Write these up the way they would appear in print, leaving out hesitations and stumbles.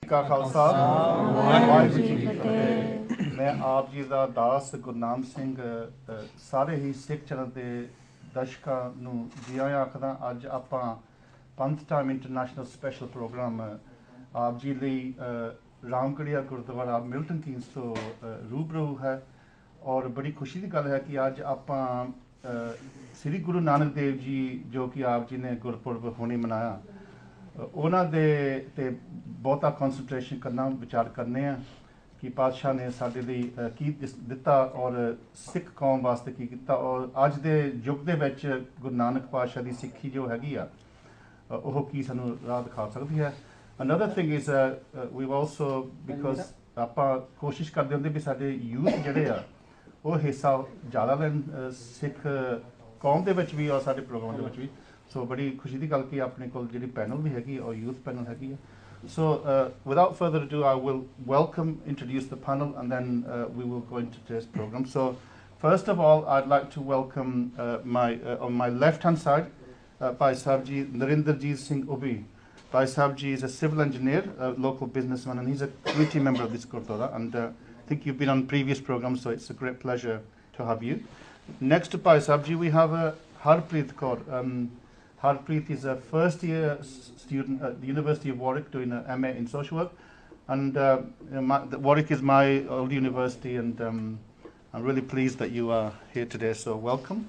ਕਾ ਖਾਲਸਾ ਵਾਹਿਗੁਰੂ ਜੀ ਕੀ ਫਤਿਹ। ਮੈਂ ਆਪ ਜੀ ਦਾ ਦਾਸ ਗੁਰਨਾਮ ਸਿੰਘ ਸਾਰੇ ਹੀ ਸਿੱਖ ਚੈਨਲ ਦੇ ਦਰਸ਼ਕਾਂ ਨੂੰ ਜੀ ਆਇਆਂ ਆਖਦਾ। ਅੱਜ ਆਪਾਂ ਪੰਥ ਟਾਈਮ ਇੰਟਰਨੈਸ਼ਨਲ ਸਪੈਸ਼ਲ ਪ੍ਰੋਗਰਾਮ ਆਪ ਜੀ ਲਈ ਰਾਮਗੜੀਆ ਗੁਰਦੁਆਰਾ ਮਿਲਟਨ ਕੀਨਸ ਤੋਂ ਰੂਬਰੂ ਹੈ। ਔਰ ਬੜੀ ਖੁਸ਼ੀ ਦੀ ਗੱਲ ਹੈ ਕਿ ਅੱਜ ਆਪਾਂ ਸ੍ਰੀ ਗੁਰੂ ਨਾਨਕ ਦੇਵ ਜੀ ਜੋ ਕਿ ਆਪ ਜੀ ਨੇ ਗੁਰਪੁਰਬ ਹੁਣੇ ਮਨਾਇਆ, ਉਹਨਾਂ ਦੇ ਤੇ ਬਹੁਤਾ ਕਨਸਨਟ੍ਰੇਸ਼ਨ ਕਰਨਾ, ਵਿਚਾਰ ਕਰਨੇ ਆ ਕਿ ਪਾਤਸ਼ਾਹ ਨੇ ਸਾਡੇ ਲਈ ਕੀ ਦਿੱਤਾ ਔਰ ਸਿੱਖ ਕੌਮ ਵਾਸਤੇ ਕੀ ਕੀਤਾ। ਔਰ ਅੱਜ ਦੇ ਯੁੱਗ ਦੇ ਵਿੱਚ ਗੁਰੂ ਨਾਨਕ ਪਾਤਸ਼ਾਹ ਦੀ ਸਿੱਖੀ ਜੋ ਹੈਗੀ ਆ ਉਹ ਕੀ ਸਾਨੂੰ ਰਾਹ ਦਿਖਾ ਸਕਦੀ ਹੈ। Another thing is we've also, because ਆਪਾਂ ਕੋਸ਼ਿਸ਼ ਕਰਦੇ ਹੁੰਦੇ ਵੀ ਸਾਡੇ ਯੂਥ ਜਿਹੜੇ ਆ ਉਹ ਹਿੱਸਾ ਜ਼ਿਆਦਾ ਲੈਣ ਸਿੱਖ ਕੌਮ ਦੇ ਵਿੱਚ ਵੀ ਔਰ ਸਾਡੇ ਪ੍ਰੋਗਰਾਮ ਦੇ ਵਿੱਚ ਵੀ। ਸੋ ਬੜੀ ਖੁਸ਼ੀ ਦੀ ਗੱਲ ਕਿ ਆਪਣੇ ਕੋਲ ਜਿਹੜੀ ਪੈਨਲ ਵੀ ਹੈਗੀ ਔਰ ਯੂਥ ਪੈਨਲ ਹੈਗੀ ਆ। So without further ado, I will introduce the panel, and then we will go into today's program. So first of all, I'd like to welcome on my left-hand side, Bhai Sahib Ji Narendrajit Singh Ubi. Bhai Sahib Ji is a civil engineer, a local businessman, and he's a committee member of this Gurdwara. And I think you've been on previous programs, so it's a great pleasure to have you. Next to Bhai Sahib Ji, we have Harpreet Kaur. Harpreet is a first-year student at the University of Warwick doing an MA in social work, and Warwick is my old university, and I'm really pleased that you are here today, so welcome.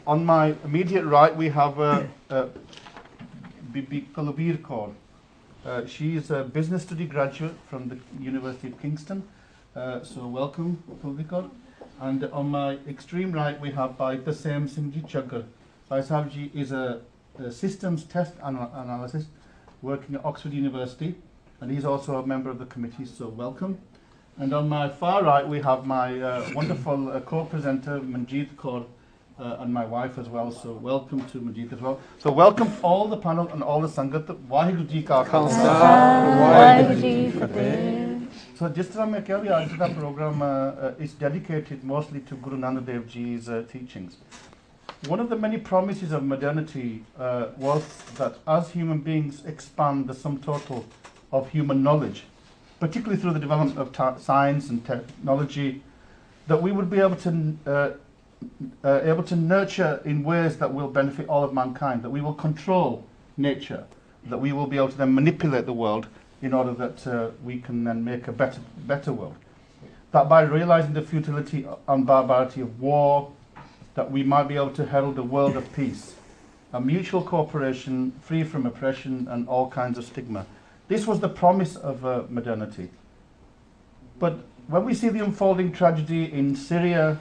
On my immediate right, we have Bibi Kulbir Kaur. She is a business study graduate from the University of Kingston, so welcome, Kulbir Kaur. And on my extreme right, we have Bhai Tasem Singh Ji Chaggar. Bhai Sahib Ji is a systems test analysis working at Oxford University, and he's also a member of the committee, so welcome. And on my far right, we have my wonderful co-presenter, Manjeet Kaur, and my wife as well, so welcome to Manjeet as well. So welcome all the panel and all the Sangat. Waheguru Ji Ka Khalsa, Waheguru Ji Ki Fateh. So just as I said, today's program is dedicated mostly to Guru Nanak Dev Ji's teachings. One of the many promises of modernity was that as human beings expand the sum total of human knowledge, particularly through the development of science and technology, that we would be able to nurture in ways that will benefit all of mankind, that we will control nature, that we will be able to then manipulate the world in order that we can then make a better world. That by realizing the futility and barbarity of war, that we might be able to herald a world of peace, a mutual cooperation free from oppression and all kinds of stigma. This was the promise of modernity. But when we see the unfolding tragedy in Syria,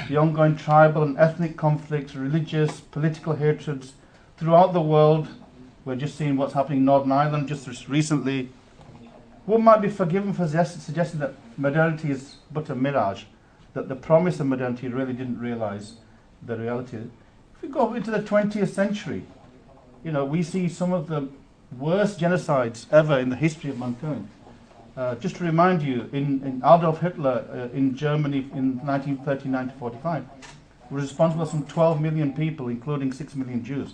the ongoing tribal and ethnic conflicts, religious, political hatreds throughout the world, we're just seeing what's happening in Northern Ireland just recently, one might be forgiven for suggesting that modernity is but a mirage, that the promise of modernity really didn't realize the reality. If we go into the 20th century, we see some of the worst genocides ever in the history of mankind. Just to remind you, in Adolf Hitler in Germany in 1939 to 45 was responsible for some 12 million people, including 6 million Jews.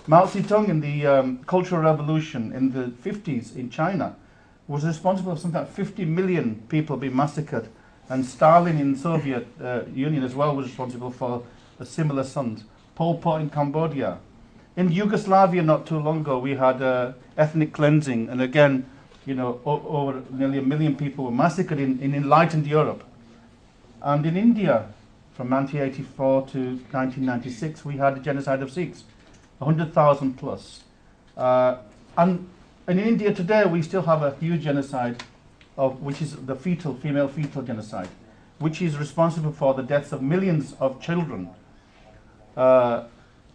Mao Zedong in the Cultural Revolution in the 50s in China was responsible for something like 50 million people being massacred. And Stalin in Soviet Union as well was responsible for a similar sons. Pol Pot in Cambodia. In Yugoslavia not too long ago we had ethnic cleansing, and again, over nearly 1 million people were massacred in enlightened Europe. And in India, from 1984 to 1996, we had the genocide of Sikhs, 100,000 plus. And in India today we still have a huge genocide which is the female fetal genocide, which is responsible for the deaths of millions of children.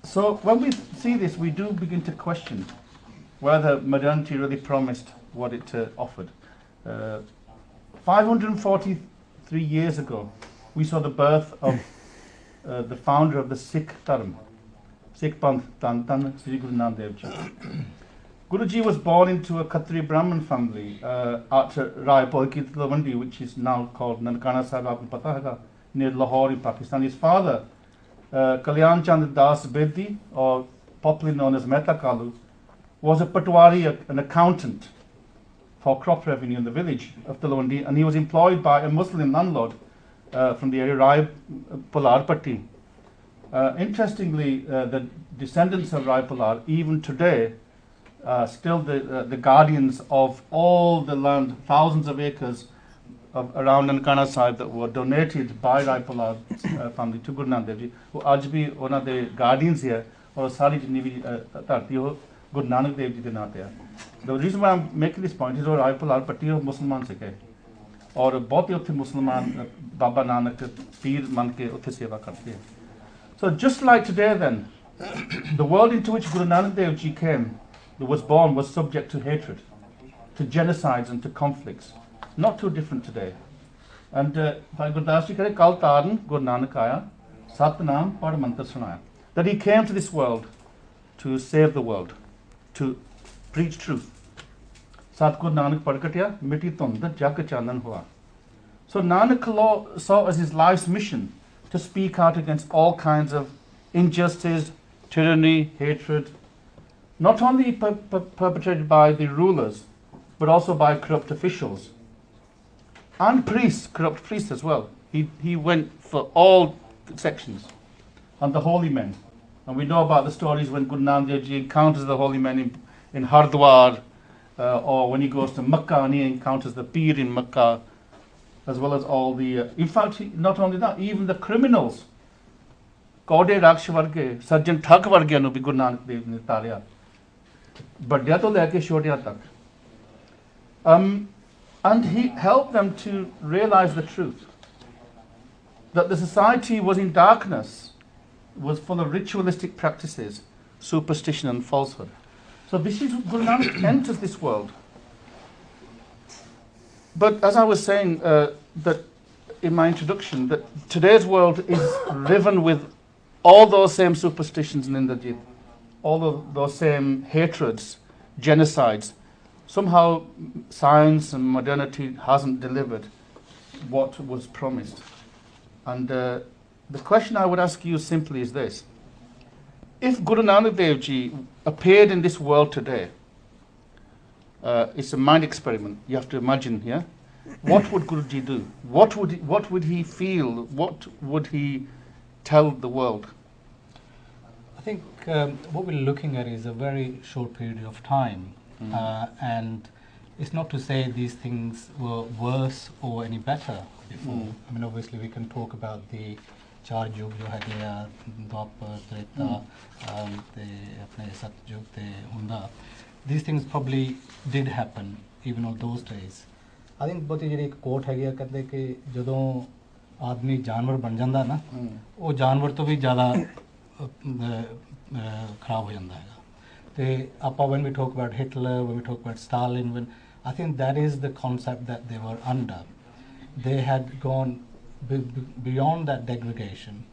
So when we see this, we do begin to question whether modernity really promised what it offered. 543 years ago, we saw the birth of the founder of the Sikh Dharma, Sikh Panth, Sri Guru Nanak Dev Ji. Guruji was born into a Khatri Brahmin family at Raipur ki Talwandi, which is now called Nankana Sahib, aapko pata hai, near Lahore in Pakistan. His father, Kalyan Chand Das Bedi, or popularly known as Mehta Kalu, was a Patwari, an accountant. for crop revenue in the village of Talwandi, and he was employed by a Muslim landlord from the area, Rai Pular Patti. Interestingly, the descendants of Rai Pular, even today, still the guardians of all the land, thousands of acres around Nankana Sahib that were donated by Rai Pular family to Guru Nanak Dev Ji, who are one of the guardians here, or Sari Jinivi Tarti, Guru Nanak Dev Ji. The reason why I'm making this point is that Rai Pular Patti of Musliman Sikhe, और बहुत ही उत्थे मुसलमान बाबा नानक पीर मान के उत्थे सेवा करते हैं. So just like today then, the world into which Guru Nanak Dev Ji came, was born, was subject to hatred, to genocides and to conflicts. Not too different today. And Bhai Gurdas Ji kare kal taran Guru Nanak aaya, Satnam par mantra sunaya. That he came to this world to save the world, to preach truth. Satguru Nanak Parkatya, Miti Tunda, Jaka Chandan Hua. So Nanak saw as his life's mission to speak out against all kinds of injustice, tyranny, hatred, not only perpetrated by the rulers, but also by corrupt officials and priests, corrupt priests as well. He went for all sections, and the holy men. And we know about the stories when Guru Nanak Dev Ji encounters the holy men in Hardwar, or when he goes to Makkah and he encounters the Peer in Makkah, as well as all the... in fact, not only that, even the criminals. Kaude Raksh Varge, Sajjan Thak Varge nu bhi Guru Nanak Dev ne tarya. Badya to leke chotya tak. And he helped them to realize the truth. That the society was in darkness, was full of ritualistic practices, superstition and falsehood. So this is Guru Nanak enters this world. But as I was saying that in my introduction, that today's world is riven with all those same superstitions and indajit, all of those same hatreds, genocides. Somehow science and modernity hasn't delivered what was promised. And the question I would ask you simply is this. If Guru Nanak Dev Ji appeared in this world today, it's a mind experiment, you have to imagine here, what would Guruji do? What would he feel? What would he tell the world? I think what we're looking at is a very short period of time. And it's not to say these things were worse or any better before. I mean, obviously we can talk about the Char Yug jo hai, Dwapar, Treta, the Satyug, the Hunda. These things probably did happen even on those days. I think बहुत ही ਜਿਹੜੀ एक coat हैगी ਆ कहते कि ਜਦੋਂ आदमी जानवर बन ਜਾਂਦਾ ना ਉਹ जानवर ਤੋਂ ਵੀ ਜ਼ਿਆਦਾ ਖਰਾਬ ਹੋ ਜਾਂਦਾ ਹੈਗਾ ਤੇ ਆਪਾਂ when we talk about Hitler, when we talk about Stalin, when I think that is the concept that they were under. They had gone beyond that degradation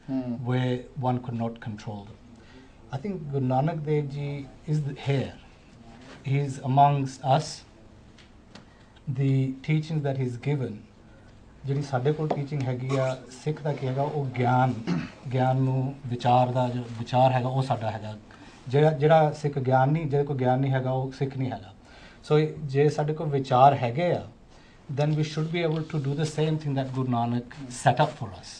where one could not control them. I think Guru Nanak Dev Ji is here. He is amongst us. The teachings that he's given, ਜਿਹੜੀ ਸਾਡੇ ਕੋਲ teaching ਹੈਗੀ ਆ ਸਿੱਖ ਦਾ ਕੀ ਹੈਗਾ ਉਹ ਗਿਆਨ ਨੂੰ ਵਿਚਾਰ ਦਾ ਜੋ ਵਿਚਾਰ ਹੈਗਾ ਉਹ ਸਾਡਾ ਹੈਗਾ ਜਿਹੜਾ ਸਿੱਖ ਗਿਆਨ ਨਹੀਂ ਜਿਹਦੇ ਕੋਲ ਗਿਆਨ ਨਹੀਂ ਹੈਗਾ ਉਹ ਸਿੱਖ ਨਹੀਂ ਹੈਗਾ ਸੋ ਜੇ ਸਾਡੇ ਕੋਲ ਵਿਚਾਰ ਹੈਗੇ ਆ then we should be able to do the same thing that Guru Nanak set up for us.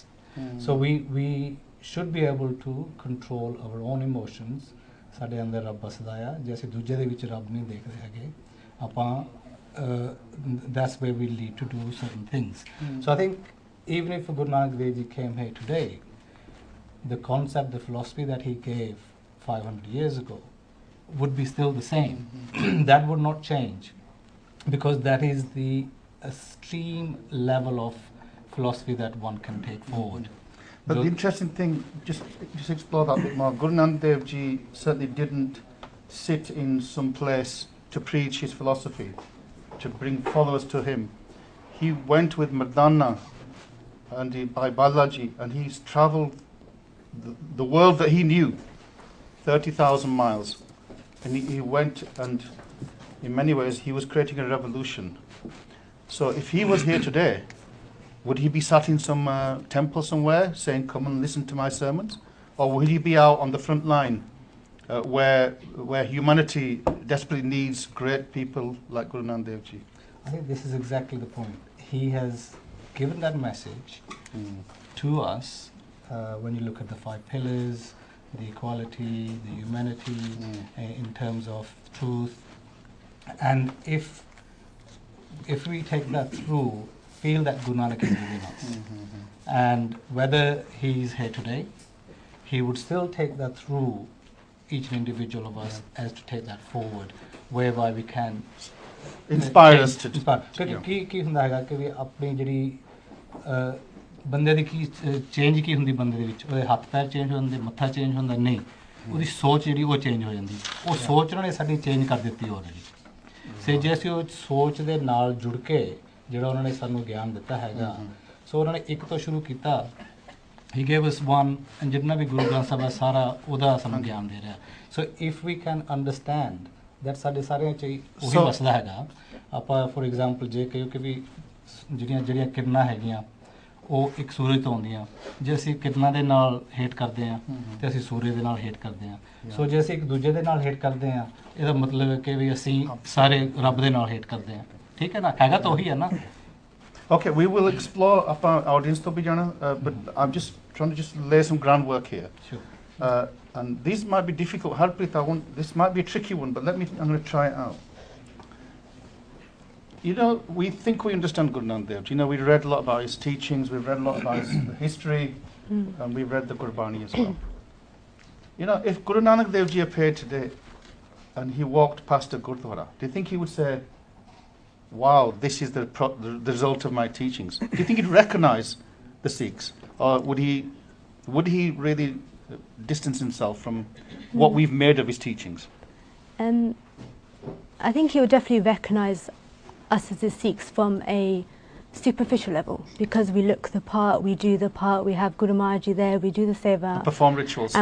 So we should be able to control our own emotions. ਸਾਡੇ ਅੰਦਰ ਰੱਬ ਵਸਦਾ ਆ ਜੇ ਅਸੀਂ ਦੂਜੇ ਦੇ ਵਿੱਚ ਰੱਬ ਨਹੀਂ ਦੇਖਦੇ ਹੈਗੇ ਆਪਾਂ that's where we need to do certain things. So I think even if Guru Nanak Dev Ji came here today, the concept, the philosophy that he gave 500 years ago would be still the same. That would not change because that is the extreme level of philosophy that one can take forward. But the interesting thing, just explore that a bit more. Guru Nanak Dev Ji certainly didn't sit in some place to preach his philosophy, to bring followers to him. He went with Mardana and by Balaji, and he's travelled the world that he knew, 30,000 miles. And he went, and in many ways he was creating a revolution. So if he was here today, would he be sat in some temple somewhere saying, come and listen to my sermons? Or would he be out on the front line where humanity desperately needs great people like Guru Nanak Dev Ji? I think this is exactly the point. He has given that message to us when you look at the 5 pillars, the equality, the humanity, in terms of truth. And if we take that through, feel that Guru Nanak is within us. And whether he is here today, he would still take that through each individual of us as to take that forward, whereby we can inspire us to ਕੀ ਹੁੰਦਾ ਹੈਗਾ ਕਿ ਵੀ ਆਪਣੀ ਜਿਹੜੀ ਬੰਦੇ ਦੀ ਕੀ change ਕੀ ਹੁੰਦੀ ਬੰਦੇ ਦੇ ਵਿੱਚ, ਉਹਦੇ ਹੱਥ ਪੈਰ ਚੇਂਜ ਹੋ ਜਾਂਦੇ, ਮੱਥਾ ਚੇਂਜ ਹੁੰਦਾ, ਨਹੀਂ, ਉਹਦੀ ਸੋਚ ਜਿਹੜੀ ਉਹ ਚੇਂਜ ਹੋ ਜਾਂਦੀ, ਉਹ ਸੋਚ ਉਹਨਾਂ ਨੇ ਸਾਡੀ ਚੇਂਜ ਕਰ ਦਿੱਤੀ ਆਲਰੇਡੀ। ਸੇ ਜੇ ਅਸੀਂ ਉਹ ਸੋਚ ਦੇ ਨਾਲ ਜੁੜ ਕੇ ਜਿਹੜਾ ਉਹਨਾਂ ਨੇ ਸਾਨੂੰ ਗਿਆਨ ਦਿੱਤਾ ਹੈਗਾ, ਸੋ ਉਹਨਾਂ ਨੇ ਇੱਕ ਤੋਂ ਸ਼ੁਰੂ ਕੀਤਾ, he gave us one, and ਜਿੰਨਾ ਵੀ ਗੁਰੂ ਗ੍ਰੰਥ ਸਾਹਿਬ ਹੈ ਸਾਰਾ ਉਹਦਾ ਸਾਨੂੰ ਗਿਆਨ ਦੇ ਰਿਹਾ। So if we can understand that ਸਾਡੇ ਸਾਰਿਆਂ 'ਚ ਉਹੀ ਵਸਦਾ ਹੈਗਾ। ਆਪਾਂ ਫੋਰ ਐਗਜ਼ਾਮਪਲ ਜੇ ਕਹੀਏ ਕਿ ਵੀ ਜਿਹੜੀਆਂ ਕਿਰਨਾਂ ਹੈਗੀਆਂ ਉਹ ਇੱਕ ਸੂਰਜ ਤੋਂ ਆਉਂਦੀਆਂ, ਜੇ ਅਸੀਂ ਕਿਰਨਾਂ ਦੇ ਨਾਲ ਹੇਟ ਕਰਦੇ ਹਾਂ ਤੇ ਅਸੀਂ ਸੂਰਜ ਦੇ ਨਾਲ ਹੇਟ ਕਰਦੇ ਹਾਂ। ਸੋ ਜੇ ਅਸੀਂ ਇੱਕ ਦੂਜੇ ਦੇ ਨਾਲ ਹੇਟ ਕਰਦੇ ਹਾਂ, ਇਹਦਾ ਮਤਲਬ ਹੈ ਕਿ ਵੀ ਅਸੀਂ ਸਾਰੇ ਰੱਬ ਦੇ ਨਾਲ ਹੇਟ ਕਰਦੇ ਹਾਂ। ਠੀਕ ਹੈ ਨਾ, ਹੈਗਾ ਤਾਂ ਉਹੀ ਹੈ ਨਾ। Okay, we will explore our audience to be but I'm just trying to lay some groundwork here. Sure. And these might be difficult. Harpreet, this might be a tricky one, but I'm going to try it out. You know, we think we understand Guru Nanak Dev. You know, we read a lot about his teachings, we've read a lot about his history, and we've read the Gurbani as well. You know, if Guru Nanak Dev Ji appeared today and he walked past a Gurdwara, do you think he would say, wow, this is the result of my teachings? Do you think he'd recognize the Sikhs? Or would he really distance himself from what we've made of his teachings? I think he would definitely recognize us as the Sikhs from a superficial level, because we look the part, we do the part, we have Guru Maharaj Ji there, we do the seva. Perform rituals.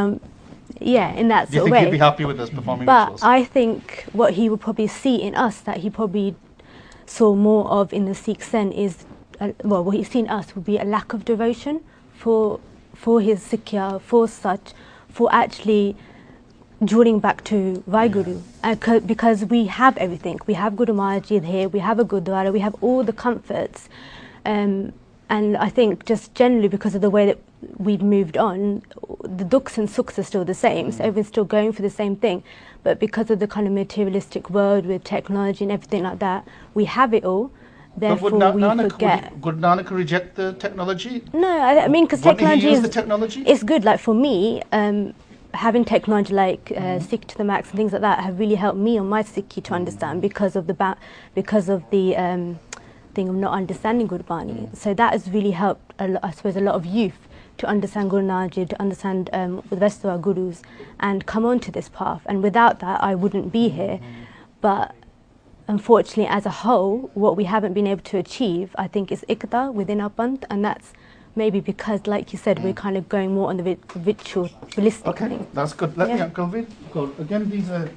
Yeah, in that sort of way. Do you think he'd be happy with us performing rituals? But I think what he would probably see in us, that he probably saw more of in the Sikhs then, is what he's seen us would be a lack of devotion for his Sikhya, for such, for actually drawing back to wageguru, because we have everything. We have Guru Maharaj Ji here, we have a Gurdwara, we have all the comforts, and I think just generally because of the way that we've moved on, the dukhs and sukhs are still the same, so everyone's still going for the same thing, but because of the kind of materialistic world with technology and everything like that, we have it all. Therefore, we forget. Would Nanak reject the technology? No, I mean, because technology is the technology? It's good. Like for me, having technology like Sikh to the Max and things like that have really helped me on my Sikhi to understand, because of the thing of not understanding Gurbani. So that has really helped, I suppose, a lot of youth to understand Guru Nanak Ji, to understand the rest of our gurus, and come on to this path. And without that, I wouldn't be here. But unfortunately, as a whole, what we haven't been able to achieve, I think, is ikta within our Panth, and that's maybe because, like you said, we're kind of going more on the ritualistic thing. Okay, that's good. Let me go. Again, these are,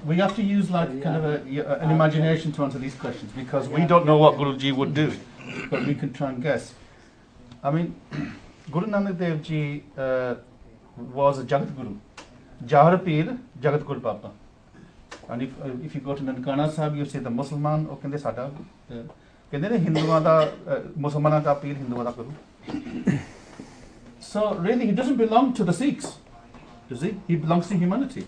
we have to use like kind of an imagination to answer these questions, because we don't know what Guruji would do, but we can try and guess. I mean, Guru Nanak Dev Ji was a Jagat Guru. Jahar Peer, Jagat Guru Papa. And if you go to Nankana Sahib, you see the Musliman, or kende sada, kende ne Hinduwa da, Muslimana da Peer, Hinduwa da Guru. So really, he doesn't belong to the Sikhs, does he? He belongs to humanity.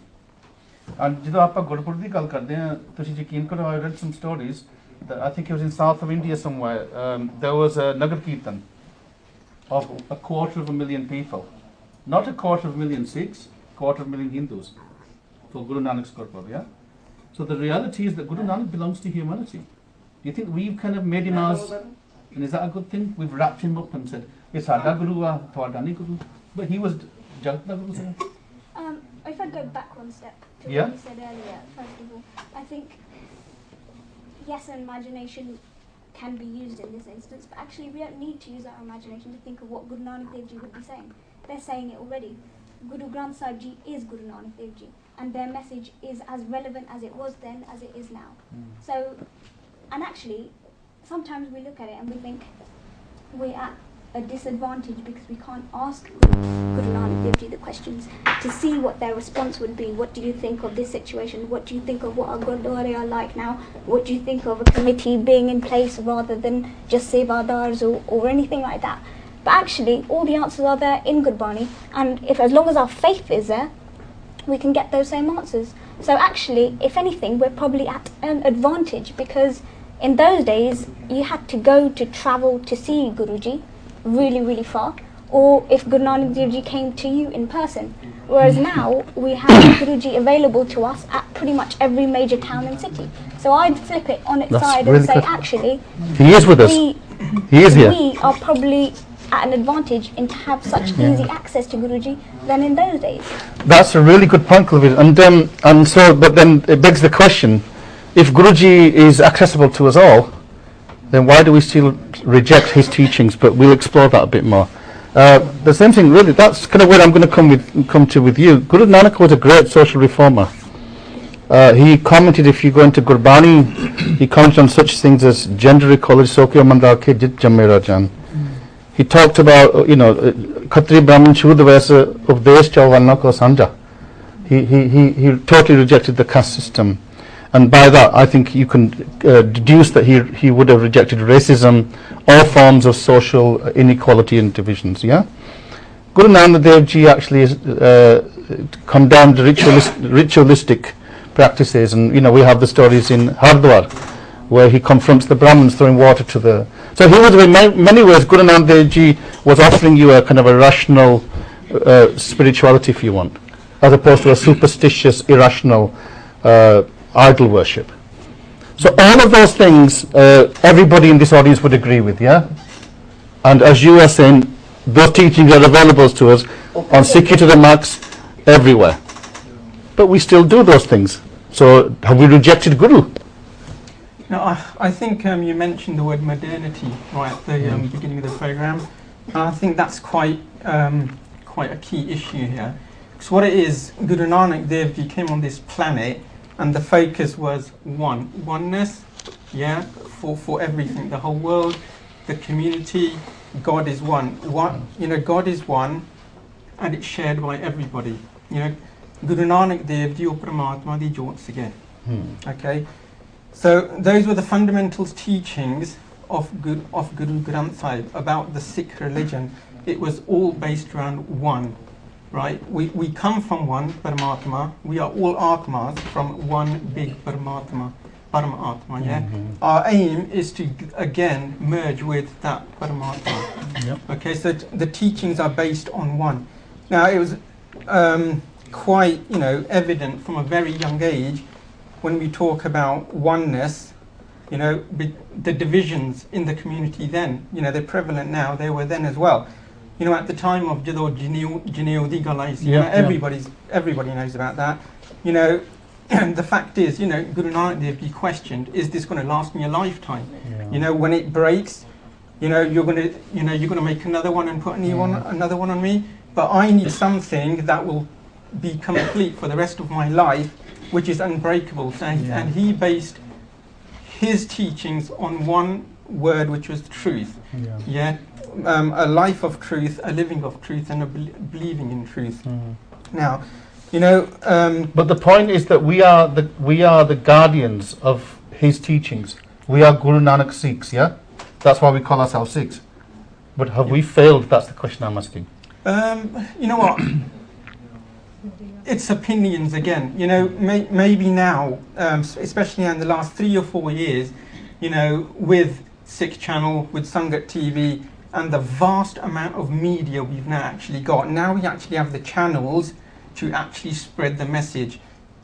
And ਜਦੋਂ ਆਪਾਂ ਗੁਰਪੁਰਬ ਦੀ ਗੱਲ ਕਰਦੇ ਹਾਂ, ਤੁਸੀਂ ਯਕੀਨ ਕਰੋ, I read some stories that I think it was in south of India somewhere. There was a Nagar Kirtan of 250,000 people, not 250,000 Sikhs, 250,000 Hindus, for Guru Nanak's Gurpurab, yeah? So the reality is that Guru Nanak belongs to humanity. Do you think we've kind of made him ours, and is that a good thing? We've wrapped him up and said, it's Sada Guru, Tuada ni Guru. But he was Jagat Guru. If I go back one step to Yeah. what you said earlier, first of all, I think, yes, imagination can be used in this instance, but actually we don't need to use our imagination to think of what Guru Nanak Dev Ji would be saying. They're saying it already. Guru Granth Sahib Ji is Guru Nanak Dev Ji, and their message is as relevant as it was then as it is now. So, and actually, sometimes we look at it and we think we're at a disadvantage because we can't ask Guru Nanak Dev Ji the questions to see what their response would be. What do you think of this situation? What do you think of what our Gurdwara are like now? What do you think of a committee being in place rather than just sevadars or anything like that? But actually, all the answers are there in Gurbani, and if as long as our faith is there, we can get those same answers. So actually, if anything, we're probably at an advantage, because in those days, you had to travel to see Guruji really, really far, or if Guru Nanak Dev Ji came to you in person. Whereas now, we have Guruji available to us at pretty much every major town and city. So I'd flip it on its side and say, actually, he is with us. He is here. We are probably at an advantage in to have such easy access to Guruji than in those days. That's a really good point, Kulveer. And so, but then it begs the question, if Guruji is accessible to us all, then why do we still reject his teachings? But we'll explore that a bit more. The same thing, really, that's kind of where I'm going to come to with you. Guru Nanak was a great social reformer. He commented, if you go into Gurbani, he commented on such things as gender equality, Sokyo Mandal Ke Jit Jammera Jan. He talked about, Khatri Brahmin Shudh Vaisa Updesh Chavalna Ko Sanja. He totally rejected the caste system. And by that, I think you can deduce that he would have rejected racism, all forms of social inequality and divisions. Yeah, Guru Nanak Dev Ji actually condemned ritualistic practices, and we have the stories in Hardwar, where he confronts the Brahmins throwing water to the. So he was, in many ways, Guru Nanak Dev Ji was offering you a kind of a rational spirituality, if you want, as opposed to a superstitious, irrational idol worship. So all of those things, everybody in this audience would agree with, yeah? And as you are saying, those teachings are available to us on Sikhi to the max, everywhere. But we still do those things. So have we rejected Guru? No, I think you mentioned the word modernity right at the beginning of the program. And I think that's quite a key issue here. Because what it is, Guru Nanak Dev Ji came on this planet, and the focus was oneness, yeah, for everything, the whole world, the community. God is one. God is one, and it's shared by everybody. Guru Nanak Dev Ji Paramatma Di Jot Sige. Okay, so those were the fundamental teachings of Guru Granth Sahib about the Sikh religion. It was all based around one. Right, we come from one Paramatma. We are all Atmas from one big Paramatma, Paramatma. Yeah. Our aim is to again merge with that Paramatma. Yep. Okay, so the teachings are based on one. Now it was quite evident from a very young age when we talk about oneness. The divisions in the community then. They're prevalent now. They were then as well. At the time of Jineodi Galais, everybody knows about that. The fact is, Guru Nanak Dev Ji questioned, is this going to last me a lifetime? Yeah. When it breaks, you're going to make another one and put another one on me. But I need something that will be complete for the rest of my life, which is unbreakable. And he based his teachings on one word, which was truth. A life of truth, a living of truth, and a believing in truth. Now, but the point is that we are the guardians of his teachings. We are Guru Nanak Sikhs, yeah? That's why we call ourselves Sikhs. But have we failed? That's the question I'm asking. You know what? It's opinions again. Maybe now, especially in the last 3 or 4 years, with Sikh Channel, with Sangat TV, and the vast amount of media we've now actually got. Now we actually have the channels to actually spread the message.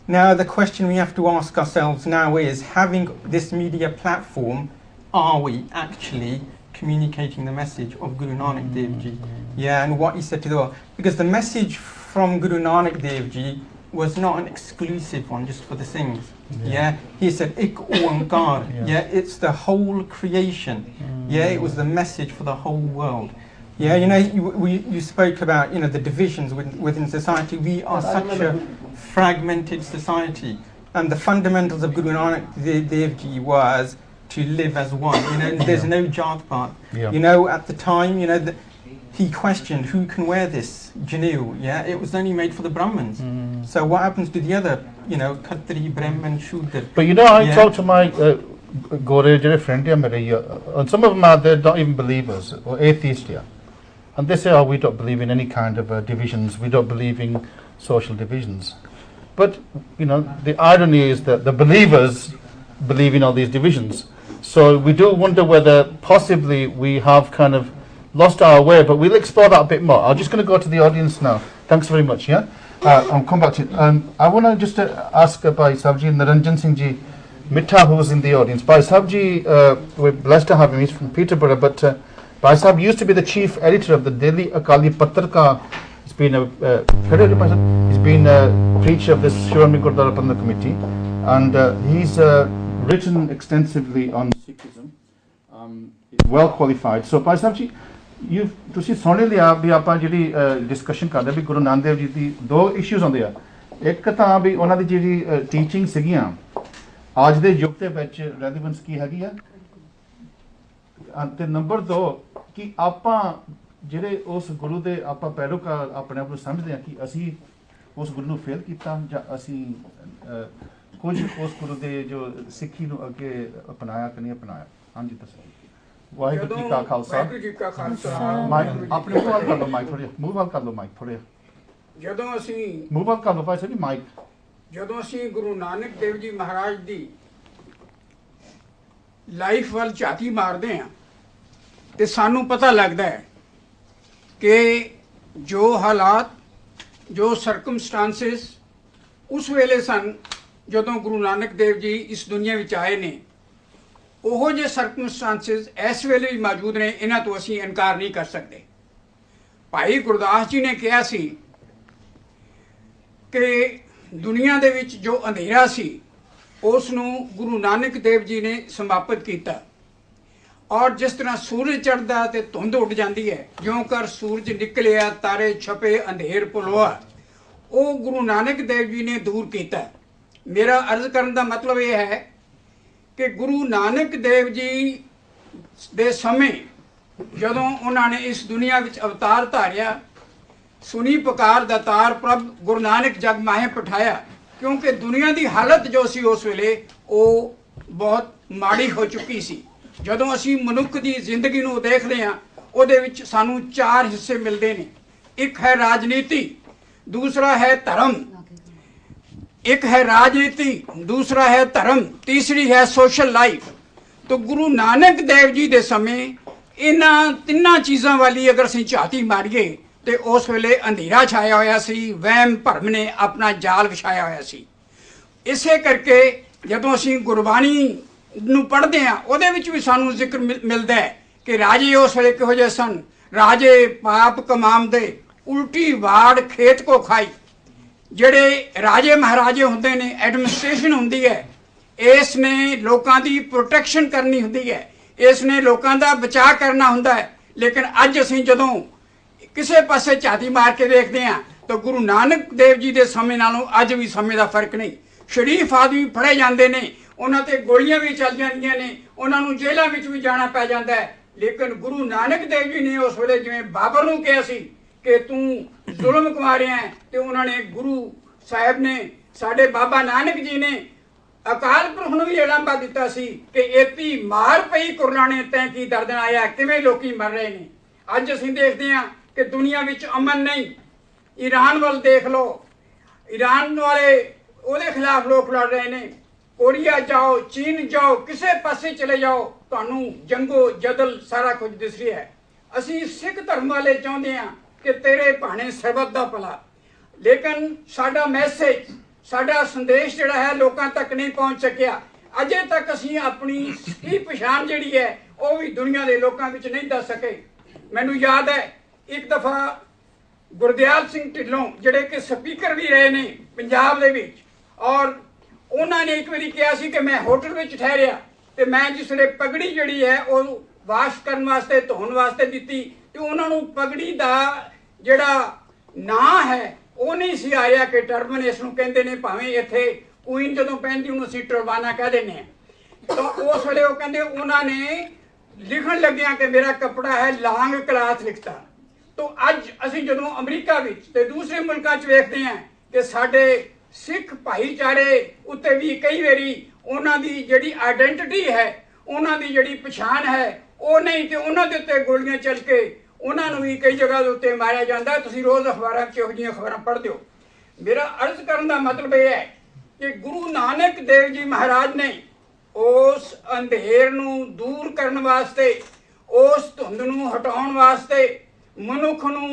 Now the question we have to ask ourselves now is, having this media platform, are we actually communicating the message of Guru Nanak Dev Ji? Yeah, and what he said to the world. Because the message from Guru Nanak Dev Ji was not an exclusive one just for the Singhs. Yeah, he said Ik Oankar. Yeah, it's the whole creation. Yeah, it was the message for the whole world. Yeah, you spoke about the divisions within society. We are such a fragmented society, and the fundamentals of Guru Nanak Dev Ji was to live as one. There's no Jat Paat. At the time, he questioned who can wear this janeu. Yeah, it was only made for the Brahmins. So what happens to the other, you know, Khatri, Brahmin, Shudra? But you know, I talked to my Gore friend, and some of them are, they're not even believers or atheists, yeah. And they say, oh, we don't believe in any kind of divisions, we don't believe in social divisions. But, you know, the irony is that the believers believe in all these divisions. So we do wonder whether possibly we have kind of lost our way, but we'll explore that a bit more. I'm just going to go to the audience now. Thanks very much, yeah? I'll come back to it. I want to just ask Bhai Sahib Ji, Naranjan Singh Ji, Mitha, who's in the audience. Bhai Sahib Ji, we're blessed to have him. He's from Peterborough, but Bhai Sahib used to be the chief editor of the Daily Akali Patrika. He's been he's been a preacher of this Shiromani Gurdwara Pandit Committee, and he's written extensively on Sikhism. Well qualified. So Bhai Sahib Ji, ਤੁਸੀਂ ਸੁਣ ਲਿਆ ਵੀ ਆਪਾਂ ਜਿਹੜੀ discussion ਕਰਦੇ ਵੀ ਗੁਰੂ ਨਾਨਕ ਦੇਵ ਜੀ ਦੀ ਦੋ issues ਹੁੰਦੇ ਆ। ਇੱਕ ਤਾਂ ਵੀ ਉਹਨਾਂ ਦੀ ਜਿਹੜੀ ਟੀਚਿੰਗ ਸੀਗੀਆਂ ਅੱਜ ਦੇ ਯੁੱਗ ਦੇ ਵਿੱਚ ਰੈਲੇਵੈਂਸ ਕੀ ਹੈਗੀ ਆ, ਤੇ ਨੰਬਰ 2 ਕਿ ਆਪਾਂ ਜਿਹੜੇ ਉਸ ਗੁਰੂ ਦੇ ਆਪਾਂ ਪੈਰੋਕਾਰ ਆਪਣੇ ਆਪ ਨੂੰ ਸਮਝਦੇ ਆ ਕਿ ਅਸੀਂ ਉਸ ਗੁਰੂ ਨੂੰ ਫੇਲ ਕੀਤਾ ਜਾਂ ਅਸੀਂ ਕੁਝ ਉਸ ਗੁਰੂ ਦੇ ਜੋ ਸਿੱਖੀ ਨੂੰ ਅੱਗੇ ਅਪਣਾਇਆ ਕਿ ਨਹੀਂ ਅਪਣਾਇਆ। ਹਾਂਜੀ ਦੱਸੋ। ਵਾਹਿਗੁਰੂ ਜੀ ਕਾ ਖਾਲਸਾ। ਆਪਣੇ ਮੂੰਹ ਵੱਲ ਕਰ ਲਓ ਮਾਈਕ ਥੋੜ੍ਹਾ, ਮੂੰਹ ਵੱਲ ਕਰ ਲਓ ਮਾਈਕ ਥੋੜ੍ਹਾ। ਜਦੋਂ ਅਸੀਂ ਮੂੰਹ ਵੱਲ ਕਰ ਲਓ ਭਾਈ ਸਾਹਿਬ ਮਾਈਕ। ਜਦੋਂ ਅਸੀਂ ਗੁਰੂ ਨਾਨਕ ਦੇਵ ਜੀ ਮਹਾਰਾਜ ਦੀ ਲਾਈਫ ਵੱਲ ਝਾਤੀ ਮਾਰਦੇ ਹਾਂ ਤੇ ਸਾਨੂੰ ਪਤਾ ਲੱਗਦਾ ਹੈ ਕਿ ਜੋ ਹਾਲਾਤ, ਜੋ ਸਰਕਮਸਟਾਂਸਿਸ ਉਸ ਵੇਲੇ ਸਨ ਜਦੋਂ ਗੁਰੂ ਨਾਨਕ ਦੇਵ ਜੀ ਇਸ ਦੁਨੀਆ ਵਿੱਚ ਆਏ ਨੇ, ਉਹੋ ਜਿਹੇ ਸਰਕਮਸਟਾਂਸਿਸ ਇਸ ਵੇਲੇ ਵੀ ਮੌਜੂਦ ਨੇ। ਇਹਨਾਂ ਤੋਂ ਅਸੀਂ ਇਨਕਾਰ ਨਹੀਂ ਕਰ ਸਕਦੇ। ਭਾਈ ਗੁਰਦਾਸ ਜੀ ਨੇ ਕਿਹਾ ਸੀ ਕਿ ਦੁਨੀਆ ਦੇ ਵਿੱਚ ਜੋ ਅੰਧੇਰਾ ਸੀ ਉਸ ਨੂੰ ਗੁਰੂ ਨਾਨਕ ਦੇਵ ਜੀ ਨੇ ਸਮਾਪਤ ਕੀਤਾ, ਔਰ ਜਿਸ ਤਰ੍ਹਾਂ ਸੂਰਜ ਚੜ੍ਹਦਾ ਤੇ ਧੁੰਦ ਉੱਡ ਜਾਂਦੀ ਹੈ, ਜਿਉਂ ਕਰ ਸੂਰਜ ਨਿਕਲਿਆ ਤਾਰੇ ਛਪੇ ਅੰਧੇਰ ਪੁਲਵਾ, ਉਹ ਗੁਰੂ ਨਾਨਕ ਦੇਵ ਜੀ ਨੇ ਦੂਰ ਕੀਤਾ। ਮੇਰਾ ਅਰਜ਼ ਕਰਨ ਦਾ ਮਤਲਬ ਇਹ ਹੈ ਕਿ ਗੁਰੂ ਨਾਨਕ ਦੇਵ ਜੀ ਦੇ ਸਮੇਂ ਜਦੋਂ ਉਹਨਾਂ ਨੇ ਇਸ ਦੁਨੀਆ ਵਿੱਚ ਅਵਤਾਰ ਧਾਰਿਆ, ਸੁਣੀ ਪੁਕਾਰ ਦਾਤਾਰ ਪ੍ਰਭ ਗੁਰੂ ਨਾਨਕ ਜਗ ਮਾਹੇ ਪਠਾਇਆ, ਕਿਉਂਕਿ ਦੁਨੀਆ ਦੀ ਹਾਲਤ ਜੋ ਸੀ ਉਸ ਵੇਲੇ ਉਹ ਬਹੁਤ ਮਾੜੀ ਹੋ ਚੁੱਕੀ ਸੀ। ਜਦੋਂ ਅਸੀਂ ਮਨੁੱਖ ਦੀ ਜ਼ਿੰਦਗੀ ਨੂੰ ਦੇਖਦੇ ਹਾਂ ਉਹਦੇ ਵਿੱਚ ਸਾਨੂੰ 4 ਹਿੱਸੇ ਮਿਲਦੇ ਨੇ। ਇੱਕ ਹੈ ਰਾਜਨੀਤੀ, ਦੂਸਰਾ ਹੈ ਧਰਮ, एक है राजनीति, दूसरा है धर्म, तीसरी है सोशल लाइफ। तो गुरु नानक देव जी के समय इन्हां तिन्नां चीज़ां वाली अगर असीं झाती मारीए तो उस वेले अंधेरा छाया होया सी, वहम भरम ने अपना जाल विछाया होया सी। इसे करके जदों असीं गुरबाणी नूं पढ़दे हां ਉਹਦੇ ਵਿੱਚ भी सानूं जिक्र मिलदा है कि राजे उस वेले किहो जिहे सन। राजे पाप कमामदे उल्टी वाड़ खेत को खाई। ਜਿਹੜੇ ਰਾਜੇ ਮਹਾਰਾਜੇ ਹੁੰਦੇ ਨੇ, ਐਡਮਿਨਿਸਟ੍ਰੇਸ਼ਨ ਹੁੰਦੀ ਹੈ, ਇਸ ਨੇ ਲੋਕਾਂ ਦੀ ਪ੍ਰੋਟੈਕਸ਼ਨ ਕਰਨੀ ਹੁੰਦੀ ਹੈ, ਇਸ ਨੇ ਲੋਕਾਂ ਦਾ ਬਚਾਅ ਕਰਨਾ ਹੁੰਦਾ ਹੈ। ਲੇਕਿਨ ਅੱਜ ਅਸੀਂ ਜਦੋਂ ਕਿਸੇ ਪਾਸੇ ਝਾਤੀ ਮਾਰ ਕੇ ਦੇਖਦੇ ਹਾਂ ਤਾਂ ਗੁਰੂ ਨਾਨਕ ਦੇਵ ਜੀ ਦੇ ਸਮੇਂ ਨਾਲੋਂ ਅੱਜ ਵੀ ਸਮੇਂ ਦਾ ਫਰਕ ਨਹੀਂ। ਸ਼ਰੀਫ ਆਦਮੀ ਫੜੇ ਜਾਂਦੇ ਨੇ, ਉਹਨਾਂ ਤੇ ਗੋਲੀਆਂ ਵੀ ਚੱਲ ਜਾਂਦੀਆਂ ਨੇ, ਉਹਨਾਂ ਨੂੰ ਜੇਲ੍ਹਾਂ ਵਿੱਚ ਵੀ ਜਾਣਾ ਪੈ ਜਾਂਦਾ ਹੈ। ਲੇਕਿਨ ਗੁਰੂ ਨਾਨਕ ਦੇਵ ਜੀ ਨੇ ਉਸ ਵੇਲੇ ਜਿਵੇਂ ਬਾਬਰ ਨੂੰ ਕਿਹਾ ਸੀ ਕਿ ਤੂੰ ਜ਼ੁਲਮ ਕਮਾ ਰਿਹਾ ਹੈ, ਤੇ ਉਹਨਾਂ ਨੇ ਗੁਰੂ ਸਾਹਿਬ ਨੇ, ਸਾਡੇ ਬਾਬਾ ਨਾਨਕ ਜੀ ਨੇ ਅਕਾਲ ਪੁਰਖ ਨੂੰ ਵੀ ਉਲਾਂਭਾ ਦਿੱਤਾ ਸੀ ਕਿ ਏਤੀ ਮਾਰ ਪਈ ਕੁਰਲਾਣੇ ਤੈਂ ਕੀ ਦਰਦ ਆਇਆ, ਕਿਵੇਂ ਲੋਕੀ ਮਰ ਰਹੇ ਨੇ। ਅੱਜ ਅਸੀਂ ਦੇਖਦੇ ਹਾਂ ਕਿ ਦੁਨੀਆ ਵਿੱਚ ਅਮਨ ਨਹੀਂ। ਈਰਾਨ ਵੱਲ ਦੇਖ ਲਓ, ਈਰਾਨ ਵਾਲੇ ਉਹਦੇ ਖਿਲਾਫ ਲੋਕ ਲੜ ਰਹੇ ਨੇ। ਕੋਰੀਆ ਜਾਓ, ਚੀਨ ਜਾਓ, ਕਿਸੇ ਪਾਸੇ ਚਲੇ ਜਾਓ, ਤੁਹਾਨੂੰ ਜੰਗੋ ਜਦਲ ਸਾਰਾ ਕੁਝ ਦਿਸ ਰਿਹਾ ਹੈ। ਅਸੀਂ ਸਿੱਖ ਧਰਮ ਵਾਲੇ ਚਾਹੁੰਦੇ ਹਾਂ ਕਿ ਤੇਰੇ ਭਾਣੇ ਸਰਬੱਤ ਦਾ ਭਲਾ, ਲੇਕਿਨ ਸਾਡਾ ਮੈਸੇਜ, ਸਾਡਾ ਸੰਦੇਸ਼ ਜਿਹੜਾ ਹੈ ਲੋਕਾਂ ਤੱਕ ਨਹੀਂ ਪਹੁੰਚ ਸਕਿਆ। ਅਜੇ ਤੱਕ ਅਸੀਂ ਆਪਣੀ ਸਹੀ ਪਛਾਣ ਜਿਹੜੀ ਹੈ ਉਹ ਵੀ ਦੁਨੀਆ ਦੇ ਲੋਕਾਂ ਵਿੱਚ ਨਹੀਂ ਦੱਸ ਸਕੇ। ਮੈਨੂੰ ਯਾਦ ਹੈ ਇੱਕ ਦਫਾ ਗੁਰਦਿਆਲ ਸਿੰਘ ਢਿੱਲੋਂ ਜਿਹੜੇ ਕਿ ਸਪੀਕਰ ਵੀ ਰਹੇ ਨੇ ਪੰਜਾਬ ਦੇ ਵਿੱਚ, ਔਰ ਉਹਨਾਂ ਨੇ ਇੱਕ ਵਾਰੀ ਕਿਹਾ ਸੀ ਕਿ ਮੈਂ ਹੋਟਲ ਵਿੱਚ ਠਹਿਰਿਆ ਤੇ ਮੈਂ ਜਿਸ ਵੇਲੇ ਪਗੜੀ ਜਿਹੜੀ ਹੈ ਉਹ ਵਾਸ਼ ਕਰਨ ਵਾਸਤੇ, ਧੋਣ ਵਾਸਤੇ ਦਿੱਤੀ, ਤੇ ਉਹਨਾਂ ਨੂੰ ਪਗੜੀ ਦਾ ਜਿਹੜਾ ਨਾਂ ਹੈ ਉਹ ਨਹੀਂ ਸੀ ਆ ਰਿਹਾ ਕਿ ਟਰਬਨ ਇਸ ਨੂੰ ਕਹਿੰਦੇ ਨੇ, ਭਾਵੇਂ ਇੱਥੇ ਕੁਈਨ ਜਦੋਂ ਪਹਿਨਦੀ ਉਹਨੂੰ ਅਸੀਂ ਟਰਬਾਨਾ ਕਹਿ ਦਿੰਦੇ ਹਾਂ। ਤਾਂ ਉਸ ਵੇਲੇ ਉਹ ਕਹਿੰਦੇ ਉਹਨਾਂ ਨੇ ਲਿਖਣ ਲੱਗਿਆ ਕਿ ਮੇਰਾ ਕੱਪੜਾ ਹੈ ਲਾਂਗ ਕਲਾਥ ਲਿਖਤਾ। ਤੋ ਅੱਜ ਅਸੀਂ ਜਦੋਂ ਅਮਰੀਕਾ ਵਿੱਚ ਤੇ ਦੂਸਰੇ ਮੁਲਕਾਂ 'ਚ ਵੇਖਦੇ ਹਾਂ ਕਿ ਸਾਡੇ ਸਿੱਖ ਭਾਈਚਾਰੇ ਉੱਤੇ ਵੀ ਕਈ ਵਾਰੀ ਉਹਨਾਂ ਦੀ ਜਿਹੜੀ ਆਇਡੈਂਟੀਟੀ ਹੈ, ਉਹਨਾਂ ਦੀ ਜਿਹੜੀ ਪਛਾਣ ਹੈ, ਉਹ ਨਹੀਂ ਤੇ ਉਹਨਾਂ ਦੇ ਉੱਤੇ ਗੋਲੀਆਂ ਚੱਲ ਕੇ ਉਹਨਾਂ ਨੂੰ ਵੀ ਕਈ ਜਗ੍ਹਾ ਦੇ ਉੱਤੇ ਮਾਰਿਆ ਜਾਂਦਾ। ਤੁਸੀਂ ਰੋਜ਼ ਅਖਬਾਰਾਂ 'ਚ ਇਹੋ ਜਿਹੀਆਂ ਖਬਰਾਂ ਪੜ੍ਹਦੇ ਹੋ। ਮੇਰਾ ਅਰਜ਼ ਕਰਨ ਦਾ ਮਤਲਬ ਇਹ ਹੈ ਕਿ ਗੁਰੂ ਨਾਨਕ ਦੇਵ ਜੀ ਮਹਾਰਾਜ ਨੇ ਉਸ ਅੰਧੇਰ ਨੂੰ ਦੂਰ ਕਰਨ ਵਾਸਤੇ, ਉਸ ਧੁੰਦ ਨੂੰ ਹਟਾਉਣ ਵਾਸਤੇ, ਮਨੁੱਖ ਨੂੰ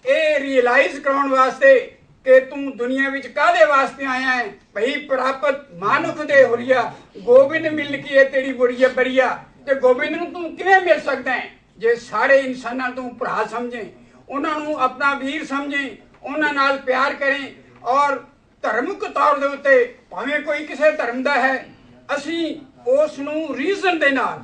ਇਹ ਰਿਅਲਾਈਜ਼ ਕਰਾਉਣ ਵਾਸਤੇ ਕਿ ਤੂੰ ਦੁਨੀਆ ਵਿੱਚ ਕਾਹਦੇ ਵਾਸਤੇ ਆਇਆ ਹੈ, ਭਈ ਪ੍ਰਾਪਤ ਮਾਨੁਖ ਦੇ ਹੁਰੀਆ, ਗੋਬਿੰਦ ਮਿਲ ਕੀ ਹੈ ਤੇਰੀ ਬੁਰੀਆ ਬਰੀਆ। ਤੇ ਗੋਬਿੰਦ ਨੂੰ ਤੂੰ ਕਿਵੇਂ ਮਿਲ ਸਕਦਾ ਹੈ? ਜੇ ਸਾਰੇ ਇਨਸਾਨਾਂ ਤੂੰ ਭਰਾ ਸਮਝੇ, ਉਹਨਾਂ ਨੂੰ ਆਪਣਾ ਵੀਰ ਸਮਝੇ, ਉਹਨਾਂ ਨਾਲ ਪਿਆਰ ਕਰੇ ਔਰ ਧਰਮਕ ਤੌਰ ਦੇ ਉੱਤੇ ਭਾਵੇਂ ਕੋਈ ਕਿਸੇ ਧਰਮ ਦਾ ਹੈ, ਅਸੀਂ ਉਸ ਨੂੰ ਰੀਜ਼ਨ ਦੇ ਨਾਲ,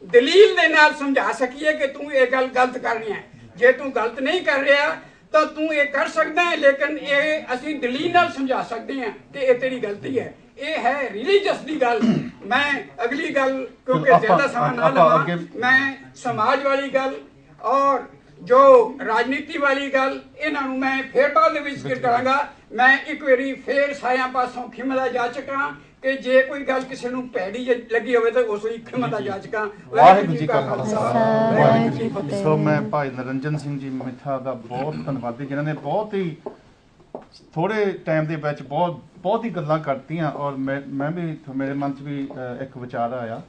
ਦਲੀਲ ਦੇ ਨਾਲ ਸਮਝਾ ਸਕੀਏ ਕਿ ਤੂੰ ਇਹ ਗੱਲ ਗਲਤ ਕਰ ਰਿਹਾ ਹੈ। ਜੇ ਤੂੰ ਗਲਤ ਨਹੀਂ ਕਰ ਰਿਹਾ ਤਾਂ ਤੂੰ ਇਹ ਕਰ ਸਕਦਾ ਹੈ, ਲੇਕਿਨ ਇਹ ਅਸੀਂ ਦਲੀਲ ਨਾਲ ਸਮਝਾ ਸਕਦੇ ਹਾਂ ਕਿ ਇਹ ਤੇਰੀ ਗਲਤੀ ਹੈ। ਇਹ ਹੈ ਰਿਲੀਜੀਅਸ ਦੀ ਗੱਲ। ਮੈਂ ਅਗਲੀ ਗੱਲ ਕਿਉਂਕਿ ਜ਼ਿਆਦਾ ਸਮਾਂ ਨਾ ਲਵਾਂ, ਮੈਂ ਸਮਾਜ ਵਾਲੀ ਗੱਲ ਔਰ ਜੋ ਰਾਜਨੀਤੀ ਵਾਲੀ ਗੱਲ ਇਹਨਾਂ ਨੂੰ ਮੈਂ ਫੇਰ ਬਾਅਦ ਦੇ ਵਿੱਚ ਜ਼ਿਕਰ ਕਰਾਂਗਾ। ਮੈਂ ਇੱਕ ਵਾਰੀ ਫੇਰ ਸਾਰਿਆਂ ਪਾਸੋਂ ਖਿਮਾ ਜਾਚਕਾਂ ਕਿ ਜੇ ਕੋਈ ਗੱਲ ਕਿਸੇ ਨੂੰ ਭੈੜੀ ਲੱਗੀ ਹੋਵੇ ਤਾਂ ਉਸ ਲਈ ਖਿਮਾ ਜਾਚਕਾਂ। ਵਾਹਿਗੁਰੂ ਜੀ ਕਾ ਖਾਲਸਾ ਵਾਹਿਗੁਰੂ ਜੀ ਕੀ ਫਤਿਹ। ਸੋ ਮੈਂ ਭਾਈ ਨਰਿੰਦਰ ਸਿੰਘ ਜੀ ਮਿੱਠਾ ਦਾ ਬਹੁਤ ਧੰਨਵਾਦੀ, ਜਿਨ੍ਹਾਂ ਨੇ ਬਹੁਤ ਹੀ ਥੋੜੇ ਟਾਈਮ ਦੇ ਵਿੱਚ ਬਹੁਤ ਹੀ ਗੱਲਾਂ ਕਰਤੀਆਂ। ਔਰ ਮੈਂ ਵੀ ਮੇਰੇ ਮਨ 'ਚ ਵੀ ਇੱਕ ਵਿਚਾਰ ਆਇਆ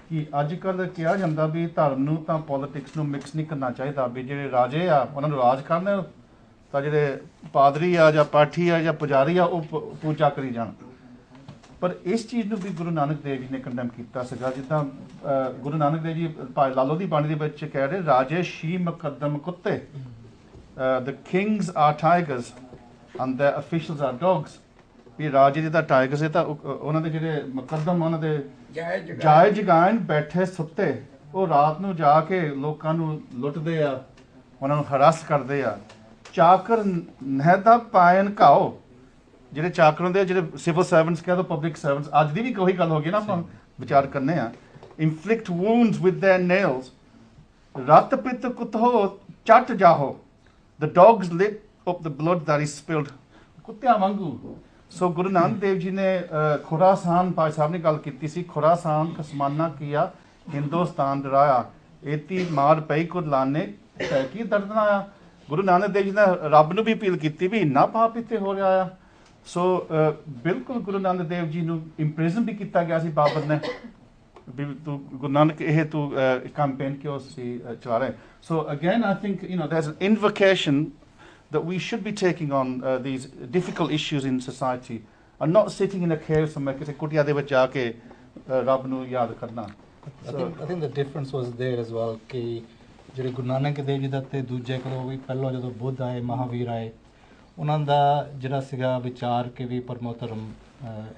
ਕਿ ਅੱਜ ਕੱਲ੍ਹ ਕਿਹਾ ਜਾਂਦਾ ਵੀ ਧਰਮ ਨੂੰ ਤਾਂ ਪੋਲੀਟਿਕਸ ਨੂੰ ਮਿਕਸ ਨਹੀਂ ਕਰਨਾ ਚਾਹੀਦਾ, ਵੀ ਜਿਹੜੇ ਰਾਜੇ ਆ ਉਹਨਾਂ ਨੂੰ ਰਾਜ ਕਰਨ, ਤਾਂ ਜਿਹੜੇ ਪਾਦਰੀ ਆ ਜਾਂ ਪਾਠੀ ਆ ਜਾਂ ਪੁਜਾਰੀ ਆ ਉਹ ਪੂਜਾ ਕਰੀ ਜਾਣ। ਪਰ ਇਸ ਚੀਜ਼ ਨੂੰ ਵੀ ਗੁਰੂ ਨਾਨਕ ਦੇਵ ਜੀ ਨੇ ਕੰਡੈਮ ਕੀਤਾ ਸੀਗਾ। ਜਿੱਦਾਂ ਗੁਰੂ ਨਾਨਕ ਦੇਵ ਜੀ ਭਾਈ ਲਾਲੋ ਦੀ ਬਾਣੀ ਦੇ ਵਿੱਚ ਕਹਿ ਰਹੇ, ਰਾਜੇ ਸ਼ੀ ਮੁਕੱਦਮ ਕੁੱਤੇ, the kings are tigers and the officials are dogs. ਵੀ ਰਾਜੇ ਜਿਹਦਾ ਟਾਈਗਰਸ ਹੈ ਤਾਂ ਉਹਨਾਂ ਦੇ ਜਿਹੜੇ ਮੁਕੱਦਮ, ਉਹਨਾਂ ਦੇ ਜਾਇਜ਼ ਜਗਾਨ ਬੈਠੇ ਸੁੱਤੇ, ਉਹ ਰਾਤ ਨੂੰ ਜਾ ਕੇ ਲੋਕਾਂ ਨੂੰ ਲੁੱਟਦੇ ਆ, ਉਹਨਾਂ ਨੂੰ ਹਰਾਸ ਕਰਦੇ ਆ। ਚਾਕਰ ਨਹਿਦਾ ਪਾਇਨ ਘਾਓ, ਜਿਹੜੇ ਚਾਕਰ ਹੁੰਦੇ ਆ, ਜਿਹੜੇ ਸਿਵਲ ਸਰਵੈਂਟਸ ਕਹਿ ਦੋ, ਪਬਲਿਕ ਸਰਵੈਂਟਸ, ਅੱਜ ਦੀ ਵੀ ਕੋਈ ਗੱਲ ਹੋ ਗਈ ਨਾ, ਆਪਾਂ ਵਿਚਾਰ ਕਰਨੇ ਆ। Inflict wounds with their nails, ਰਤ ਪਿਤ ਕੁੱਤੋ ਚੱਟ ਜਾਹੋ, the dogs lick up the blood that is spilled, ਕੁੱਤਿਆਂ ਵਾਂਗੂ। ਸੋ ਗੁਰੂ ਨਾਨਕ ਦੇਵ ਜੀ ਨੇ ਖੁਰਾਸਾਨ, ਭਾਈ ਸਾਹਿਬ ਨੇ ਗੱਲ ਕੀਤੀ ਸੀ, ਖੁਰਾਸਾਨ ਕਸਮਾਨਾ ਕੀਆ ਹਿੰਦੁਸਤਾਨ ਡਰਾਇਆ, ਏਤੀ ਮਾਰ ਪਈ ਕੁਰਲਾਨੇ ਕੀ ਦਰਦ ਨਾ ਆਇਆ। ਗੁਰੂ ਨਾਨਕ ਦੇਵ ਜੀ ਨੇ ਰੱਬ ਨੂੰ ਵੀ ਅਪੀਲ ਕੀਤੀ ਵੀ ਇੰਨਾ ਪਾਪ ਇੱਥੇ ਹੋ ਰਿਹਾ ਆ। ਸੋ ਬਿਲਕੁਲ ਗੁਰੂ ਨਾਨਕ ਦੇਵ ਜੀ ਨੂੰ ਇੰਪ੍ਰਿਜ਼ਨ ਵੀ ਕੀਤਾ ਗਿਆ ਸੀ ਬਾਬਰ ਨੇ, ਵੀ ਤੂੰ ਗੁਰੂ ਨਾਨਕ ਇਹ ਤੂੰ ਕੈਂਪੇਨ ਕਿਉਂ ਸੀ ਚਲਾ ਰਹੇ। ਸੋ again I think there's an invocation that we should be taking on these difficult issues in society and not sitting in a cave somewhere ਕਿਸੇ ਕੁਟਿਆ ਦੇ ਵਿੱਚ ਜਾ ਕੇ ਰੱਬ ਨੂੰ ਯਾਦ ਕਰਨਾ। I think the difference was there as well ਕਿ ਜਿਹੜੇ ਗੁਰੂ ਨਾਨਕ ਦੇਵ ਜੀ ਦਾ ਤੇ ਦੂਜੇ ਕੋਲੋਂ ਵੀ ਪਹਿਲਾਂ ਜਦੋਂ ਬੁੱਧ ਆਏ, ਮਹਾਵੀਰ ਆਏ, ਉਹਨਾਂ ਦਾ ਜਿਹੜਾ ਸੀਗਾ ਵਿਚਾਰ ਕਿ ਵੀ ਪਰਮੋ ਧਰਮ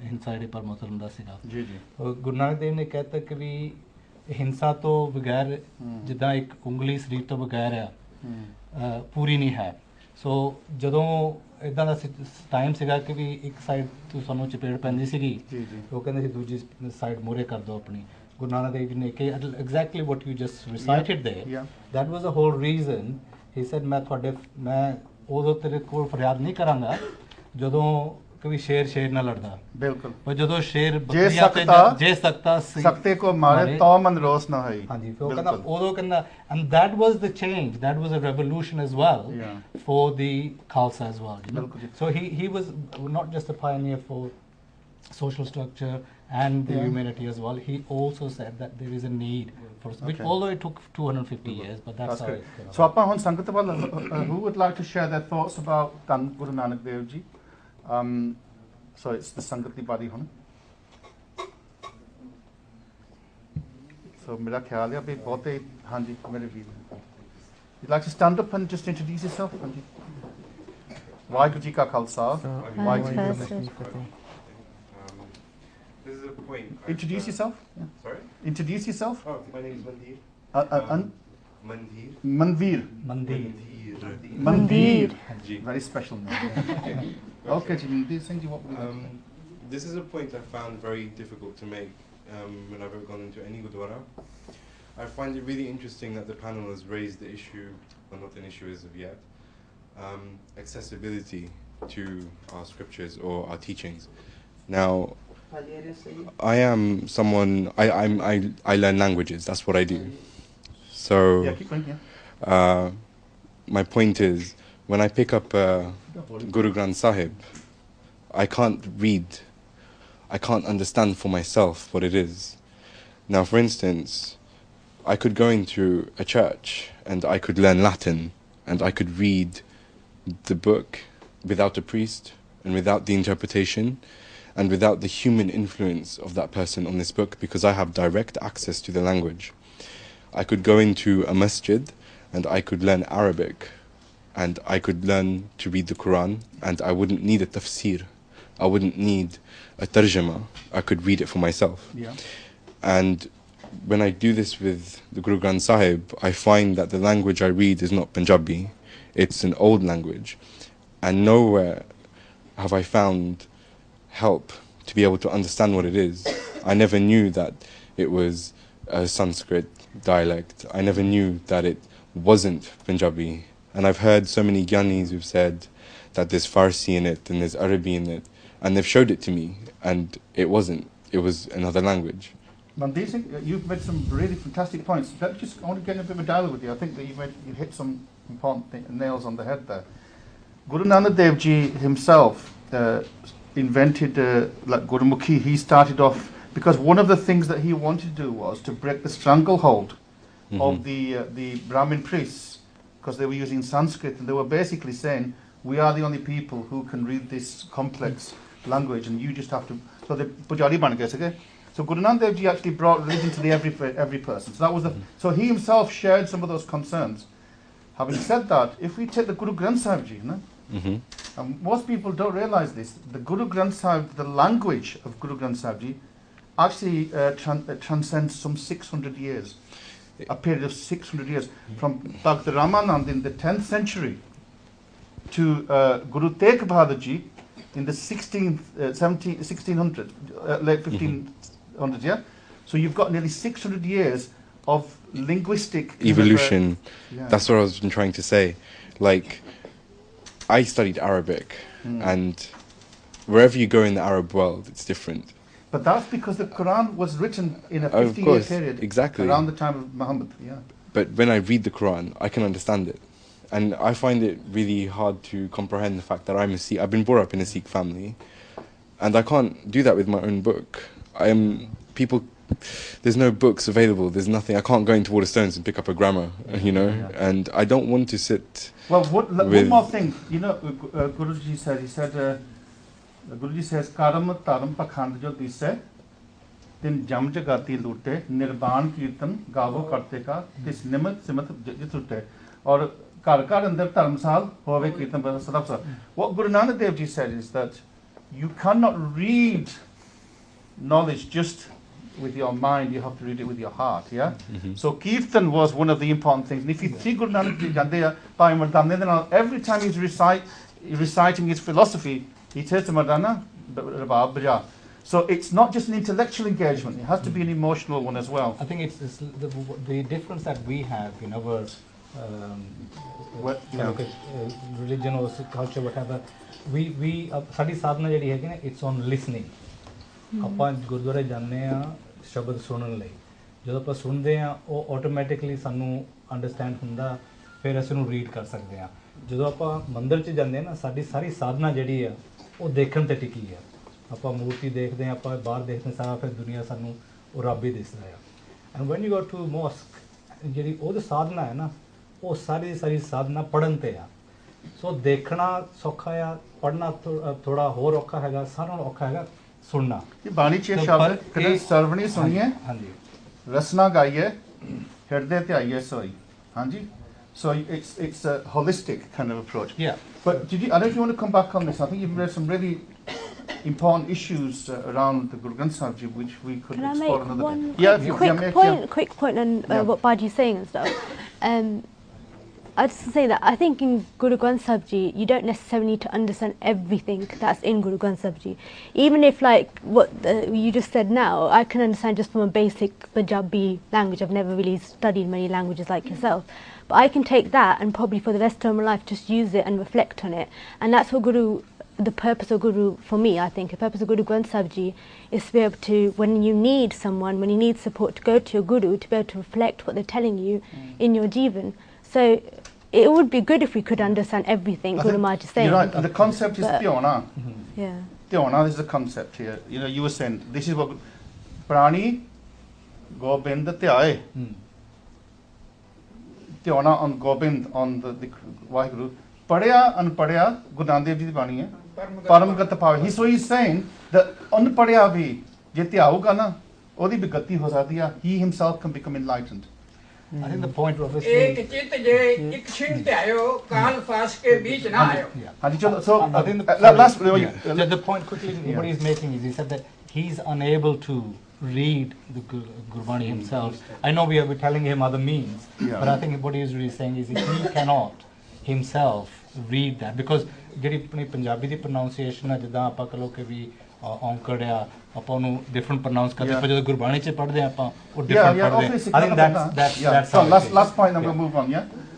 ਹਿੰਸਾ ਜਿਹੜੀ ਪਰਮੋ ਧਰਮ ਦਾ ਸੀਗਾ। ਜੀ ਜੀ ਗੁਰੂ ਨਾਨਕ ਦੇਵ ਨੇ ਕਹਿਤਾ ਕਿ ਵੀ ਹਿੰਸਾ ਤੋਂ ਬਗੈਰ, ਜਿੱਦਾਂ ਇੱਕ ਉਂਗਲੀ ਸਰੀਰ ਤੋਂ ਬਗੈਰ ਆ, ਪੂਰੀ ਨਹੀਂ ਹੈ। ਸੋ ਜਦੋਂ ਇੱਦਾਂ ਦਾ ਟਾਈਮ ਸੀਗਾ ਕਿ ਵੀ ਇੱਕ ਸਾਈਡ ਤੋਂ ਸਾਨੂੰ ਚਪੇੜ ਪੈਂਦੀ ਸੀਗੀ, ਉਹ ਕਹਿੰਦੇ ਸੀ ਦੂਜੀ ਸਾਈਡ ਮੂਹਰੇ ਕਰ ਦਿਓ ਆਪਣੀ। Guru Nanak Dev Ji ne ਕਿ exactly what you just recited there, that was the whole reason he said ਮੈਂ ਉਦੋਂ ਤੇਰੇ ਕੋਲ ਫਰਿਆਦ ਨਹੀਂ ਕਰਾਂਗਾ ਜਦੋਂ ਕभी शेर ਨਾਲ ਲੜਦਾ। ਬਿਲਕੁਲ। ਪਰ ਜਦੋਂ ਸ਼ੇਰ ਬੱਕਰੀਆਂ ਤੇ ਜੇ ਸਕਤੇ ਕੋ ਮਾਰੇ ਤਾਂ ਮਨ ਰੋਸ ਨਾ ਹੋਈ। ਹਾਂਜੀ, ਫਿਰ ਉਹ ਕਹਿੰਦਾ ਉਦੋਂ ਕਹਿੰਦਾ, and that was the change, that was a revolution as well for the Khalsa as well, you know? So he was not just a pioneer for social structure and the humanity as well. He also said that there is a need for which, although it took 250 years, but that's how it came. So ਆਪਾਂ ਹੁਣ ਸੰਗਤ ਵੱਲ, who would like to share their thoughts about ਧੰਨ Guru Nanak Dev ji? So it's the ਸੰਗਤ ਦੀ ਬਾਰੀ ਹੁਣ। So ਮੇਰਾ ਖਿਆਲ ਹੈ ਵੀ ਬਹੁਤੇ, ਹਾਂਜੀ ਮੇਰੇ ਵੀਰ, you'd like to stand up and just introduce yourself? ਹਾਂਜੀ। ਵਾਹਿਗੁਰੂ ਜੀ ਕਾ ਖਾਲਸਾ, ਵਾਹਿਗੁਰੂ ਜੀ ਕੀ ਫਤਿਹ। This is a point. Introduce yourself. Yeah. Sorry? Introduce yourself. Oh, my name is Mandir. Mandir. Mandir. Mandir. Mandir. Very special name. Okay, Mandir Singh ji, what would you like? This is a point I found very difficult to make whenever I've gone into any Gurdwara. I find it really interesting that the panel has raised the issue, well, not an issue as of yet, accessibility to our scriptures or our teachings. Now, I am someone, I learn languages, that's what I do. So, Yeah, keep going, yeah. my point is, when I pick up Guru Granth Sahib, I can't read, I can't understand for myself what it is. Now, for instance, I could go into a church and I could learn Latin and I could read the book without a priest and without the interpretation and without the human influence of that person on this book, because I have direct access to the language. I could go into a masjid and I could learn Arabic and I could learn to read the Quran, and I wouldn't need a tafsir. I wouldn't need a tarjama. I could read it for myself. Yeah. And when I do this with the Guru Granth Sahib, I find that the language I read is not Punjabi. It's an old language. And nowhere have I found help to be able to understand what it is. I never knew that it was a Sanskrit dialect. I never knew that it wasn't Punjabi. And I've heard so many Gyanis who've said that there's Farsi in it and there's Arabic in it. And they've showed it to me, and it wasn't. It was another language. Mandeep Singh, you've made some really fantastic points. I want to get in a bit of a dialogue with you. I think that you hit some important nails on the head there. Guru Nanak Dev Ji himself invented like Gurumukhi. He started off because one of the things that he wanted to do was to break the stranglehold of the Brahmin priests, because they were using Sanskrit, and they were basically saying, we are the only people who can read this complex language, and you just have to. So the Pujari ban gaye sige. So Guru Nanak Dev Ji actually brought religion to every person. So that was so he himself shared some of those concerns. Having said that, if we take the Guru Granth Sahib Ji, and most people don't realize this, the Guru Granth Sahib, the language of Guru Granth Sahib Ji, actually transcends some 600 years, a period of 600 years, from Bhakta Ramanand in the 10th century to Guru Tegh Bahadur Ji in the 1600, late 1500s, yeah? So you've got nearly 600 years of linguistic evolution. Yeah. That's what I was trying to say. Like, I studied Arabic, and wherever you go in the Arab world, it's different. But that's because the Quran was written in a Of 50-year course, period, exactly. around the time of Muhammad. Yeah. But when I read the Quran, I can understand it. And I find it really hard to comprehend the fact that I'm a Sikh. I've been brought up in a Sikh family, and I can't do that with my own book. There's no books available, there's nothing. I can't go into Waterstones and pick up a grammar, and I don't want to sit. Well, one more thing, Guruji said, Guruji says, Karam taram pakhand jo dise, tin jam jagati lute, nirban kirtan gavo karte ka, tis nimat simat jitute, or kar andar taramsal hove kirtan sadapsa. What Guru Nanak Dev Ji said is that you cannot read knowledge just with your mind, you have to read it with your heart, yeah? So Kirtan was one of the important things. And if you see Guru Nanak Dev, every time he's reciting his philosophy, he says to Mardana, Rabab Baja. So it's not just an intellectual engagement, it has to be an emotional one as well. I think it's the difference that we have in our religion or culture, whatever. We study sadhana jehdi hai na, it's on listening. ਆਪਾਂ ਗੁਰਦੁਆਰੇ ਜਾਂਦੇ ਆ ਸ਼ਬਦ ਸੁਣਨ ਲਈ, ਜਦੋਂ ਆਪਾਂ ਸੁਣਦੇ ਆ ਉਹ ਆਟੋਮੈਟਿਕਲੀ ਸਾਨੂੰ ਅੰਡਰਸਟੈਂਡ ਹੁੰਦਾ, ਫਿਰ ਅਸੀਂ ਉਹਨੂੰ ਰੀਡ ਕਰ ਸਕਦੇ ਆ। ਜਦੋਂ ਆਪਾਂ ਮੰਦਿਰ 'ਚ ਜਾਂਦੇ ਆ ਨਾ, ਸਾਡੀ ਸਾਰੀ ਸਾਧਨਾ ਜਿਹੜੀ ਆ ਉਹ ਦੇਖਣ ਤੇ ਟਿਕੀ ਆ। ਆਪਾਂ ਮੂਰਤੀ ਦੇਖਦੇ ਆ, ਆਪਾਂ ਬਾਹਰ ਦੇਖਦੇ ਸਾਰਾ, ਫਿਰ ਦੁਨੀਆ ਸਾਨੂੰ ਉਹ ਰੱਬ ਹੀ ਦਿਸਦਾ ਆ। And when you go to mosque, ਜਿਹੜੀ ਉਹਦੀ ਸਾਧਨਾ ਹੈ ਨਾ, ਉਹ ਸਾਰੀ ਸਾਧਨਾ ਪੜ੍ਹਨ ਤੇ ਆ। ਸੋ ਦੇਖਣਾ ਸੌਖਾ ਆ, ਪੜ੍ਹਨਾ ਥੋੜਾ ਹੋਰ ਔਖਾ ਹੈਗਾ, ਸਾਰਿਆਂ ਨਾਲੋਂ ਔਖਾ ਹੈਗਾ सुनना। ये बाणी च शब्द कदे सर्वणी सुनिए, रसना गाइए, हृदय ते आइए सोई। हाँ जी। So it's a holistic kind of approach. Yeah. But I don't know if you want to come back on this. I think you've raised some really important issues around the Guru Granth Sahib Ji, which we could explore another day. Quick point on what Baji's saying and stuff. I just say that I think in Guru Granth Sahib Ji, you don't necessarily need to understand everything that's in Guru Granth Sahib Ji. Even if, like what you just said now, I can understand just from a basic Punjabi language. I've never really studied many languages like yourself, but I can take that and probably for the rest of my life just use it and reflect on it. And that's what the purpose of Guru, for me, I think, the purpose of Guru Granth Sahib Ji is to be able to, when you need someone, when you need support, to go to your Guru, to be able to reflect what they're telling you in your Jivan. So it would be good if we could understand everything Guru Maharaj is saying. You're right, and the concept is Tyona. Yeah. Tyona, this is the concept here. You know, you were saying, this is what Prani Gobind Tyaye. Tyona on Gobind, on the Waheguru. Padya Unpadya, Guru Nanak Dev Ji di Bani hai. Paramgat Pav. So he's saying that Unpadya bhi, je tyauga na, odi bhi gati ho jati hai. He himself can become enlightened. I think the point obviously. एक चित्त जे एक क्षण ते आयो काल फास के बीच ना आयो. So I think the point quickly what he's making is he said that he's unable to read the Gurbani himself. I know we are telling him other means, but I think what he's really saying is he cannot himself read that, because ਜਿਹੜੀ ਆਪਣੀ ਪੰਜਾਬੀ ਦੀ pronunciation ਹੈ ਜਿੱਦਾਂ ਆਪਾਂ ਕਹ ਲੋ ਕਿ ਵੀ ਔਂਕੜ ਆ ਆਪਾਂ ਉਹਨੂੰ different pronounce ਕਰਦੇ ਪਰ ਜਦੋਂ ਗੁਰਬਾਣੀ ਚ ਪੜ੍ਹਦੇ ਆਪਾਂ ਉਹ different ਪੜ੍ਹਦੇ I think that's so last point and we'll move on.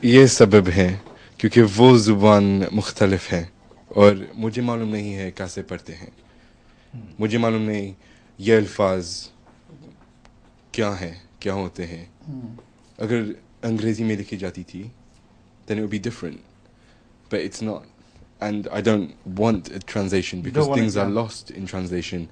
ये सबब है क्योंकि वो जुबान मुख्तलिफ है और मुझे मालूम नहीं है कैसे पढ़ते हैं. मुझे मालूम नहीं ये अल्फाज क्या हैं, क्या होते हैं. अगर अंग्रेजी में लिखी जाती थी then it would be different, but it's not, and I don't want a translation because things are lost in translation.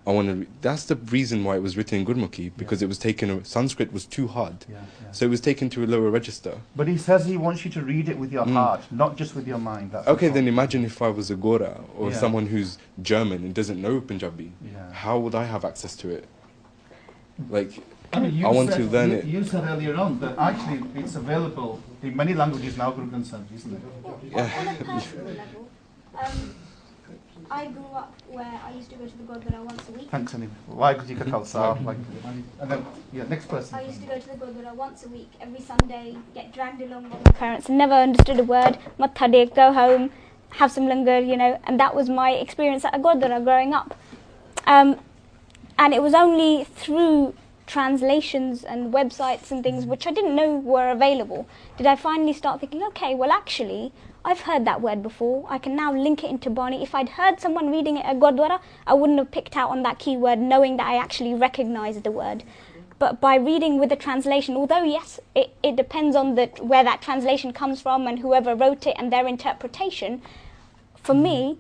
I want to. That's the reason why it was written in Gurmukhi, because it was taken. Sanskrit was too hard, so it was taken to a lower register. But he says he wants you to read it with your heart, not just with your mind. That's okay, then imagine if I was a Gora or someone who's German and doesn't know Punjabi. How would I have access to it? Like, I want to learn it. You said earlier on that actually it's available in many languages now, Guru Granth Sahib, isn't it? On a personal level, I grew up where I used to go to the Gurdwara once a week. Thanks anyway. Waheguru Ji Ka Khalsa. And then, next person. I used to go to the Gurdwara once a week, every Sunday, get dragged along by my parents, never understood a word, matha tek, go home, have some langar, you know, and that was my experience at a Gurdwara growing up. And it was only through translations and websites and things which I didn't know were available did I finally start thinking, okay, well actually I've heard that word before, I can now link it into Bani. If I'd heard someone reading it at Gurdwara, I wouldn't have picked out on that keyword knowing that I actually recognised the word. But by reading with the translation, although yes, it depends on where that translation comes from and whoever wrote it and their interpretation, for me,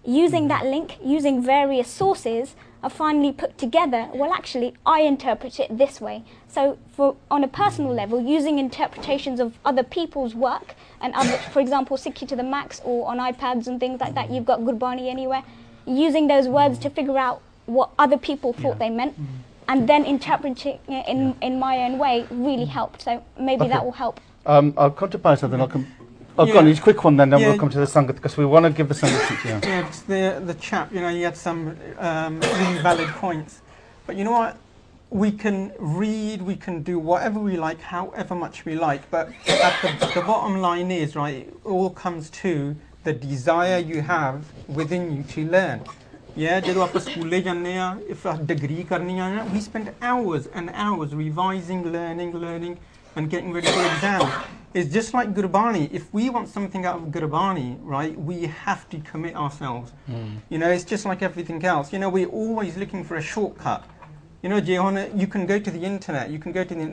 using that link, using various sources, I finally put together, well actually I interpret it this way. So on a personal level, using interpretations of other people's work and other, for example, Sikhi to the Max or on iPads and things like that, you've got Gurbani anywhere, using those words to figure out what other people thought they meant and then interpreting it in my own way really helped. So maybe that will help. I'll come to Panth, then I'll come. Oh, go on, just a quick one then we'll come to the Sangat, because we want to give the Sangat. Yeah, because the chap, you know, he had some really valid points. But you know what? We can read, we can do whatever we like, however much we like, but at the bottom line is, right, it all comes to the desire you have within you to learn. Yeah, ਜਦੋਂ ਆਪਾਂ ਸਕੂਲੇ ਜਾਂਦੇ ਆ, if a degree ਕਰਨੀ ਆ, we spend hours and hours revising, learning and getting ready for the exam. It's just like Gurbani. If we want something out of Gurbani, right, we have to commit ourselves. You know, it's just like everything else. You know, we're always looking for a shortcut. You know, you can go to the internet,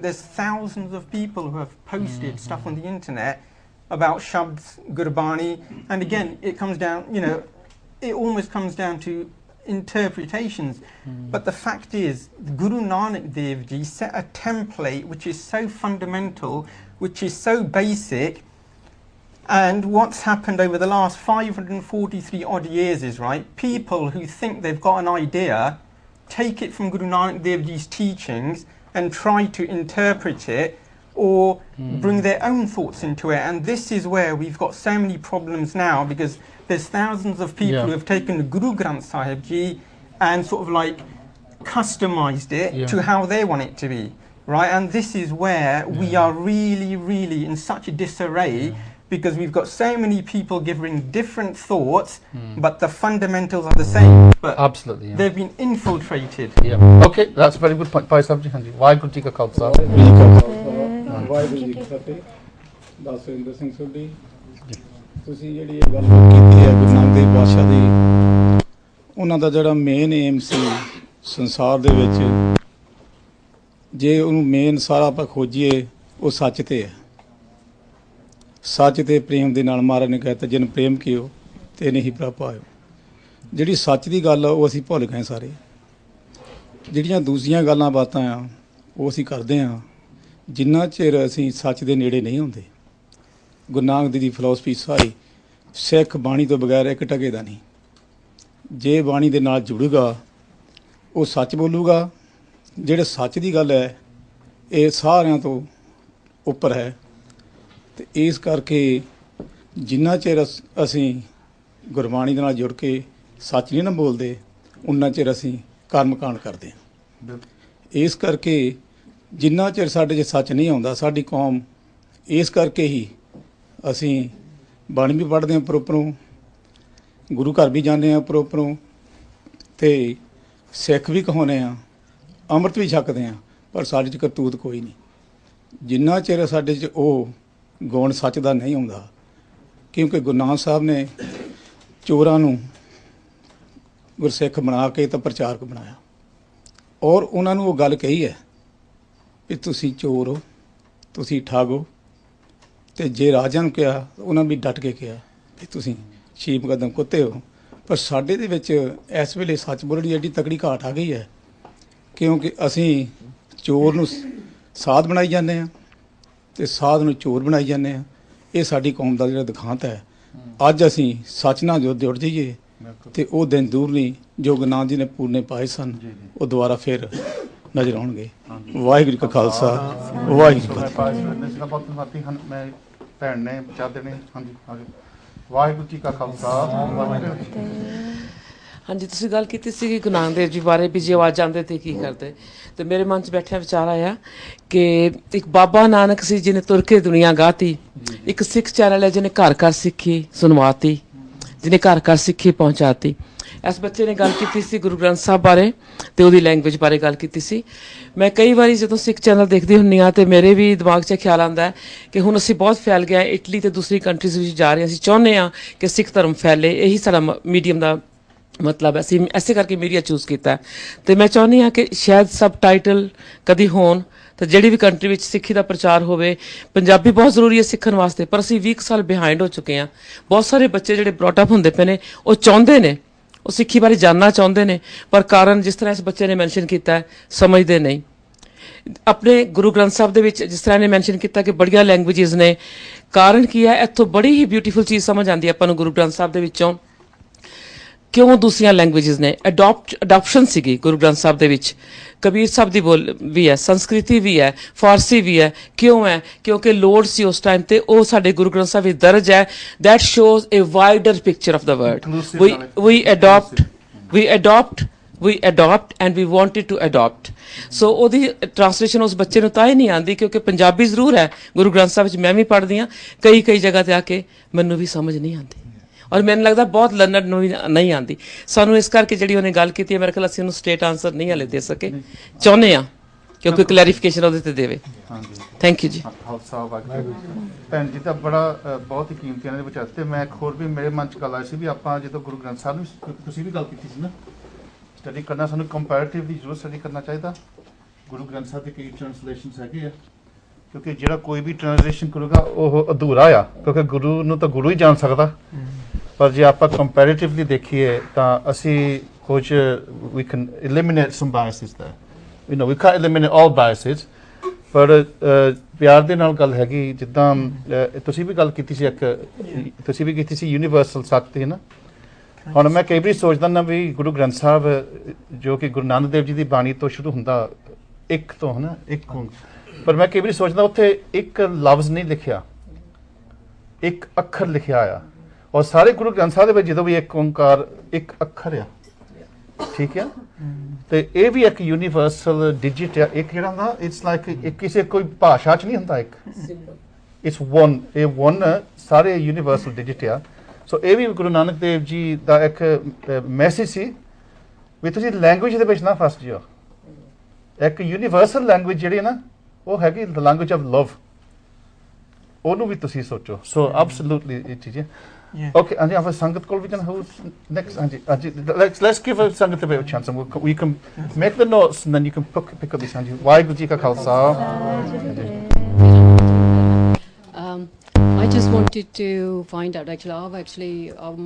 there's thousands of people who have posted stuff on the internet about Shabds, Gurbani, and again, it comes down, you know, it almost comes down to interpretations. But the fact is, Guru Nanak Dev Ji set a template which is so fundamental, which is so basic, and what's happened over the last 543 odd years is, right, people who think they've got an idea take it from Guru Nanak Dev Ji's teachings and try to interpret it or bring their own thoughts into it, and this is where we've got so many problems now, because there's thousands of people who have taken Guru Granth Sahib Ji and sort of like customized it to how they want it to be. right? And this is where we are really, really in such a disarray because we've got so many people giving different thoughts, but the fundamentals are the same. But absolutely, they've been infiltrated. Yeah. Okay, that's a very good point. Bhai Sahib ji, ਹਾਂਜੀ ਵਾਹਿਗੁਰੂ ਜੀ ਕਾ ਖਾਲਸਾ ਵਾਹਿਗੁਰੂ ਜੀ ਕੀ ਫਤਿਹ। ਦਸਵਿੰਦਰ ਸਿੰਘ ਸੋਢੀ, ਤੁਸੀਂ ਜਿਹੜੀ ਇਹ ਗੱਲ ਕੀਤੀ ਹੈ ਗੁਰੂ ਨਾਨਕ ਦੇਵ ਪਾਤਸ਼ਾਹ ਦੀ, ਉਹਨਾਂ ਦਾ ਜਿਹੜਾ ਮੇਨ ਏਮ ਸੀ ਸੰਸਾਰ ਦੇ ਵਿੱਚ, ਜੇ ਉਹਨੂੰ ਮੇਨ ਸਾਰਾ ਆਪਾਂ ਖੋਜੀਏ ਉਹ ਸੱਚ ਤੇ ਹੈ। ਸੱਚ ਤੇ ਪ੍ਰੇਮ ਦੇ ਨਾਲ ਮਹਾਰਾਜ ਨੇ ਕਹਿਤਾ ਜਿਨ ਪ੍ਰੇਮ ਕੀਓ ਤੇ ਨਹੀਂ ਪ੍ਰਭ ਪਾਇਓ। ਜਿਹੜੀ ਸੱਚ ਦੀ ਗੱਲ ਆ ਉਹ ਅਸੀਂ ਭੁੱਲ ਗਏ ਸਾਰੇ। ਜਿਹੜੀਆਂ ਦੂਸਰੀਆਂ ਗੱਲਾਂ ਬਾਤਾਂ ਆ ਉਹ ਅਸੀਂ ਕਰਦੇ ਹਾਂ ਜਿੰਨਾ ਚਿਰ ਅਸੀਂ ਸੱਚ ਦੇ ਨੇੜੇ ਨਹੀਂ ਹੁੰਦੇ। ਗੁਰੂ ਨਾਨਕ ਦੀ ਫਿਲਾਸਫੀ ਸਾਰੀ ਸਿੱਖ ਬਾਣੀ ਤੋਂ ਬਗੈਰ ਇੱਕ ਟਕੇ ਦਾ ਨਹੀਂ। ਜੇ ਬਾਣੀ ਦੇ ਨਾਲ ਜੁੜੂਗਾ ਉਹ ਸੱਚ ਬੋਲੂਗਾ। ਜਿਹੜੇ ਸੱਚ ਦੀ ਗੱਲ ਹੈ ਇਹ ਸਾਰਿਆਂ ਤੋਂ ਉੱਪਰ ਹੈ। ਤੇ ਇਸ ਕਰਕੇ ਜਿੰਨਾ ਚਿਰ ਅਸੀਂ ਗੁਰਬਾਣੀ ਦੇ ਨਾਲ ਜੁੜ ਕੇ ਸੱਚ ਨਹੀਂ ਨਾ ਬੋਲਦੇ ਉਨਾ ਚਿਰ ਅਸੀਂ ਕਰਮ ਕਾਂਡ ਕਰਦੇ ਹਾਂ। ਇਸ ਕਰਕੇ ਜਿੰਨਾ ਚਿਰ ਸਾਡੇ 'ਚ ਸੱਚ ਨਹੀਂ ਆਉਂਦਾ ਸਾਡੀ ਕੌਮ, ਇਸ ਕਰਕੇ ਹੀ ਅਸੀਂ ਬਾਣੀ ਵੀ ਪੜ੍ਹਦੇ ਹਾਂ ਉੱਪਰੋਂ, ਗੁਰੂ ਘਰ ਵੀ ਜਾਂਦੇ ਹਾਂ ਉੱਪਰੋਂ, ਅਤੇ ਸਿੱਖ ਵੀ ਕਹਾਉਂਦੇ ਹਾਂ, ਅੰਮ੍ਰਿਤ ਵੀ ਛਕਦੇ ਹਾਂ, ਪਰ ਸਾਡੇ 'ਚ ਕਰਤੂਤ ਕੋਈ ਨਹੀਂ। ਜਿੰਨਾ ਚਿਰ ਸਾਡੇ 'ਚ ਉਹ ਗੁਣ ਸੱਚ ਦਾ ਨਹੀਂ ਆਉਂਦਾ, ਕਿਉਂਕਿ ਗੁਰੂ ਨਾਨਕ ਸਾਹਿਬ ਨੇ ਚੋਰਾਂ ਨੂੰ ਗੁਰਸਿੱਖ ਬਣਾ ਕੇ ਤਾਂ ਪ੍ਰਚਾਰਕ ਬਣਾਇਆ, ਔਰ ਉਹਨਾਂ ਨੂੰ ਉਹ ਗੱਲ ਕਹੀ ਹੈ ਵੀ ਤੁਸੀਂ ਚੋਰ ਹੋ, ਤੁਸੀਂ ਠੱਗ ਹੋ। ਅਤੇ ਜੇ ਰਾਜਿਆਂ ਨੂੰ ਕਿਹਾ ਉਹਨਾਂ ਵੀ ਡਟ ਕੇ ਕਿਹਾ ਵੀ ਤੁਸੀਂ ਛੀਪ ਕਦਮ ਕੁੱਤੇ ਹੋ। ਪਰ ਸਾਡੇ ਦੇ ਵਿੱਚ ਇਸ ਵੇਲੇ ਸੱਚ ਬੋਲਣ ਦੀ ਐਡੀ ਤਕੜੀ ਘਾਟ ਆ ਗਈ ਹੈ, ਕਿਉਂਕਿ ਅਸੀਂ ਚੋਰ ਨੂੰ ਸਾਧ ਬਣਾਈ ਜਾਂਦੇ ਹਾਂ ਅਤੇ ਸਾਧ ਨੂੰ ਚੋਰ ਬਣਾਈ ਜਾਂਦੇ ਹਾਂ। ਇਹ ਸਾਡੀ ਕੌਮ ਦਾ ਜਿਹੜਾ ਦਿਖਾਂਤ ਹੈ। ਅੱਜ ਅਸੀਂ ਸੱਚ ਨਾਲ ਜੁੜ ਜਾਈਏ ਅਤੇ ਉਹ ਦਿਨ ਦੂਰ ਨਹੀਂ ਜੋ ਗੁਰੂ ਨਾਨਕ ਜੀ ਨੇ ਪੂਰਨੇ ਪਾਏ ਸਨ, ਉਹ ਦੁਬਾਰਾ ਫਿਰ ਨਜ਼ਰ ਆਉਣਗੇ। ਵਾਹਿਗੁਰੂ ਜੀ ਕਾ ਖਾਲਸਾ, ਵਾਹਿਗੁਰੂ ਜੀ ਕੀ ਫਤਿਹ। ਭੈਣ ਨੇ ਬਚਾ ਦੇਣੇ। ਹਾਂਜੀ ਵਾਹਿਗੁਰੂ ਜੀ ਕਾ ਖਾਲਸਾ। ਹਾਂਜੀ, ਤੁਸੀਂ ਗੱਲ ਕੀਤੀ ਸੀ ਕਿ ਗੁਰੂ ਨਾਨਕ ਦੇਵ ਜੀ ਬਾਰੇ ਵੀ ਜੇ ਉਹ ਅੱਜ ਆਉਂਦੇ ਤੇ ਕੀ ਕਰਦੇ, ਤੇ ਮੇਰੇ ਮਨ 'ਚ ਬੈਠਿਆ ਵਿਚਾਰ ਆਇਆ ਕਿ ਇੱਕ ਬਾਬਾ ਨਾਨਕ ਸੀ ਜਿਹਨੇ ਤੁਰ ਕੇ ਦੁਨੀਆ ਗਾਤੀ, ਇੱਕ ਸਿੱਖ ਚੈਨਲ ਹੈ ਜਿਹਨੇ ਘਰ ਘਰ ਸਿੱਖੀ ਸੁਣਵਾਤੀ, ਜਿਹਨੇ ਘਰ ਘਰ ਸਿੱਖੀ ਪਹੁੰਚਾਤੀ। ਇਸ ਬੱਚੇ ਨੇ ਗੱਲ ਕੀਤੀ ਸੀ ਗੁਰੂ ਗ੍ਰੰਥ ਸਾਹਿਬ ਬਾਰੇ ਤੇ ਉਹਦੀ ਲੈਂਗੁਏਜ ਬਾਰੇ ਗੱਲ ਕੀਤੀ ਸੀ। ਮੈਂ ਕਈ ਵਾਰੀ ਜਦੋਂ ਸਿੱਖ ਚੈਨਲ ਦੇਖਦੀ ਹੁੰਦੀ ਹਾਂ ਤੇ ਮੇਰੇ ਵੀ ਦਿਮਾਗ 'ਚ ਖਿਆਲ ਆਉਂਦਾ ਹੈ ਕਿ ਹੁਣ ਅਸੀਂ ਬਹੁਤ ਫੈਲ ਗਏ, ਇਟਲੀ ਤੇ ਦੂਸਰੀ ਕੰਟਰੀਜ਼ ਵਿੱਚ ਜਾ ਰਹੇ ਹਾਂ। ਅਸੀਂ ਚਾਹੁੰਦੇ ਹਾਂ ਕਿ ਸਿੱਖ ਧਰਮ ਫੈਲੇ, ਇਹੀ ਸਾਡਾ ਮੀਡੀਅਮ ਦਾ ਮਤਲਬ ਹੈ। ਅਸੀਂ ਐਸੇ ਕਰਕੇ ਮੀਡੀਆ ਚੂਜ਼ ਕੀਤਾ ਤੇ ਮੈਂ ਚਾਹੁੰਦੀ ਹਾਂ ਕਿ ਸ਼ਾਇਦ ਸਬ ਟਾਈਟਲ ਕਦੀ ਹੋਣ ਤਾਂ ਜਿਹੜੀ ਵੀ ਕੰਟਰੀ ਵਿੱਚ ਸਿੱਖੀ ਦਾ ਪ੍ਰਚਾਰ ਹੋਵੇ। ਪੰਜਾਬੀ ਬਹੁਤ ਜ਼ਰੂਰੀ ਹੈ ਸਿੱਖਣ ਵਾਸਤੇ, ਪਰ ਅਸੀਂ 20 ਸਾਲ ਬਿਹਾਈਂਡ ਹੋ ਚੁੱਕੇ ਹਾਂ। ਬਹੁਤ ਸਾਰੇ ਬੱਚੇ ਜਿਹੜੇ ਬ੍ਰੌਟ ਅਪ ਹੁੰਦੇ ਪਏ ਨੇ ਉਹ ਚਾਹੁੰਦੇ ਨੇ, ਉਹ ਸਿੱਖੀ ਬਾਰੇ ਜਾਣਨਾ ਚਾਹੁੰਦੇ ਨੇ, ਪਰ ਕਾਰਨ ਜਿਸ ਤਰ੍ਹਾਂ ਇਸ ਬੱਚੇ ਨੇ ਮੈਂਸ਼ਨ ਕੀਤਾ ਹੈ ਸਮਝਦੇ ਨਹੀਂ। ਆਪਣੇ ਗੁਰੂ ਗ੍ਰੰਥ ਸਾਹਿਬ ਦੇ ਵਿੱਚ ਜਿਸ ਤਰ੍ਹਾਂ ਇਹਨੇ ਮੈਂਸ਼ਨ ਕੀਤਾ ਕਿ ਬੜੀਆਂ ਲੈਂਗੁਏਜਿਸ ਨੇ, ਕਾਰਨ ਕੀ ਹੈ? ਇੱਥੋਂ ਬੜੀ ਹੀ ਬਿਊਟੀਫੁਲ ਚੀਜ਼ ਸਮਝ ਆਉਂਦੀ ਹੈ ਆਪਾਂ ਨੂੰ ਗੁਰੂ ਗ੍ਰੰਥ ਸਾਹਿਬ ਦੇ ਵਿੱਚੋਂ। ਕਿਉਂ ਦੂਸਰੀਆਂ ਲੈਂਗੁਏਜਿਸ ਨੇ? ਅਡਾਪਸ਼ਨ ਸੀਗੀ ਗੁਰੂ ਗ੍ਰੰਥ ਸਾਹਿਬ ਦੇ ਵਿੱਚ। ਕਬੀਰ ਸਾਹਿਬ ਦੀ ਬੋਲ ਵੀ ਹੈ, ਸੰਸਕ੍ਰਿਤੀ ਵੀ ਹੈ, ਫਾਰਸੀ ਵੀ ਹੈ। ਕਿਉਂ ਹੈ? ਕਿਉਂਕਿ ਲੋੜ ਸੀ ਉਸ ਟਾਈਮ ਤੇ, ਉਹ ਸਾਡੇ ਗੁਰੂ ਗ੍ਰੰਥ ਸਾਹਿਬ ਵਿੱਚ ਦਰਜ ਹੈ। That shows a wider picture of the world. we adopt and we wanted to adopt। So ਉਹਦੀ ਟਰਾਂਸਲੇਸ਼ਨ ਉਸ ਬੱਚੇ ਨੂੰ ਤਾਂ ਹੀ ਨਹੀਂ ਆਉਂਦੀ ਕਿਉਂਕਿ ਪੰਜਾਬੀ ਜ਼ਰੂਰ ਹੈ ਗੁਰੂ ਗ੍ਰੰਥ ਸਾਹਿਬ ਵਿੱਚ, ਮੈਂ ਵੀ ਪੜ੍ਹਦੀ ਹਾਂ ਕਈ ਜਗ੍ਹਾ ਤੇ ਆ ਕੇ, ਮੈਨੂੰ ਵੀ ਸਮਝ ਨਹੀਂ ਆਉਂਦੀ ਔਰ ਮੈਨੂੰ ਲੱਗਦਾ ਬਹੁਤ ਲਰਨਡ ਨੂੰ ਵੀ ਨਹੀਂ ਆਉਂਦੀ। ਸਾਨੂੰ ਇਸ ਕਰਕੇ ਜਿਹੜੀ ਉਹਨੇ ਗੱਲ ਕੀਤੀ ਹੈ, ਮੇਰੇ ਖਿਆਲ ਅਸੀਂ ਉਹਨੂੰ ਸਟੇਟ ਆਂਸਰ ਨਹੀਂ ਹਾਲੇ ਦੇ ਸਕੇ, ਚਾਹੁੰਦੇ ਹਾਂ ਕਿਉਂਕਿ ਕਲੈਰੀਫਿਕੇਸ਼ਨ ਉਹਦੇ ਤੇ ਦੇਵੇ। ਥੈਂਕ ਯੂ ਜੀ। ਭੈਣ ਜੀ ਤਾਂ ਬਹੁਤ ਹੀ ਕੀਮਤੀ ਇਹਨਾਂ ਦੇ ਵਿਚਾਰ ਤੇ ਮੈਂ ਹੋਰ ਵੀ ਮੇਰੇ ਮਨ 'ਚ ਗੱਲ ਆਈ ਸੀ ਵੀ ਆਪਾਂ ਜਦੋਂ ਗੁਰੂ ਗ੍ਰੰਥ ਸਾਹਿਬ ਨੂੰ ਤੁਸੀਂ ਵੀ ਗੱਲ ਕੀਤੀ ਸੀ ਨਾ, ਸਟੱਡੀ ਕਰਨਾ ਸਾਨੂੰ ਕੰਪੈਰੇਟਿਵਲੀ ਜ਼ਰੂਰ ਸਟੱਡੀ ਕਰਨਾ ਚਾਹੀਦਾ। ਗੁਰੂ ਗ੍ਰੰਥ ਸਾਹਿਬ ਦੇ ਕਈ ਟ੍ਰਾਂਸਲੇਸ਼ਨਸ ਹੈਗੇ ਆ, ਕਿਉਂਕਿ ਜਿਹੜਾ ਕੋਈ ਵੀ ਟ੍ਰਾਂਸਲੇਸ਼ਨ ਕਰੂਗਾ ਉਹ ਅਧੂਰਾ ਆ, ਕਿਉਂਕਿ ਗੁਰੂ ਨੂੰ ਤਾਂ ਗੁਰੂ ਹੀ ਜਾਣ ਸਕਦਾ। ਪਰ ਜੇ ਆਪਾਂ ਕੰਪੈਰੇਟਿਵਲੀ ਦੇਖੀਏ ਤਾਂ ਅਸੀਂ ਕੁਝ we can eliminate some biases ਦਾ, you know we can eliminate all biases. ਪਰ ਪਿਆਰ ਦੇ ਨਾਲ ਗੱਲ ਹੈਗੀ, ਜਿੱਦਾਂ ਤੁਸੀਂ ਵੀ ਗੱਲ ਕੀਤੀ ਸੀ ਯੂਨੀਵਰਸਲ ਸੱਚ ਦੀ ਨਾ। ਹੁਣ ਮੈਂ ਕਈ ਵਾਰੀ ਸੋਚਦਾ ਨਾ ਵੀ ਗੁਰੂ ਗ੍ਰੰਥ ਸਾਹਿਬ ਜੋ ਕਿ ਗੁਰੂ ਨਾਨਕ ਦੇਵ ਜੀ ਦੀ ਬਾਣੀ ਤੋਂ ਸ਼ੁਰੂ ਹੁੰਦਾ, ਇੱਕ ਤੋਂ ਹੈ ਨਾ, ਇੱਕ ਪਰ ਮੈਂ ਕਈ ਵਾਰੀ ਸੋਚਦਾ ਉੱਥੇ ਇੱਕ ਲਫ਼ਜ਼ ਨਹੀਂ ਲਿਖਿਆ, ਇੱਕ ਅੱਖਰ ਲਿਖਿਆ ਆ। ਔਰ ਸਾਰੇ ਗੁਰੂ ਗ੍ਰੰਥ ਸਾਹਿਬ ਦੇ ਵਿੱਚ ਜਦੋਂ ਵੀ ਇੱਕ ਓਂਕਾਰ ਇੱਕ ਅੱਖਰ ਆ, ठीक है ਤੇ ਇਹ ਵੀ ਇੱਕ ਯੂਨੀਵਰਸਲ ਡਿਜਿਟ ਹੈ ਇੱਕ ਜਿਹੜਾ ਹੁੰਦਾ ਇਟਸ ਲਾਈਕ ਇੱਕ ਕਿਸੇ ਕੋਈ ਭਾਸ਼ਾ ਚ ਨਹੀਂ ਹੁੰਦਾ ਇੱਕ ਇਟਸ ਵਨ ਇਹ ਵਨ ਸਾਰੇ ਯੂਨੀਵਰਸਲ ਡਿਜਿਟ ਆ ਸੋ ਇਹ ਵੀ ਗੁਰੂ ਨਾਨਕ ਦੇਵ ਜੀ ਦਾ ਇੱਕ ਮੈਸੇਜ ਸੀ ਵੀ ਤੁਸੀਂ ਲੈਂਗੁਏਜ ਦੇ ਵਿੱਚ ਨਾ ਫਸ ਜਿਓ ਇੱਕ ਯੂਨੀਵਰਸਲ ਲੈਂਗੁਏਜ ਜਿਹੜੀ ਹੈ ਨਾ ਉਹ ਹੈਗੀ ਦ ਲੈਂਗੁਏਜ ਆਫ ਲਵ ਉਹਨੂੰ ਵੀ ਤੁਸੀਂ ਸੋਚੋ ਸੋ ਐਬਸੋਲੂਟਲੀ ਇਹ ਚੀਜ਼ ਹੈ Okay, and have a sangat call. We can hold next. Let's give a sangat a bit of chance, and we can make the notes, and then you can pick up this. Anji, wageguru ji ka khalsa. I just wanted to find out. Actually,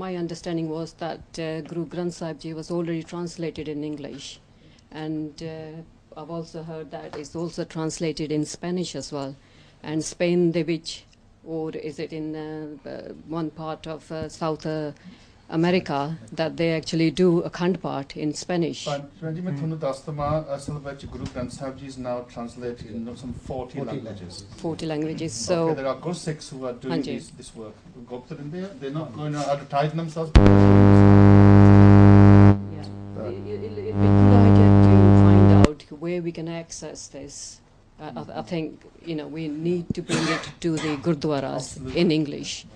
my understanding was that Guru Granth Sahib Ji was already translated in English, and I've also heard that it's also translated in Spanish as well, and Spain, which. Or is it in one part of South America that they actually do a Khand part in Spanish? Ranji, मैं थोड़ा दास्तामा असल में Guru Granth Sahib Ji is now translated in some 40 languages. 40 languages. So okay, there are Gursikhs who are doing this work. Gupta in there, they're not going to advertise themselves. Yeah, it'd be a good idea to find out where we can access this. I think we need to bring it to the Gurdwaras in English.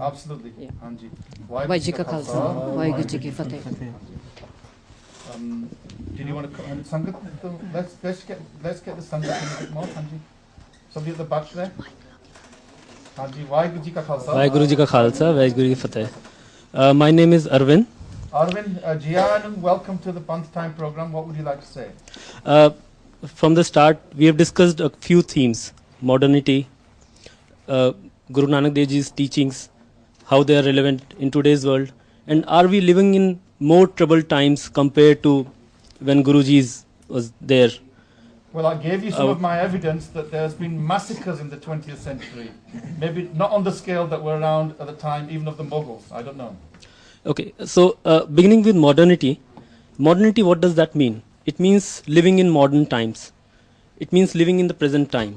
Absolutely. Yeah. Anji. Waheguru Ji ka Khalsa, Waheguru Ji ki Fateh. Did you want to come Sangat? Let's get the Sangat in a bit more, Anji. Somebody at the back there. Anji, Waheguru Ji ka Khalsa. Waheguru Ji ka Khalsa, Waheguru Ji ki Fateh. My name is Arvind. Arvind, Jian, welcome to the Panth Time program. What would you like to say? From the start, we have discussed a few themes: modernity, Guru Nanak Dev Ji's teachings, how they are relevant in today's world, and are we living in more troubled times compared to when Guruji was there? Well, I gave you some of my evidence that there's been massacres in the 20th century. Maybe not on the scale that were around at the time, even of the Mughals. I don't know. Okay, so beginning with modernity, what does that mean? It means living in modern times. It means living in the present time.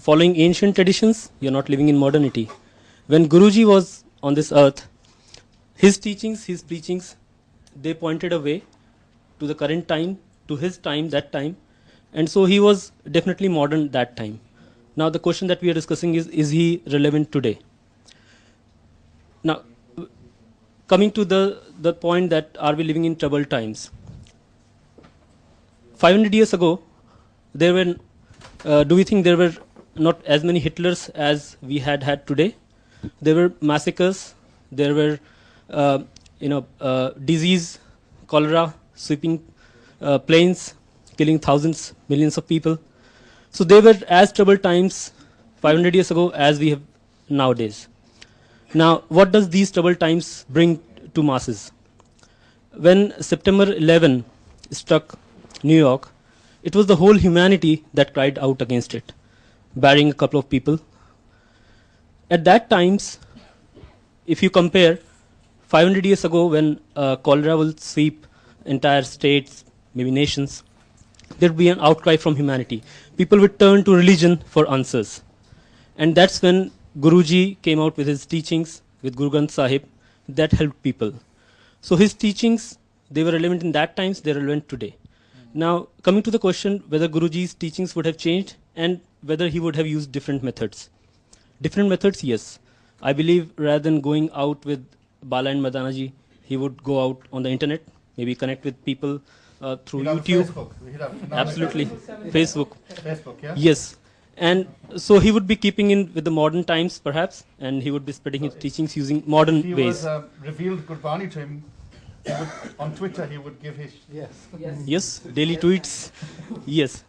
Following ancient traditions, you're not living in modernity. When Guruji was on this earth, his teachings, his preachings, they pointed a way to the current time, to his time, that time. And so he was definitely modern that time. Now the question that we are discussing is he relevant today? Now, coming to the point that are we living in troubled times? 500 years ago, there were. Do we think there were not as many Hitlers as we had today? There were massacres. There were, disease, cholera, sweeping plains, killing thousands, millions of people. So they were as troubled times 500 years ago as we have nowadays. Now, what does these troubled times bring to masses? When September 11 struck New York, it was the whole humanity that cried out against it, barring a couple of people. At that times, if you compare 500 years ago when cholera will sweep entire states, maybe nations, there would be an outcry from humanity. People would turn to religion for answers. And that's when Guruji came out with his teachings, with Guru Granth Sahib, that helped people. So his teachings, they were relevant in that times, they're relevant today. Now, coming to the question whether Guruji's teachings would have changed and whether he would have used different methods. Different methods, yes. I believe rather than going out with Bala and Madana ji, he would go out on the internet, maybe connect with people through YouTube. Facebook. Absolutely. Facebook. Facebook, yeah? Yes. And so he would be keeping in with the modern times, perhaps, and he would be spreading his teachings using modern ways. If he was revealed Gurbani to him, on Twitter he would give his... Yes, daily tweets. Yes.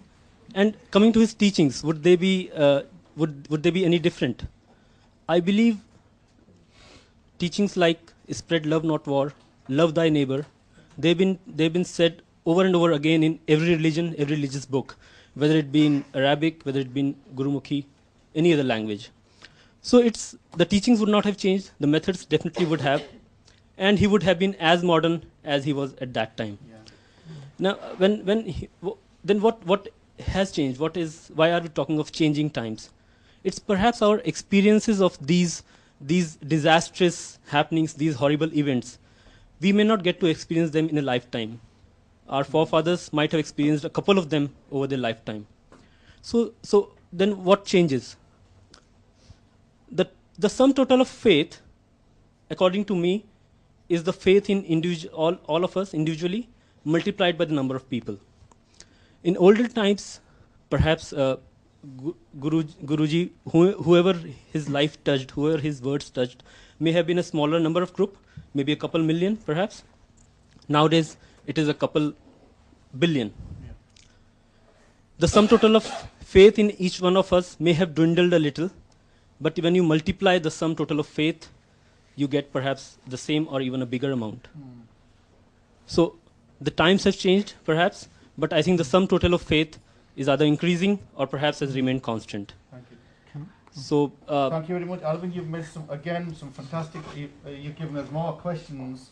And coming to his teachings, would they be any different? I believe teachings like spread love, not war, love thy neighbor, they've been said over and over again in every religion, every religious book, whether it be in Arabic, whether it be in Gurumukhi, any other language. So the teachings would not have changed, the methods definitely would have, and he would have been as modern as he was at that time. Now, then what has changed? Why are we talking of changing times? It's perhaps our experiences of these disastrous happenings, these horrible events. We may not get to experience them in a lifetime. our forefathers might have experienced a couple of them over their lifetime. So then what changes? The sum total of faith, according to me, is the faith in all of us individually multiplied by the number of people. In older times, perhaps Guruji, whoever his life touched, whoever his words touched, may have been a smaller number of group, maybe a couple million perhaps. Nowadays, it is a couple billion. Yeah. The sum total of faith in each one of us may have dwindled a little, but when you multiply the sum total of faith, you get perhaps the same or even a bigger amount. So the times have changed perhaps, but I think the sum total of faith is either increasing or perhaps has remained constant. Thank you. So thank you very much, Alvin. You've made some fantastic. You've given us more questions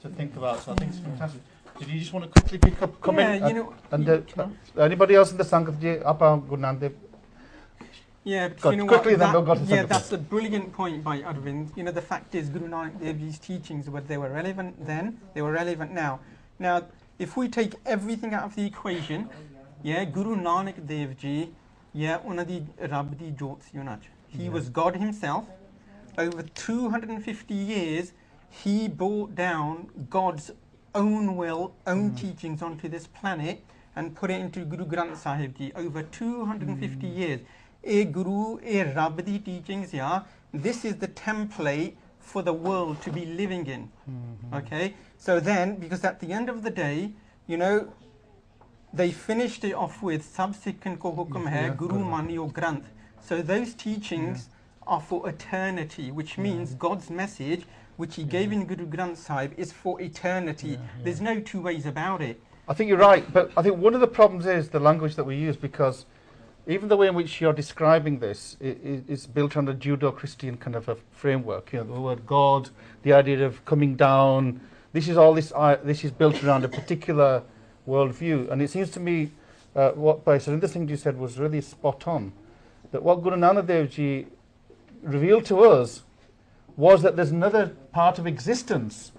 to think about. So I think it's fantastic. Did you just want to quickly pick up comment? Anybody else in the Sangha about Guru Nanak Dev? Yeah, but you know what? That's a brilliant point by Arvind. You know, the fact is, Guru Nanak Dev's teachings, they were relevant then, they were relevant now. Now, if we take everything out of the equation, Guru Nanak Dev Ji, unadi Rab di jot si unach. He was God himself. Over 250 years, he brought down God's own will, own teachings onto this planet and put it into Guru Granth Sahib Ji. Over 250 years. Guru, Rab di teachings, this is the template for the world to be living in. Okay? So then, because at the end of the day, you know, they finished it off with Sab Sikhan ko hukum hai, Guru Mani Granth. So those teachings are for eternity, which means God's message, which he gave in Guru Granth Sahib, is for eternity. There's no two ways about it. I think you're right, but I think one of the problems is the language that we use, because even the way in which you're describing this is built on a Judeo-Christian kind of a framework. You know, the word God, the idea of coming down. This is built around a particular worldview, and it seems to me what Surinder Singh Ji said was really spot on. That what Guru Nanak Dev Ji revealed to us was that there's another part of existence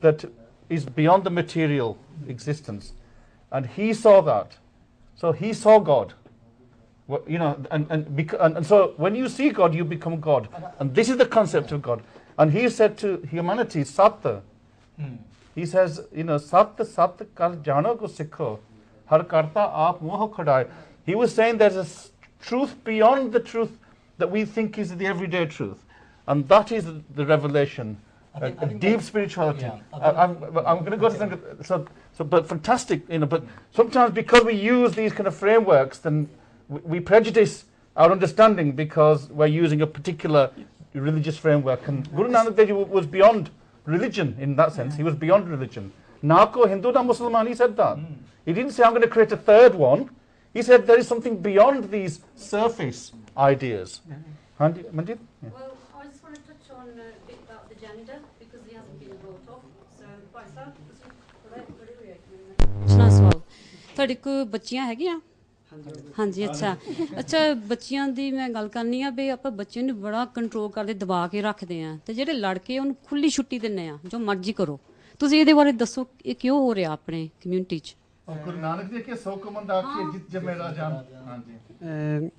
that is beyond the material existence, and he saw that. So he saw God. Well, you know, and so when you see God, you become God, and this is the concept of God. And he said to humanity, Sat. He says, you know, Sat kar jano ko sikho, har karta aap moh khadaye. He was saying there's a truth beyond the truth that we think is the everyday truth, and that is the revelation, a deep spirituality. I'm going to go to Sangha. But fantastic, you know. But sometimes because we use these kind of frameworks, then we prejudice our understanding because we're using a particular religious framework. And Guru Nanak Dev Ji was beyond religion in that sense. He was beyond religion. Nako Hindu na Musliman, he said that. He didn't say, I'm going to create a third one. He said there is something beyond these surface ideas. Manjit? Yeah. Well, I just want to touch on a bit about the gender because it hasn't been brought up. So, Bhai Sahib, ਪੁੱਛਣਾ ਸਵਾਲ ਤੁਹਾਡੇ ਕੋਲ ਬੱਚੀਆਂ ਹੈਗੀਆਂ? ਹਾਂਜੀ ਅੱਛਾ ਬੱਚਿਆਂ ਦੀ ਮੈਂ ਗੱਲ ਕਰਨੀ ਆ ਵੀ ਆਪਾਂ ਬੱਚੇ ਨੂੰ ਬੜਾ ਕੰਟਰੋਲ ਕਰਦੇ ਦਬਾ ਕੇ ਰੱਖਦੇ ਆ ਤੇ ਜਿਹੜੇ ਲੜਕੇ ਉਹਨੂੰ ਖੁੱਲੀ ਛੁੱਟੀ ਦਿੰਨੇ ਆ ਜੋ ਮਰਜ਼ੀ ਕਰੋ ਤੁਸੀਂ ਇਹਦੇ ਬਾਰੇ ਦੱਸੋ ਇਹ ਕਿਉਂ ਹੋ ਰਿਹਾ ਆਪਣੇ ਕਮਿਊਨਿਟੀ 'ਚ? ਗੁਰੂ ਨਾਨਕ ਜੀ ਕੇ ਸੋ ਕਮੰਦ ਆਖੀ ਜਿੱਤ ਜਮੇਰਾ ਜਾਨ। ਹਾਂਜੀ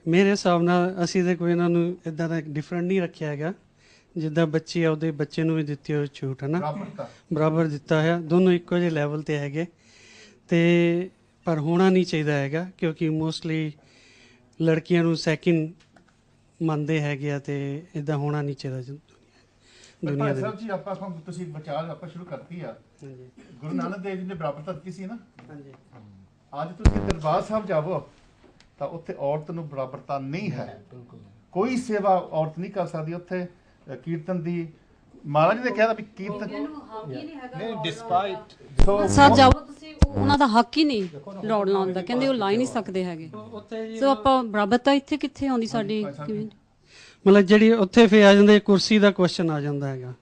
ਮੇਰੇ ਹਿਸਾਬ ਨਾਲ ਅਸੀਂ ਤਾਂ ਕੋਈ ਇਹਨਾਂ ਨੂੰ ਇੱਦਾਂ ਦਾ ਡਿਫਰੈਂਟ ਨਹੀਂ ਰੱਖਿਆ ਹੈਗਾ ਜਿੱਦਾਂ ਬੱਚੇ ਆਪਦੇ ਬੱਚੇ ਨੂੰ ਵੀ ਦਿੱਤੀ ਹੋਈ ਛੂਟ ਹੈ ਨਾ ਬਰਾਬਰ ਦਿੱਤਾ ਹੈ ਦੋਨੋਂ ਇੱਕੋ ਜਿਹੇ ਲੈਵਲ 'ਤੇ ਹੈਗੇ ਅਤੇ ਪਰ ਹੋਣਾ ਨਹੀਂ ਚਾਹੀਦਾ ਹੈਗਾ ਕਿਉਂਕਿ ਮੋਸਟਲੀ ਲੜਕੀਆਂ ਨੂੰ ਸੈਕਿੰਡ ਮੰਨਦੇ ਹੈਗੇ ਆ ਅਤੇ ਇੱਦਾਂ ਹੋਣਾ ਨਹੀਂ ਚਾਹੀਦਾ ਦੁਨੀਆ ਦੇ ਵਿੱਚ। ਆਪਾਂ ਤੁਸੀਂ ਵਿਚਾਰ ਆਪਾਂ ਸ਼ੁਰੂ ਕਰਤੀ ਆ ਗੁਰੂ ਨਾਨਕ ਦੇਵ ਜੀ ਨੇ ਬਰਾਬਰਤਾ ਦਿੱਤੀ ਸੀ ਨਾ। ਹਾਂਜੀ ਅੱਜ ਤੁਸੀਂ ਦਰਬਾਰ ਸਾਹਿਬ ਜਾਵੋ ਤਾਂ ਉੱਥੇ ਔਰਤ ਨੂੰ ਬਰਾਬਰਤਾ ਨਹੀਂ ਹੈ। ਕੋਈ ਸੇਵਾ ਔਰਤ ਨਹੀਂ ਕਰ ਸਕਦੀ ਉੱਥੇ। ਕੀਰਤਨ ਦੀ ਮਹਾਰਾਜ ਨੇ ਕਿਹਾ ਵੀ ਕੀਰਤਨ ਨਹੀਂ ਡਿਸਪਾਈਟ ਸਾਹਿਬ ਜਾਓ ਤੁਸੀਂ ਉਹਨਾਂ ਦਾ ਹੱਕ ਹੀ ਨਹੀਂ ਲੋੜ ਲਾਉਣ ਦਾ ਕਹਿੰਦੇ ਉਹ ਲਾ ਹੀ ਨਹੀਂ ਸਕਦੇ ਹੈਗੇ ਸੋ ਆਪਾਂ ਬਰਾਬਰਤਾ ਇੱਥੇ ਕਿੱਥੇ ਆਉਂਦੀ ਸਾਡੀ ਮਤਲਬ ਜਿਹੜੀ ਉੱਥੇ ਫਿਰ ਆ ਜਾਂਦੇ ਕੁਰਸੀ ਦਾ ਕੁਐਸਚਨ ਆ ਜਾਂਦਾ ਹੈਗਾ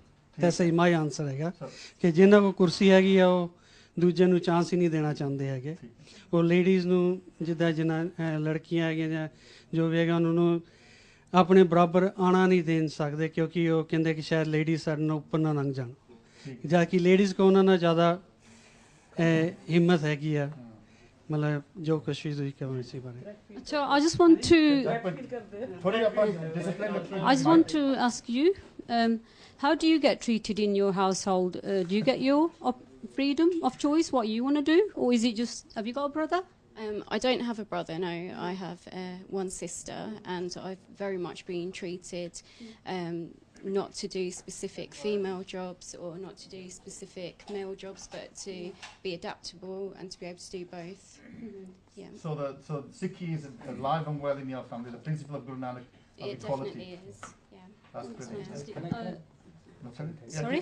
ਤਾਂ ਸਹੀ ਮਾਈ ਆਨਸਰ ਹੈਗਾ ਕਿ ਜਿਹਨਾਂ ਕੋਲ ਕੁਰਸੀ ਹੈਗੀ ਆ ਉਹ ਦੂਜੇ ਨੂੰ ਚਾਂਸ ਹੀ ਨਹੀਂ ਦੇਣਾ ਚਾਹੁੰਦੇ ਹੈਗੇ ਉਹ ਲੇਡੀਜ਼ ਨੂੰ ਜਿੱਦਾਂ ਜਿੰਨਾ ਲੜਕੀਆਂ ਹੈਗੀਆਂ ਜਾਂ ਜੋ ਵੀ ਹੈਗਾ ਉਹਨਾਂ ਨੂੰ ਆਪਣੇ ਬਰਾਬਰ ਆਉਣਾ ਨਹੀਂ ਦੇ ਸਕਦੇ ਕਿਉਂਕਿ ਉਹ ਕਹਿੰਦੇ ਕਿ ਸ਼ਾਇਦ ਲੇਡੀਜ਼ ਸਾਡੇ ਨਾਲ ਉੱਪਰ ਨਾ ਲੰਘ ਜਾਣ ਜਾਂ ਕਿ ਲੇਡੀਜ਼ ਕੋ ਉਹਨਾਂ ਨਾਲ ਜ਼ਿਆਦਾ ਹਿੰਮਤ ਹੈਗੀ ਆ ਮਤਲਬ ਜੋ ਕੁਛ ਵੀ ਤੁਸੀਂ ਕਹੋ ਇਸ ਬਾਰੇ ਅੱਛਾ I just want to ask you how do you get treated in your household? Do you get your freedom of choice what you want to do, or is it just have you got a brother? I don't have a brother, no. I have one sister, and I've very much been treated not to do specific female jobs or not to do specific male jobs, but to be adaptable and to be able to do both. Yeah. So Sikhi is alive and well in your family. The principle of Guru Nanak of it equality. definitely is. Yeah. That's brilliant. Sorry?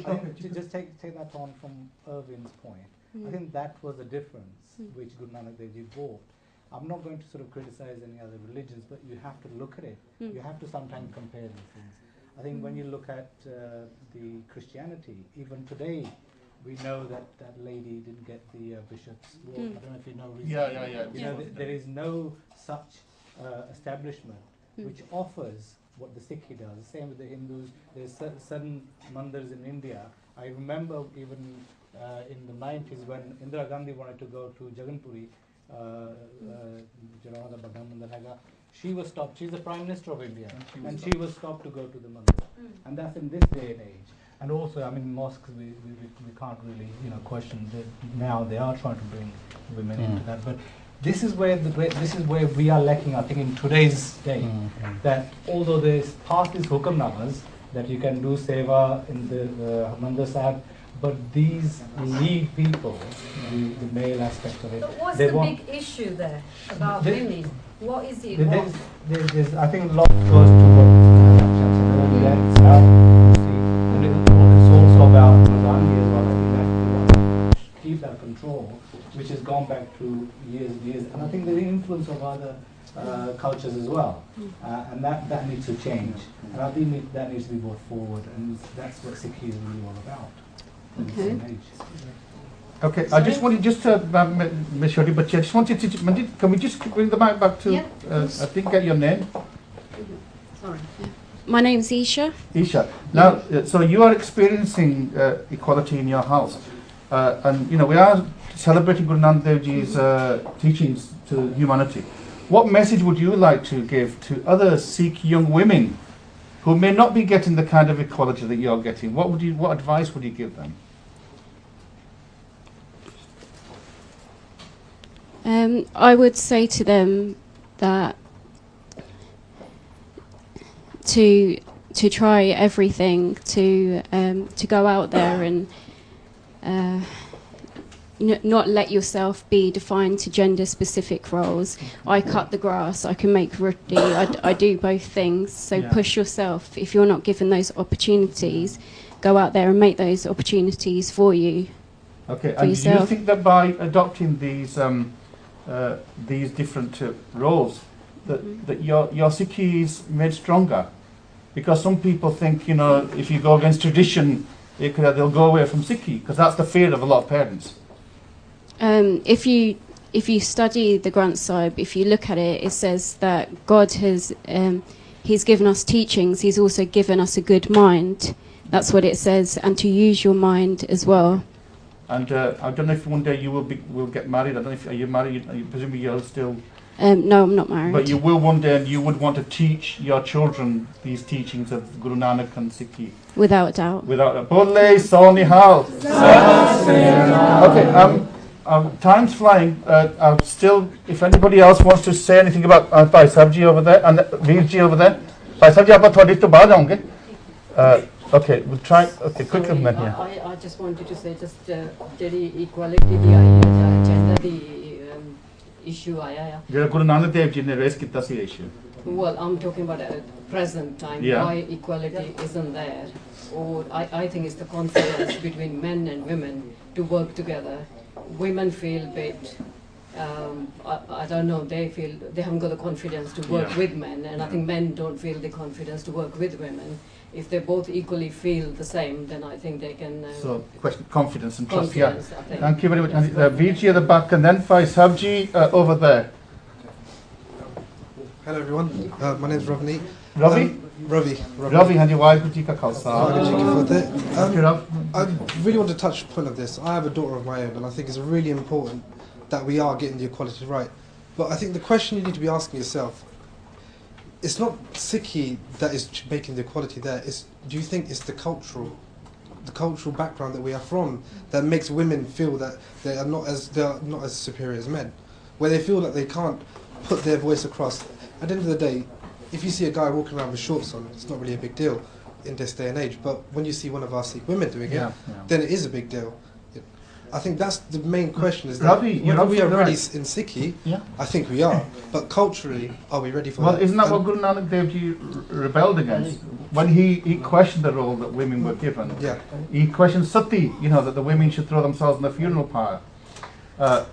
Just take that on from Irvin's point. I think that was the difference which Guru Nanak Dev Ji brought. I'm not going to sort of criticize any other religions, but you have to look at it. You have to sometimes compare these things. I think when you look at the Christianity, even today, we know that that lady didn't get the bishop's role. I don't know if you know. Yeah. You know, there is no such establishment which offers what the Sikhi does. Same with the Hindus. There's certain mandirs in India. I remember even in the 90s when Indira Gandhi wanted to go to Jaganpuri, she was stopped. She's the Prime Minister of India, and she was stopped to go to the mandir. And that's in this day and age. And also, I mean, mosques, we can't really, question that now they are trying to bring women into that. But this is where we are lacking, I think, in today's day. That although there's past these hukamnamas that you can do seva in the Mandir Sahib, but these lead people, the male aspect of it. But what's the big issue there about women? What is it? There's, I think, a lot goes to what earlier. It's also about Ramgarhia as well. I think that's the one to keep that control, which has gone back to years and years. And I think the influence of other cultures as well, and that needs to change. And I think that needs to be brought forward, and that's what Sikhi is really all about. Okay, I just wanted Ms. Shodi Bachchi, I just wanted to, can we just bring the mic back to, I didn't get your name. Sorry. My name's Isha. Isha. Now, so you are experiencing equality in your house, and we are celebrating Guru Nanak Dev Ji's teachings to humanity. What message would you like to give to other Sikh young women who may not be getting the kind of equality that you're getting? What advice would you give them? I would say to them that to try everything, to go out there and not let yourself be defined to gender-specific roles. I cut the grass, I can make roti, I do both things. So push yourself. If you're not given those opportunities, go out there and make those opportunities for you. Okay, and do you think that by adopting these different roles, that your Sikhi is made stronger? Because some people think, if you go against tradition, they'll go away from Sikhi, because that's the fear of a lot of parents. If you study the Granth Sahib, if you look at it, it says that God has He's given us teachings. He's also given us a good mind. That's what it says, and to use your mind as well. And I don't know if one day you will get married. I don't know if are you married? Presumably you're still. No, I'm not married. But you will one day, and you would want to teach your children these teachings of Guru Nanak and Sikhi. Without doubt. Without a Bole Sonihal. Okay. Time's flying. Still, if anybody else wants to say anything about Bhai Sahib Ji over there and Veer Ji over there. Bhai Sahib Ji, aap thodi to baad aunge. Okay, we'll try. Okay, quickly from here. I just wanted to say ਜਿਹੜੀ equality ਦੀ ਆਈ ਹੈ ਜਾਂ gender ਦੀ issue ਆਇਆ ਆ. ਜਿਹੜਾ Guru Nanak Dev Ji ਨੇ raise ਕੀਤਾ ਸੀ issue. Well, I'm talking about at present time. Why equality isn't there, or I think it's the confidence between men and women to work together. Women feel a bit, I don't know, they feel they haven't got the confidence to work with men, and I think men don't feel the confidence to work with women. If they both equally feel the same, then I think they can. So, question confidence and trust. Confidence, Yeah. Thank you very much. Veerji at the back, and then Bhai Sahib Ji over there. Hello everyone. My name is Ravi. Ravi. Ravi. Ravi, and your wife, Ji Ka Khalsa. I really want to touch a point of this. I have a daughter of my own, and I think it's really important that we are getting the equality right. But I think the question you need to be asking yourself, it's not Sikhi that is making the equality there. Do you think it's the cultural background that we are from that makes women feel that they are not as superior as men, where they feel that they can't put their voice across? At the end of the day, if you see a guy walking around with shorts on, it's not really a big deal in this day and age. But when you see one of our Sikh women doing it, then it is a big deal. I think that's the main question, is that whether we are ready in Sikhi, I think we are, but culturally, are we ready for that? Well, isn't that what Guru Nanak Dev Ji rebelled against? When he questioned the role that women were given, he questioned sati, that the women should throw themselves in the funeral pyre.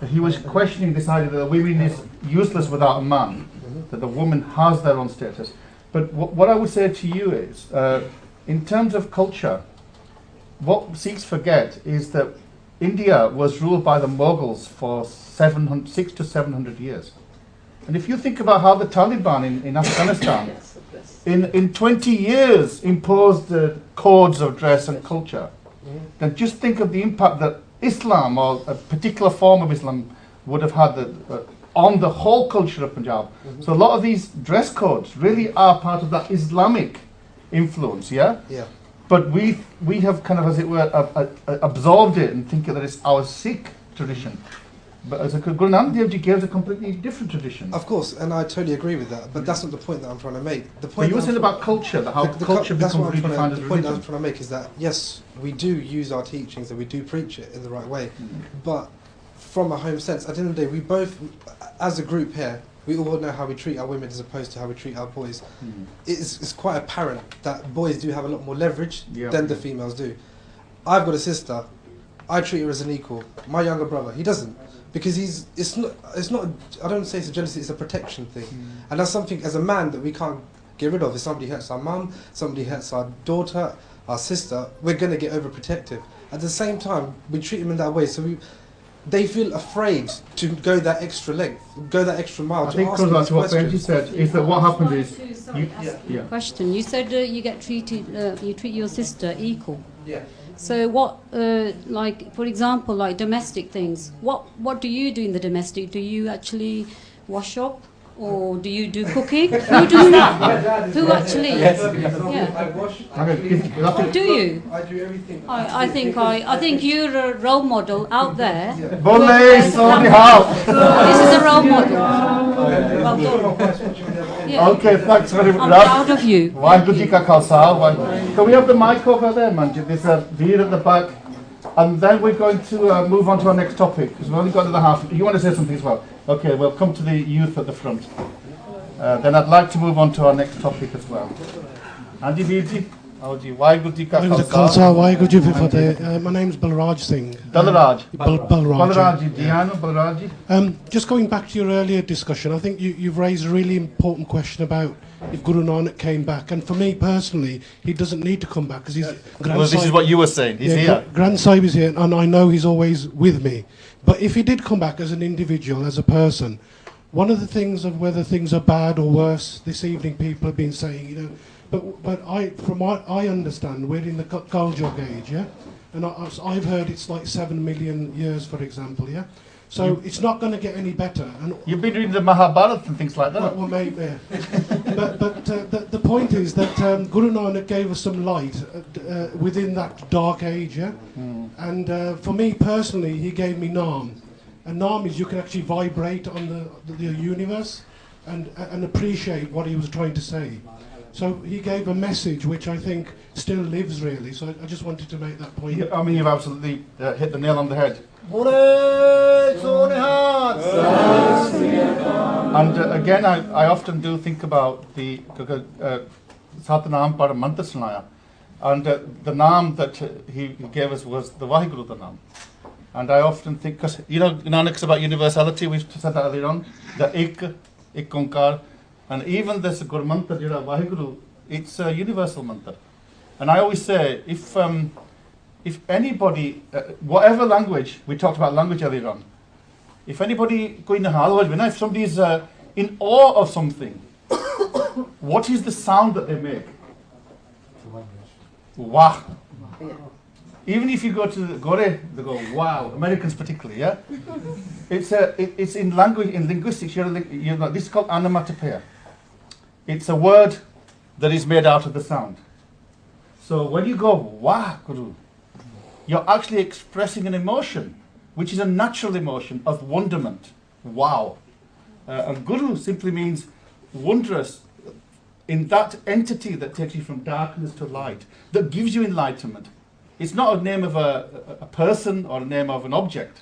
He was questioning this idea that the woman is useless without a man, that the woman has their own status. But what I would say to you is, in terms of culture, what Sikhs forget is that India was ruled by the Mughals for 600 to 700 years. And if you think about how the Taliban in Afghanistan in 20 years imposed codes of dress and culture, then just think of the impact that Islam, or a particular form of Islam, would have had on the whole culture of Punjab. So a lot of these dress codes really are part of that Islamic influence, yeah? But we have kind of, as it were, absorbed it and think that it's our Sikh tradition. But as Guru Nanak Dev Ji gives a completely different tradition. Of course, and I totally agree with that, but that's not the point that I'm trying to make. The point but you were saying about culture, how culture becomes redefined as religion. The point I'm trying to make is that, yes, we do use our teachings and we do preach it in the right way, but from a home sense, at the end of the day, we both, as a group here, we all know how we treat our women as opposed to how we treat our boys. It's quite apparent that boys do have a lot more leverage than the females do. I've got a sister. I treat her as an equal. My younger brother, he doesn't, because it's not. I don't say it's a jealousy. It's a protection thing, and that's something as a man that we can't get rid of. If somebody hurts our mum, somebody hurts our daughter, our sister, we're going to get overprotective. At the same time, we treat them in that way, so they feel afraid to go that extra length, go that extra mile. I think because that's what Benji said, is that what happens is... Question. You said you get treated, you treat your sister equal. Yeah. So what, like, for example, like domestic things, what do you do in the domestic? Do you actually wash up? Or do you do cooking? Who does that? Who actually? I wash. Do you? I do everything. I think you're a role model out there. This is a role model. Okay, thanks very much. I'm proud of you. Wageguru Ji Ka Khalsa. Can we have the mic over there, Manjit? There's a veer at the back. And then we're going to move on to our next topic, because we've only got another half. You want to say something as well? Okay, we'll come to the youth at the front. Then I'd like to move on to our next topic as well. Anji Veer Ji, Wageguru Ji Ka Khalsa. Wageguru Ji Ki Fateh. My name's Balraj Singh. Balraj. Balraj Ji. Just going back to your earlier discussion, I think you've raised a really important question about if Guru Nanak came back, and for me personally, he doesn't need to come back because he's. Well, this is what you were saying. He's here. Grand Sahib is here, and I know he's always with me. But if he did come back as an individual, as a person, one of the things of whether things are bad or worse, this evening people have been saying, but from what I understand, we're in the Kaljog age, yeah, and I've heard it's like 7 million years, for example, yeah. So it's not going to get any better. And you've been reading the Mahabharata and things like that. Well, maybe. but the point is that Guru Nanak gave us some light within that dark age, yeah? And for me personally, he gave me Naam. And Naam is you can actually vibrate on the universe and appreciate what he was trying to say. So he gave a message which I think still lives really. So I just wanted to make that point. I mean, you've absolutely hit the nail on the head. And again, I often do think about the Satnam Par Mantra Sunaya. And the Naam that he gave us was the Waheguru Naam. And I often think, because, Nanak's about universality, we've said that earlier on, the Ik Onkar. And even this Guru Mantra, Waheguru, it's a universal mantra. And I always say, if anybody, whatever language, we talked about language earlier on, if anybody, if somebody's in awe of something, what is the sound that they make? Wah. Even if you go to the Gore, they go, wow, Americans particularly, yeah? It's in language, in linguistics, this is called onomatopoeia. It's a word that is made out of the sound. So when you go, wow, Guru, you're actually expressing an emotion, which is a natural emotion of wonderment. Wow. And Guru simply means wondrous, in that entity that takes you from darkness to light, that gives you enlightenment. It's not a name of a person or a name of an object.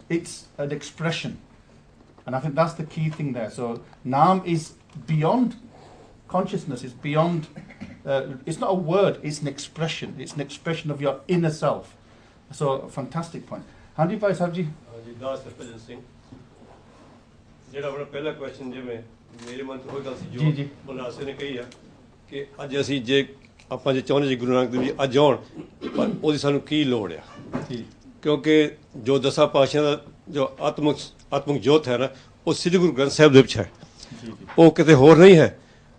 It's an expression. And I think that's the key thing there. So Naam is beyond consciousness, it's beyond, it's not a word, it's an expression. It's an expression of your inner self. So a fantastic point. Hanji Bhai Sahib ji. Das Harbhajan Singh. ਜਿਹੜਾ ਆਪਣਾ ਪਹਿਲਾ question ਜਿਵੇਂ ਮੇਰੇ ਮਨ ਤੋਂ ਹੋਈ ਗੱਲ ਸੀ ਜੋ ਬਲਰਾਜ ਨੇ ਕਹੀ ਆ ਕਿ ਅੱਜ ਅਸੀਂ ਜੇ ਆਪਾਂ ਜੇ ਚਾਹੁੰਦੇ ਜੀ ਗੁਰੂ ਨਾਨਕ ਦੇਵ ਜੀ ਅੱਜ ਆਉਣ ਪਰ ਉਹਦੀ ਸਾਨੂੰ ਕੀ ਲੋੜ ਆ ਕਿਉਂਕਿ ਜੋ ਦਸਾਂ ਪਾਤਸ਼ਾਹਾਂ ਦਾ ਜੋ ਆਤਮਿਕ ਜੋਤ ਹੈ ਨਾ ਉਹ ਸ੍ਰੀ ਗੁਰੂ ਗ੍ਰੰਥ ਸਾਹਿਬ ਦੇ ਵਿੱਚ ਹੈ ਉਹ ਕਿਤੇ ਹੋਰ ਨਹੀਂ ਹੈ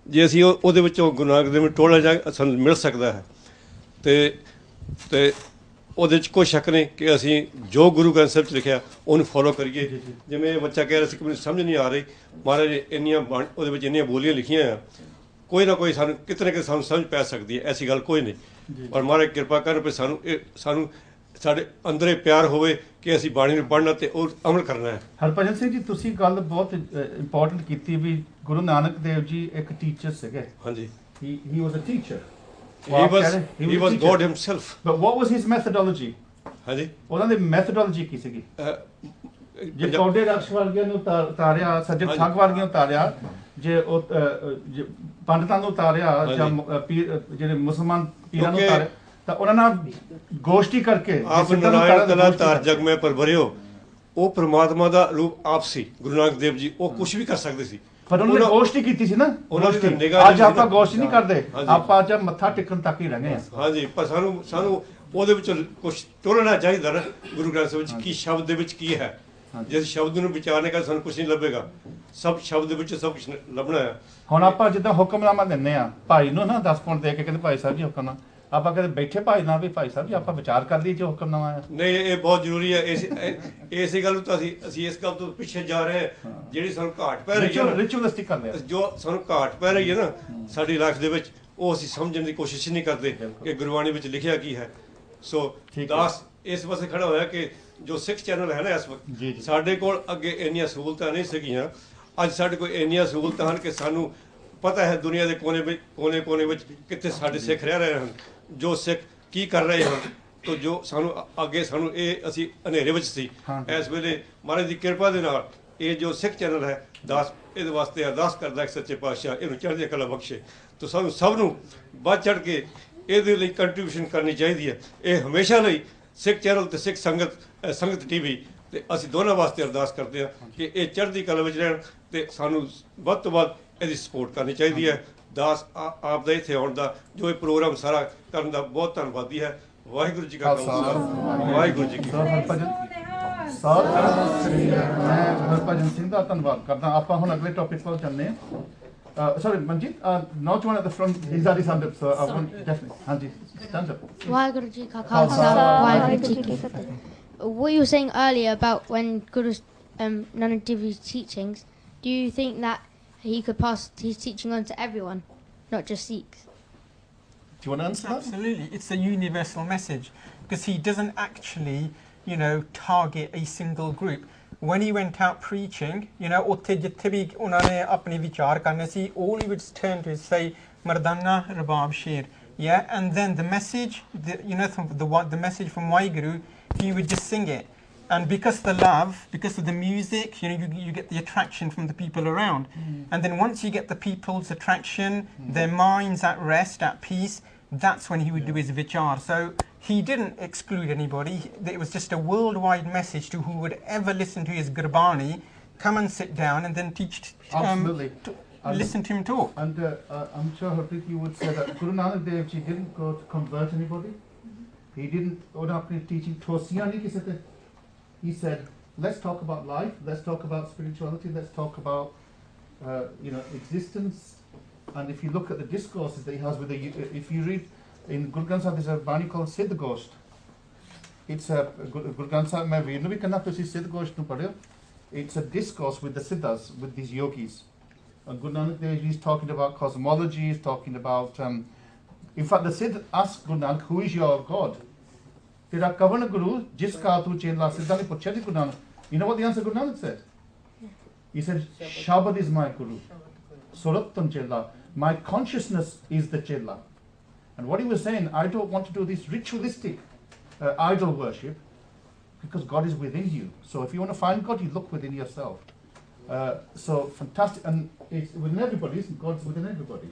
ਜੇ ਅਸੀਂ ਉਹਦੇ ਵਿੱਚੋਂ ਗੁਰੂ ਨਾਨਕ ਦੇਵ ਨੂੰ ਟੋਲਣਾ ਜਾ ਸਾਨੂੰ ਮਿਲ ਸਕਦਾ ਹੈ ਤੇ ਉਹਦੇ 'ਚ ਕੋਈ ਸ਼ੱਕ ਨਹੀਂ ਕਿ ਅਸੀਂ ਜੋ ਗੁਰੂ ਗ੍ਰੰਥ ਸਾਹਿਬ 'ਚ ਲਿਖਿਆ ਉਹਨੂੰ ਫੋਲੋ ਕਰੀਏ ਜਿਵੇਂ ਬੱਚਾ ਕਹਿ ਰਿਹਾ ਸੀ ਕਿ ਮੈਨੂੰ ਸਮਝ ਨਹੀਂ ਆ ਰਹੀ ਮਹਾਰਾਜ ਇੰਨੀਆਂ ਉਹਦੇ ਵਿੱਚ ਇੰਨੀਆਂ ਬੋਲੀਆਂ ਲਿਖੀਆਂ ਆ ਕੋਈ ਨਾ ਕੋਈ ਸਾਨੂੰ ਕਿਤੇ ਨਾ ਕਿਤੇ ਸਾਨੂੰ ਸਮਝ ਪੈ ਸਕਦੀ ਹੈ ਐਸੀ ਗੱਲ ਕੋਈ ਨਹੀਂ ਪਰ ਮਹਾਰਾਜ ਕਿਰਪਾ ਕਰਨ ਵੀ ਸਾਨੂੰ ਸਾਡੇ ਅੰਦਰੇ ਪਿਆਰ ਹੋਵੇ ਕਿ ਅਸੀਂ ਬਾਣੀ ਨੂੰ ਪੜ੍ਹਨਾ ਤੇ ਉਹ ਅਮਲ ਕਰਨਾ ਹੈ ਹਰਭਜਨ ਸਿੰਘ ਜੀ ਤੁਸੀਂ ਗੱਲ ਬਹੁਤ ਇੰਪੋਰਟੈਂਟ ਕੀਤੀ ਵੀ ਗੁਰੂ ਨਾਨਕ ਦੇਵ ਜੀ ਇੱਕ ਟੀਚਰ ਸੀਗੇ ਹਾਂਜੀ he was a teacher he was God himself but what was his methodology ਹਾਂਜੀ ਉਹਨਾਂ ਦੀ ਮੈਥੋਡੋਲੋਜੀ ਕੀ ਸੀਗੀ ਜੇ ਕੌਡੇ ਰਕਸ਼ ਵਰਗਿਆਂ ਨੂੰ ਉਤਾਰਿਆ ਸੱਜਣ ਠੱਗ ਵਰਗਿਆਂ ਨੂੰ ਉਤਾਰਿਆ ਜੇ ਉਹ ਪੰਡਤਾਂ ਨੂੰ ਉਤਾਰਿਆ ਜਾਂ ਜਿਹੜੇ ਮੁਸਲਮਾਨ ਪੀਰਾਂ ਨੂੰ ਉਤਾਰਿਆ ਤਾਂ ਉਹਨਾਂ ਨਾਲ ਗੋਸ਼ਟੀ ਕਰਕੇ ਆਪ ਨਾਰਾਇਣ ਦਲਾ ਧਾਰ ਜਗ ਮੈਂ ਪਰਵਰਿਓ ਉਹ ਪ੍ਰਮਾਤਮਾ ਦਾ ਰੂਪ ਆਪ ਸੀ ਗੁਰੂ ਨਾਨਕ ਦੇਵ ਜੀ ਉਹ ਕੁਝ ਵੀ ਕਰ ਸਕਦੇ ਸੀ ਪਰ ਉਹਨਾਂ ਨੇ ਗੋਸ਼ਟੀ ਕੀਤੀ ਸੀ ਨਾ ਅੱਜ ਆਪਾਂ ਗੋਸ਼ਟੀ ਨਹੀਂ ਕਰਦੇ ਆਪਾਂ ਅੱਜ ਮੱਥਾ ਟੇਕਣ ਤੱਕ ਹੀ ਰਹਿ ਗਏ ਹਾਂਜੀ ਪਰ ਸਾਨੂੰ ਉਹਦੇ ਵਿੱਚ ਕੁਝ ਟੋਲਣਾ ਚਾਹੀਦਾ ਨਾ ਗੁਰੂ ਗ੍ਰੰਥ ਸਾਹਿਬ ਵਿੱਚ ਕੀ ਸ਼ਬਦ ਦੇ ਵਿੱਚ ਕੀ ਹੈ ਜੇ ਸ਼ਬਦ ਨੂੰ ਵਿਚਾਰਨੇ ਕਰ ਸਾਨੂੰ ਕੁਝ ਨਹੀਂ ਲੱਭੇਗਾ ਸਭ ਸ਼ਬਦ ਵਿੱਚ ਸਭ ਕੁਝ ਲੱਭਣਾ ਹੈ ਹੁਣ ਆਪਾਂ ਜਿੱਦਾਂ ਹੁਕਮਨਾਮਾ ਦਿੰਨੇ ਆ ਭਾਈ ਨੂੰ ਨਾ 10 ਪੁਆਇੰਟ ਦੇ ਕੇ ਕਹਿੰਦੇ ਭਾਈ ਸਾਹਿਬ ਜੀ ਹੁਕਮਨਾਮਾ ਆਪਾਂ ਕਹਿੰਦੇ ਬੈਠੇ ਭਾਈ ਨਾਲ ਵੀ ਭਾਈ ਸਾਹਿਬ ਜੀ ਆਪਾਂ ਵਿਚਾਰ ਕਰ ਲਈਏ ਜੋ ਹੁਕਮਨਾਮਾ ਹੈ ਨਹੀਂ ਇਹ ਬਹੁਤ ਜ਼ਰੂਰੀ ਹੈ ਇਸੇ ਗੱਲ ਨੂੰ ਤਾਂ ਅਸੀਂ ਇਸ ਗੱਲ ਤੋਂ ਪਿੱਛੇ ਜਾ ਰਹੇ ਹਾਂ ਜਿਹੜੀ ਸਾਨੂੰ ਘਾਟ ਪੈ ਰਹੀ ਹੈ ਰਿਚੁਅਲਿਸਟਿਕ ਕਰਦੇ ਆ ਜੋ ਸਾਨੂੰ ਘਾਟ ਪੈ ਰਹੀ ਹੈ ਨਾ ਸਾਡੀ ਲਾਈਫ ਦੇ ਵਿੱਚ ਉਹ ਅਸੀਂ ਸਮਝਣ ਦੀ ਕੋਸ਼ਿਸ਼ ਨਹੀਂ ਕਰਦੇ ਕਿ ਗੁਰਬਾਣੀ ਵਿੱਚ ਲਿਖਿਆ ਕੀ ਹੈ ਸੋ ਦਾਸ ਇਸ ਪਾਸੇ ਖੜਾ ਹੋਇਆ ਕਿ ਜੋ ਸਿੱਖ ਚੈਨਲ ਹੈ ਨਾ ਇਸ ਵਕਤ ਸਾਡੇ ਕੋਲ ਅੱਗੇ ਇੰਨੀਆਂ ਸਹੂਲਤਾਂ ਨਹੀਂ ਸੀਗੀਆਂ ਅੱਜ ਸਾਡੇ ਕੋਲ ਇੰਨੀਆਂ ਸਹੂਲਤਾਂ ਹਨ ਕਿ ਸਾਨੂੰ ਪਤਾ ਹੈ ਦੁਨੀਆ ਦੇ ਕੋਨੇ ਵਿੱਚ ਕਿੱਥੇ ਸਾਡੇ ਸਿੱਖ ਰਹਿ ਰਹੇ ਹਨ ਜੋ ਸਿੱਖ ਕੀ ਕਰ ਰਹੇ ਹਨ ਤੋ ਜੋ ਸਾਨੂੰ ਅੱਗੇ ਸਾਨੂੰ ਇਹ ਅਸੀਂ ਹਨੇਰੇ ਵਿੱਚ ਸੀ ਇਸ ਵੇਲੇ ਮਹਾਰਾਜ ਦੀ ਕਿਰਪਾ ਦੇ ਨਾਲ ਇਹ ਜੋ ਸਿੱਖ ਚੈਨਲ ਹੈ ਦਾਸ ਇਹਦੇ ਵਾਸਤੇ ਅਰਦਾਸ ਕਰਦਾ ਕਿ ਸੱਚੇ ਪਾਤਸ਼ਾਹ ਇਹਨੂੰ ਚੜ੍ਹਦੀ ਕਲਾ ਬਖਸ਼ੇ ਤੋ ਸਾਨੂੰ ਸਭ ਨੂੰ ਵੱਧ ਚੜ੍ਹ ਕੇ ਇਹਦੇ ਲਈ ਕੰਟਰੀਬਿਊਸ਼ਨ ਕਰਨੀ ਚਾਹੀਦੀ ਹੈ ਇਹ ਹਮੇਸ਼ਾ ਲਈ ਸਿੱਖ ਚੈਨਲ ਤੇ ਸਿੱਖ ਸੰਗਤ ਟੀਵੀ ਤੇ ਅਸੀਂ ਦੋਨਾਂ ਵਾਸਤੇ ਅਰਦਾਸ ਕਰਦੇ ਹਾਂ ਕਿ ਇਹ ਚੜ੍ਹਦੀ ਕਲਾ ਵਿੱਚ ਰਹਿਣ ਤੇ ਸਾਨੂੰ ਵੱਧ ਤੋਂ ਵੱਧ ਇਹਦੀ ਸਪੋਰਟ ਕਰਨੀ ਚਾਹੀਦੀ ਹੈ ਦਾਸ ਆਪ ਦਾ ਇੱਥੇ ਆਉਣ ਦਾ ਜੋ ਇਹ ਪ੍ਰੋਗਰਾਮ ਸਾਰਾ ਕਰਨ ਦਾ ਬਹੁਤ ਧੰਨਵਾਦੀ ਹੈ ਵਾਹਿਗੁਰੂ ਜੀ ਕਾ ਖਾਲਸਾ ਵਾਹਿਗੁਰੂ ਜੀ ਕੀ ਫਤਿਹ ਮੈਂ ਹਰਭਜਨ ਸਿੰਘ ਦਾ ਧੰਨਵਾਦ ਕਰਦਾ ਆਪਾਂ ਹੁਣ ਅਗਲੇ ਟੌਪਿਕ ਵੱਲ ਚੱਲਦੇ ਹਾਂ sorry Manjit not one at the front he's already stand up so I want definitely Hanji stand up Waheguru Ji Ka Khalsa Waheguru Ji Ki Fateh what you were saying earlier about when Guru's Nanak Dev Ji's teachings do you think that he could pass his teaching on to everyone not just Sikhs do you want to answer that? Absolutely it's a universal message because he doesn't actually target a single group when he went out preaching, utthe jithe bhi unhone apne vichar karne si, all he would turn to is say Mardana Rabab Sher, and then the message, the message from Waheguru, he would just sing it, and because the love, because of the music, you get the attraction from the people around, and then once you get the people's attraction, their minds at rest, at peace, that's when he would do his vichar. So he didn't exclude anybody. It was just a worldwide message to who would ever listen to his Gurbani, come and sit down and then teach. Absolutely. Listen to him talk. And I'm sure Harpreet you would say that Guru Nanak Dev Ji didn't go to convert anybody. He didn't order up his teaching. He said, let's talk about life, let's talk about spirituality, let's talk about existence. And if you look at the discourses that he has with if you read in Guru Granth Sahib, there's a Bani called Siddh Ghost, it's a Guru Granth Sahib mein veer nu vi kanna tusi Siddh Ghosh nu padhiyo. It's a discourse with the Siddhas, with these yogis. Guru Nanak Dev Ji is talking about cosmology, he's talking about in fact the Siddh asked Guru Nanak, who is your God? Tera kavan guru jiska tu chela Siddha ne puchya Guru Nanak. You know what the answer Guru Nanak said? He said, Shabad is my guru. Surattan chela. My consciousness is the chela. And what he was saying, I don't want to do this ritualistic idol worship, because God is within you. So if you want to find God, you look within yourself. So fantastic, and it's within everybody, isn't God's within everybody.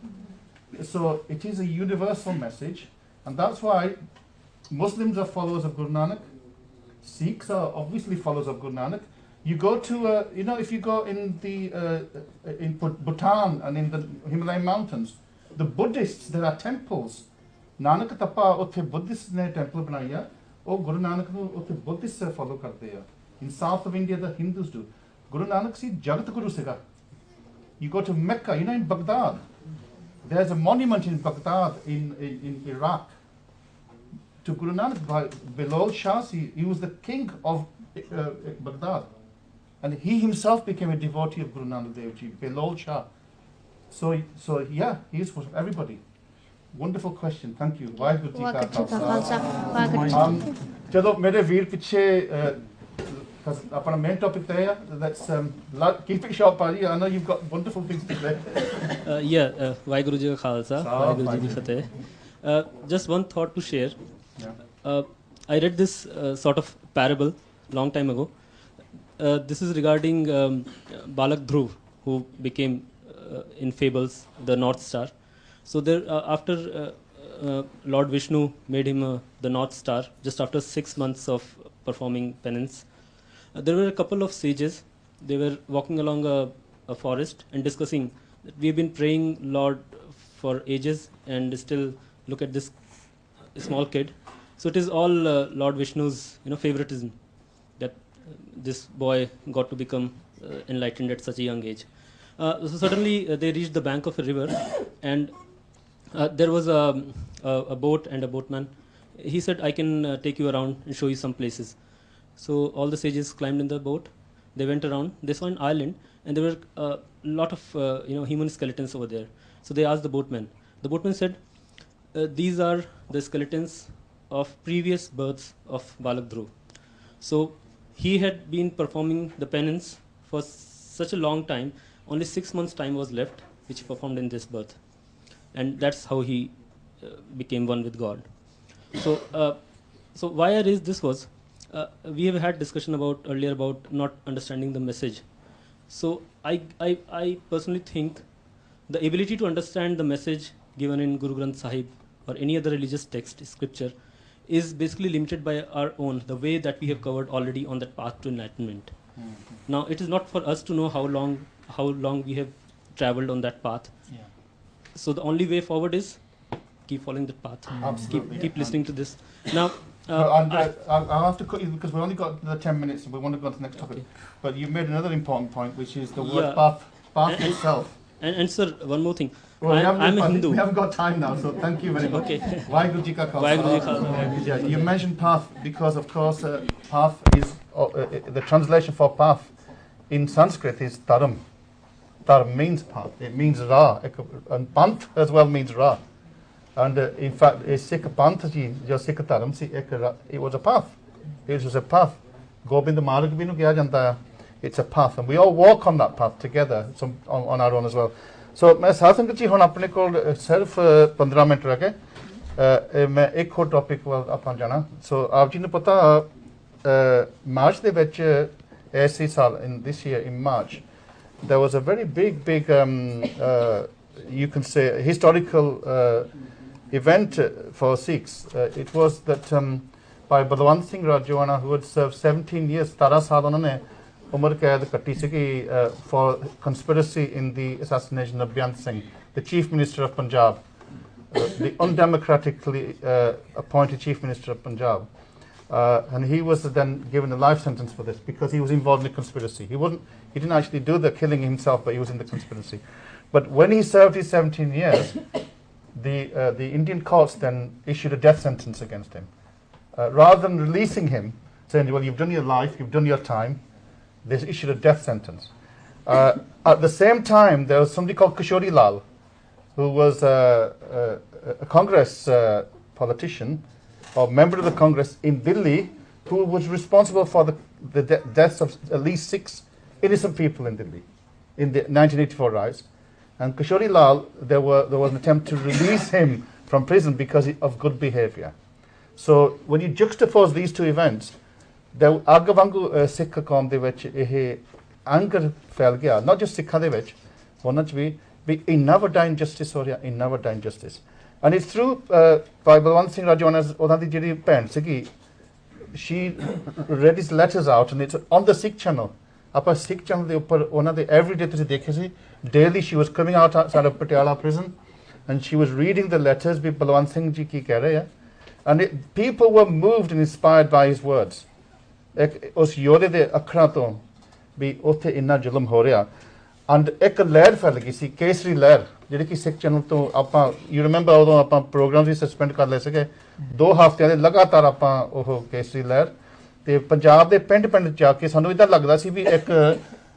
So it is a universal message, and that's why Muslims are followers of Guru Nanak, Sikhs are obviously followers of Guru Nanak. You go to, if you go in in Bhutan and in the Himalayan mountains, the Buddhists, there are temples. Nanak Tapa utthe Buddhists ne temple banaya, oh Guru Nanak nu utthe Buddhists follow karte hai. In south of India, the Hindus do. Guru Nanak si Jagat Guru siga. You go to Mecca, in Baghdad. There's a monument in Baghdad, in Iraq, to Guru Nanak by Bilal Shah. He was the king of Baghdad. And he himself became a devotee of Guru Nanak Dev Ji, Bilal Shah. So yeah, he is for everybody. Wonderful question, thank you. Wageguru Ji Ka Khalsa. Chalo, mere veer piche, apna main topic there. Let's keep it short, Paji. I know you've got wonderful things to say. Wageguru Ji Ka Khalsa, Wageguru Ji Ki Fateh. Just one thought to share. I read this sort of parable long time ago. This is regarding Balak Dhruv, who became in fables the North Star. So there, after Lord Vishnu made him the North Star, just after 6 months of performing penance, there were a couple of sages. They were walking along a forest and discussing that we have been praying Lord for ages and still look at this small kid. So it is all Lord Vishnu's favoritism that this boy got to become enlightened at such a young age. So suddenly they reached the bank of a river, and there was a boat and a boatman. He said, I can take you around and show you some places. So all the sages climbed in the boat. They went around. They saw an island, and there were a lot of human skeletons over there. So they asked the boatman. The boatman said, these are the skeletons of previous births of Balak Dhruv. So he had been performing the penance for such a long time. Only 6 months' time was left, which he performed in this birth. And that's how he became one with God. So why I raised this was, we have had discussion earlier about not understanding the message. So I personally think the ability to understand the message given in Guru Granth Sahib or any other religious text, scripture, is basically limited by our own, the way that we have covered already on that path to enlightenment. Now, it is not for us to know how long we have traveled on that path. Yeah. So the only way forward is keep following that path. Absolutely. Keep listening to this. Now, I'll have to cut you because we've only got the 10 minutes and we want to go on to the next topic. Okay. But you made another important point, which is the word path itself. And sir, one more thing. Well, I'm a Hindu. We haven't got time now, so thank you very much. Okay. Wageguru Ji Ka Khalsa. Yeah, you mentioned path because, of course, path is the translation for path in Sanskrit is dharam. Dharam means path. It means ra, and Panth as well means ra. And in fact, a Sikh Panth ji, jo Sikh dharam si, it was a path. It was a path. Gobind Marg bhi nu kiya janta hai. It's a path, and we all walk on that path together, on our own as well. So, मैं साथ संगत जी हुन अपने को सिर्फ 15 minute रह गए मैं एक और टॉपिक वाल अपन जाना सो आप जी ने पता मार्च दे विच ऐसे साल in this year in March there was a very big you can say historical event for Sikhs. It was that by Balwant Singh Rajwana, who had served 17 years 17 साल उन्होंने Umar Qaid Katti Siki for conspiracy in the assassination of Beyant Singh, the Chief Minister of Punjab, the undemocratically appointed Chief Minister of Punjab. And he was then given a life sentence for this because he was involved in a conspiracy. He didn't actually do the killing himself, but he was in the conspiracy. But when he served his 17 years, the Indian courts then issued a death sentence against him. rather than releasing him, saying, well, you've done your life, you've done your time, they issued a death sentence. At the same time, there was somebody called Kishori Lal, who was a Congress politician, or member of the Congress in Delhi, who was responsible for the deaths of at least 6 innocent people in Delhi in the 1984 riots. And Kishori Lal, there was an attempt to release him from prison because of good behaviour. So when you juxtapose these two events, there ਅੱਗ ਵਾਂਗੂ ਸਿੱਖ ਕੌਮ ਦੇ ਵਿੱਚ ਇਹ ਅੰਗਰ ਫੈਲ ਗਿਆ, not just ਸਿੱਖਾਂ ਦੇ ਵਿੱਚ, ਉਹਨਾਂ 'ਚ ਵੀ ਇੰਨਾ ਵੱਡਾ injustice ਹੋ ਰਿਹਾ, ਇੰਨਾ ਵੱਡਾ injustice. And it's through by Balwant Singh Rajoana, ਉਹਨਾਂ ਦੀ ਜਿਹੜੀ ਭੈਣ ਸੀਗੀ, she read his letters out and it's on the Sikh channel. ਆਪਾਂ Sikh channel ਦੇ ਉੱਪਰ ਉਹਨਾਂ ਦੇ everyday ਤੁਸੀਂ ਦੇਖੇ ਸੀ, daily she was coming out outside of Patiala prison and she was reading the letters ਵੀ ਬਲਵੰਤ ਸਿੰਘ ਜੀ ਕੀ ਕਹਿ ਰਹੇ ਆ. And people were moved and inspired by his words. ਉਸ ਯੋਧੇ ਦੇ ਅੱਖਰਾਂ ਤੋਂ ਵੀ ਉੱਥੇ ਇੰਨਾ ਜ਼ੁਲਮ ਹੋ ਰਿਹਾ. ਐਂਡ ਇੱਕ ਲਹਿਰ ਫੈਲ ਗਈ ਸੀ, ਕੇਸਰੀ ਲਹਿਰ, ਜਿਹੜੀ ਕਿ ਸਿੱਖ ਚੈਨਲ ਤੋਂ ਆਪਾਂ ਯੂ ਰਿਮੈਂਬਰ ਉਦੋਂ ਆਪਾਂ ਪ੍ਰੋਗਰਾਮ ਵੀ ਸਸਪੈਂਡ ਕਰ ਲਏ ਸੀਗੇ 2 ਹਫ਼ਤਿਆਂ ਦੇ ਲਗਾਤਾਰ ਆਪਾਂ ਉਹ ਕੇਸਰੀ ਲਹਿਰ, ਤੇ ਪੰਜਾਬ ਦੇ ਪਿੰਡ ਪਿੰਡ ਜਾ ਕੇ ਸਾਨੂੰ ਇੱਦਾਂ ਲੱਗਦਾ ਸੀ ਵੀ ਇੱਕ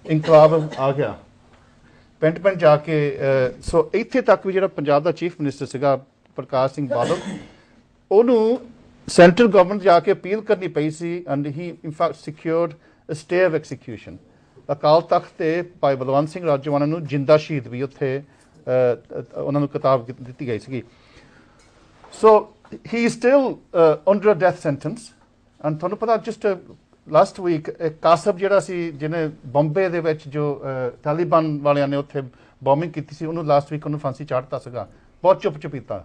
ਇਨਕਲਾਬ ਆ ਗਿਆ ਪਿੰਡ ਪਿੰਡ ਜਾ ਕੇ. ਸੋ ਇੱਥੇ ਤੱਕ ਵੀ ਜਿਹੜਾ ਪੰਜਾਬ ਦਾ ਚੀਫ ਮਿਨਿਸਟਰ ਸੀਗਾ ਪ੍ਰਕਾਸ਼ ਸਿੰਘ ਬਾਦਲ, ਉਹਨੂੰ ਸੈਂਟਰਲ ਗਵਰਨਮੈਂਟ ਜਾ ਕੇ ਅਪੀਲ ਕਰਨੀ ਪਈ ਸੀ. And he in fact secured a stay of execution. Akal Takht ਤੇ ਭਾਈ ਬਲਵੰਤ ਸਿੰਘ ਰਾਜੋਆਣਾ ਨੂੰ ਜਿੰਦਾ ਸ਼ਹੀਦ ਵੀ ਉੱਥੇ ਉਹਨਾਂ ਨੂੰ ਕਿਤਾਬ ਦਿੱਤੀ ਗਈ ਸੀਗੀ. So he is still under a death sentence. And ਤੁਹਾਨੂੰ ਪਤਾ ਜਸਟ ਲਾਸਟ ਵੀਕ ਕਾਸਬ ਜਿਹੜਾ ਸੀ, ਜਿਹਨੇ ਬੰਬੇ ਦੇ ਵਿੱਚ ਜੋ ਤਾਲਿਬਾਨ ਵਾਲਿਆਂ ਨੇ ਉੱਥੇ ਬੋਮਿੰਗ ਕੀਤੀ ਸੀ, ਉਹਨੂੰ ਲਾਸਟ ਵੀਕ ਉਹਨੂੰ ਫਾਂਸੀ ਚਾੜਤਾ ਸੀਗਾ, ਬਹੁਤ ਚੁੱਪ ਚੁਪੀਤਾ.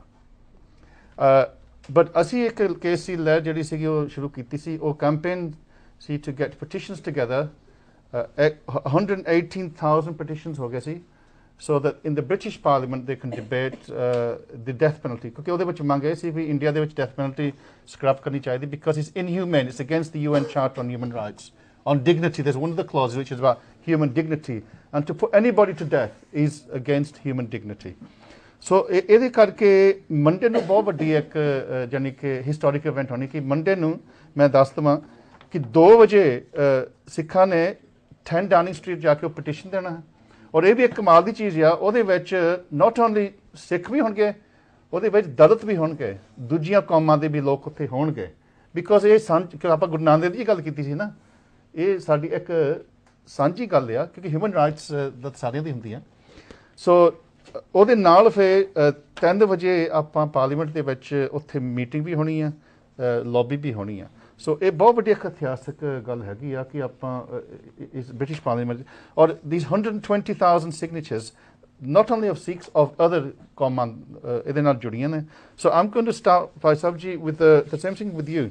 ਬਟ ਅਸੀਂ ਇੱਕ ਕੇਸੀ ਲਹਿਰ ਜਿਹੜੀ ਸੀਗੀ ਉਹ ਸ਼ੁਰੂ ਕੀਤੀ ਸੀ. ਉਹ ਕੈਂਪੇਨ ਸੀ to get petitions together. 118,000 petitions ਹੋ ਗਏ ਸੀ, so that in the British Parliament they can debate the death penalty. ਕਿਉਂਕਿ ਉਹਦੇ ਵਿੱਚ ਮੰਗ ਇਹ ਸੀ ਵੀ ਇੰਡੀਆ ਦੇ ਵਿੱਚ death penalty scrap ਕਰਨੀ ਚਾਹੀਦੀ because it's inhumane, it's against the UN Charter on Human Rights. On dignity, there's one of the clauses which is about human dignity, and to put anybody to death is against human dignity. ਸੋ ਇਹਦੇ ਕਰਕੇ Monday ਨੂੰ ਬਹੁਤ ਵੱਡੀ ਇੱਕ ਜਾਨੀ ਕਿ historic event ਹੋਣੀ ਕਿ ਮੰਡੇ ਨੂੰ ਮੈਂ ਦੱਸ ਦੇਵਾਂ ਕਿ 2 ਵਜੇ ਸਿੱਖਾਂ ਨੇ 10 ਡਾਊਨਿੰਗ ਸਟਰੀਟ ਜਾ ਕੇ ਉਹ ਪਟੀਸ਼ਨ ਦੇਣਾ ਹੈ. ਔਰ ਇਹ ਵੀ ਇੱਕ ਕਮਾਲ ਦੀ ਚੀਜ਼ ਆ, ਉਹਦੇ ਵਿੱਚ ਨਾਟ ਓਨਲੀ ਸਿੱਖ ਵੀ ਹੋਣਗੇ, ਉਹਦੇ ਵਿੱਚ ਦਲਿਤ ਵੀ ਹੋਣਗੇ, ਦੂਜੀਆਂ ਕੌਮਾਂ ਦੇ ਵੀ ਲੋਕ ਉੱਥੇ ਹੋਣਗੇ. ਬਿਕੋਜ਼ ਇਹ ਆਪਾਂ ਗੁਰੂ ਨਾਨਕ ਦੇਵ ਜੀ ਗੱਲ ਕੀਤੀ ਸੀ ਨਾ, ਇਹ ਸਾਡੀ ਇੱਕ ਸਾਂਝੀ ਗੱਲ ਆ, ਕਿਉਂਕਿ ਹਿਊਮਨ ਰਾਈਟਸ ਦਾ ਸਾਰਿਆਂ ਦੀ ਹੁੰਦੀ ਆ. ਸੋ ਉਹਦੇ ਨਾਲ ਫਿਰ 3 ਵਜੇ ਆਪਾਂ ਪਾਰਲੀਮੈਂਟ ਦੇ ਵਿੱਚ ਉੱਥੇ ਮੀਟਿੰਗ ਵੀ ਹੋਣੀ ਆ, ਲੌਬੀ ਵੀ ਹੋਣੀ ਆ. ਸੋ ਇਹ ਬਹੁਤ ਵੱਡੀ ਇੱਕ ਇਤਿਹਾਸਕ ਗੱਲ ਹੈਗੀ ਆ ਕਿ ਆਪਾਂ ਇਸ ਬ੍ਰਿਟਿਸ਼ ਪਾਰਲੀਮੈਂਟ ਔਰ these 120,000 signatures not only of Sikhs of other ਕੌਮਾਂ ਇਹਦੇ ਨਾਲ ਜੁੜੀਆਂ ਨੇ. So I'm going to start, Bhai Sahib ji, with the same thing with you.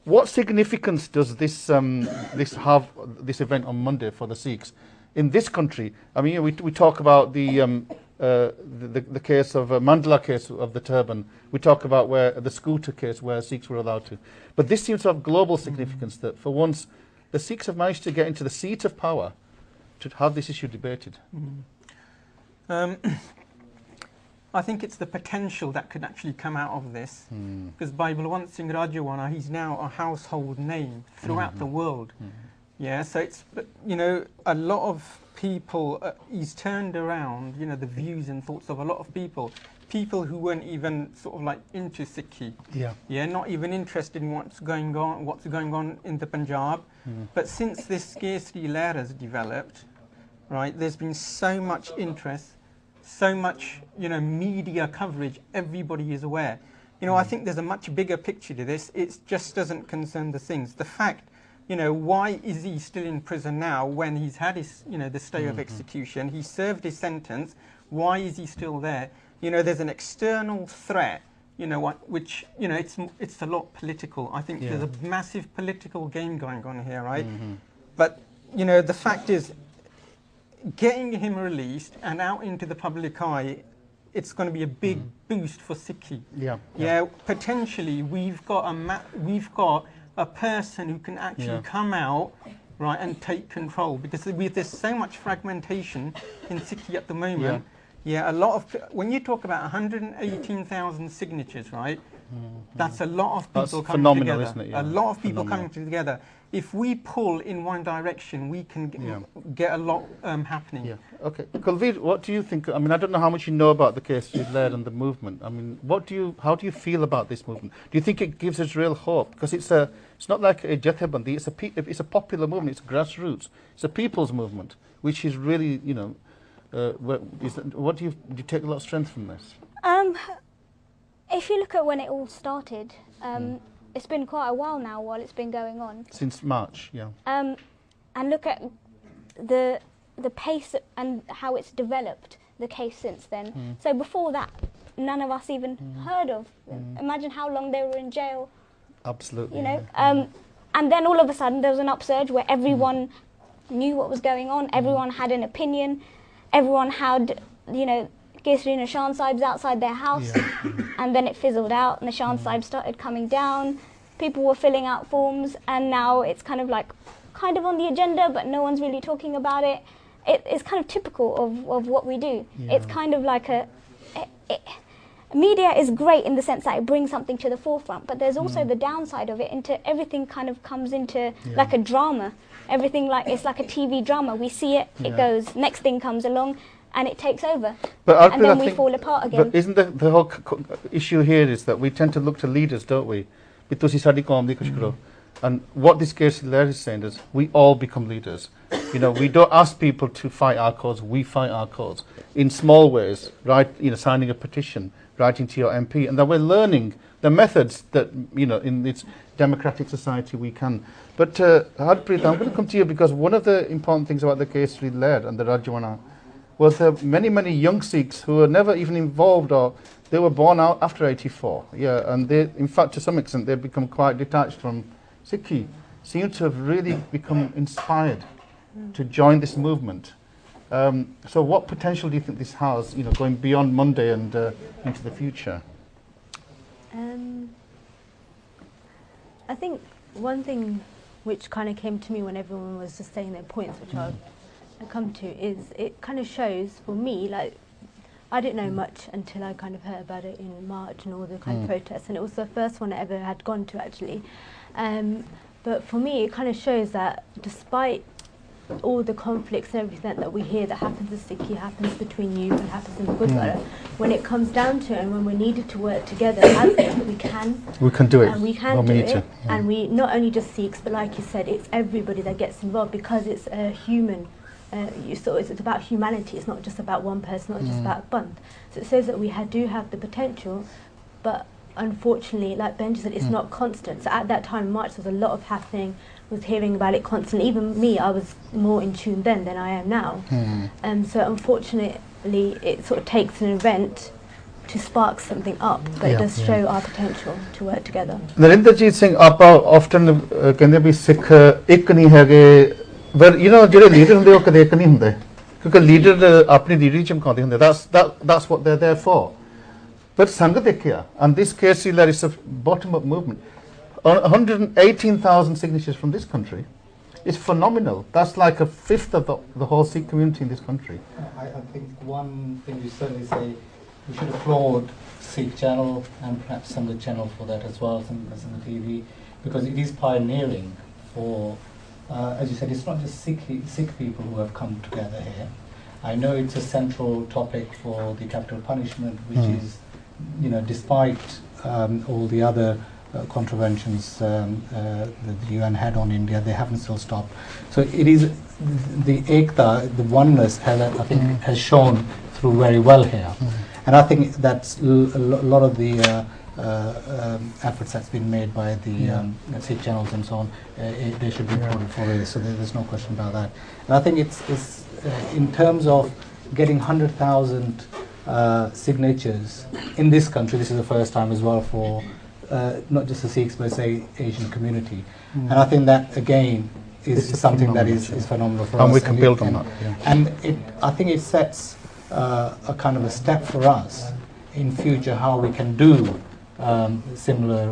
What significance does this have, this event on Monday for the Sikhs in this country? I mean, we talk about the case of Mandla case of the turban. We talk about where the scooter case where Sikhs were allowed to. But this seems to have global significance, that for once the Sikhs have managed to get into the seat of power to have this issue debated. I think it's the potential that could actually come out of this. Because by Balwant Singh Rajowana, he's now a household name throughout the world. Yeah, so it's, you know, a lot of people, he's turned around, you know, the views and thoughts of a lot of people who weren't even sort of like into Sikhi. Yeah, not even interested in what's going on in the Punjab. But since this scarcity layer has developed, right, there's been so much interest, so much, you know, media coverage, everybody is aware. You know, I think there's a much bigger picture to this. It just doesn't concern the things. The fact, you know, why is he still in prison now when he's had his, you know, the stay of execution, he served his sentence, why is he still there? You know, there's an external threat, you know, which, you know, it's a lot political. I think there's a massive political game going on here, right? But, you know, the fact is, getting him released and out into the public eye, it's going to be a big boost for Sikhi. Yeah, potentially we've got a person who can actually come out, right, and take control, because there's so much fragmentation in Sikhi at the moment. A lot of, when you talk about 118,000 signatures, right, That's a lot of That's people coming phenomenal, together. isn't it? Yeah. A lot of people Phenomenal. coming together. If we pull in one direction, we can get a lot happening. Yeah. Okay. Kulveer, what do you think? I mean, I don't know how much you know about the case you've led and the movement. I mean, how do you feel about this movement? Do you think it gives us real hope? Because it's not like a jathebandi. It's a popular movement. It's grassroots. It's a people's movement, which is really, what do you take a lot of strength from this? If you look at when it all started, it's been quite a while now while it's been going on. Since March, yeah. And look at the pace and how it's developed, the case since then. So before that, none of us even heard of them. Imagine how long they were in jail. Absolutely. And then all of a sudden there was an upsurge where everyone knew what was going on, everyone had an opinion, everyone had, Kesri Nishan Sahibs outside their house, and then it fizzled out and the Nishan Sahib started coming down. People were filling out forms, and now it's kind of on the agenda, but no one's really talking about it. It's kind of typical of what we do. Yeah. It's kind of like media is great in the sense that it brings something to the forefront, but there's also the downside of it. Everything kind of comes into like a drama. Everything it's like a TV drama. We see it, it goes. Next thing comes along, and it takes over, and then we fall apart again. But isn't the whole issue here is that we tend to look to leaders, don't we? And what this case is saying is we all become leaders. We don't ask people to fight our cause, we fight our cause. In small ways, right? Signing a petition, writing to your MP, and then we're learning the methods that, in this democratic society we can. But Harpreet, I'm going to come to you because one of the important things about the case we led and the Rajwana was many, many young Sikhs who were never even involved, or they were born out after 84. Yeah, and they, in fact, to some extent, they've become quite detached from Sikhi, seem to have really become inspired to join this movement. So what potential do you think this has, going beyond Monday and into the future? I think one thing which kind of came to me when everyone was just saying their points, which I'll come to, is it kind of shows for me, I didn't know much until I kind of heard about it in March and all the kind of protests, and it was the first one I ever had gone to actually. But for me, it kind of shows that despite all the conflicts and everything that we hear that happens in Sikhi, happens between you and happens in the Gurdwara, when it comes down to it and when we're needed to work together as we can. We can do it. And we can do it. And we, not only just Sikhs, but like you said, it's everybody that gets involved because it's a human. It's about humanity. It's not just about one person, not just about Panth. So it says that we do have the potential, but unfortunately, like Ben said, it's not constant. So at that time in March, there was a lot of happening. Was hearing about it constantly. Even me, I was more in tune then than I am now. So unfortunately, it sort of takes an event to spark something up, but it does show our potential to work together. Narendrajit Singh, ਆਪਾਂ often ਕਹਿੰਦੇ ਵੀ ਸਿੱਖ ਇੱਕ ਨਹੀਂ ਹੈਗੇ, but ਜਿਹੜੇ leader ਹੁੰਦੇ ਉਹ ਕਦੇ ਇੱਕ ਨਹੀਂ ਹੁੰਦੇ, ਕਿਉਂਕਿ ਲੀਡਰ ਆਪਣੀ ਲੀਡਰੀ ਚਮਕਾਉਂਦੇ ਹੁੰਦੇ. That's what they're there for. But ਸੰਗਤ ਇੱਕ ਆ, and this case is a bottom-up movement. 118,000 signatures from this country. It's phenomenal. That's like a fifth of the whole Sikh community in this country. I think one thing we certainly say, we should applaud Sikh channel and perhaps Sangat channel for that as well, Sangat TV, because it is pioneering for, as you said, it's not just Sikh people who have come together here. I know it's a central topic for the capital punishment, which is, despite all the other contraventions that the UN had on India, they haven't still stopped. So it is the ekta, the oneness, I think has shown through very well here, and I think that's a lot of the efforts that's been made by the Sikh channels and so on. They should be applauded for it. So there's no question about that. And I think it's in terms of getting 100,000 signatures in this country. This is the first time as well for. Not just the Sikhs, but say Asian community, and I think that again is something that is phenomenal for us. And we can build on that. And I think it sets a kind of a step for us in future how we can do similar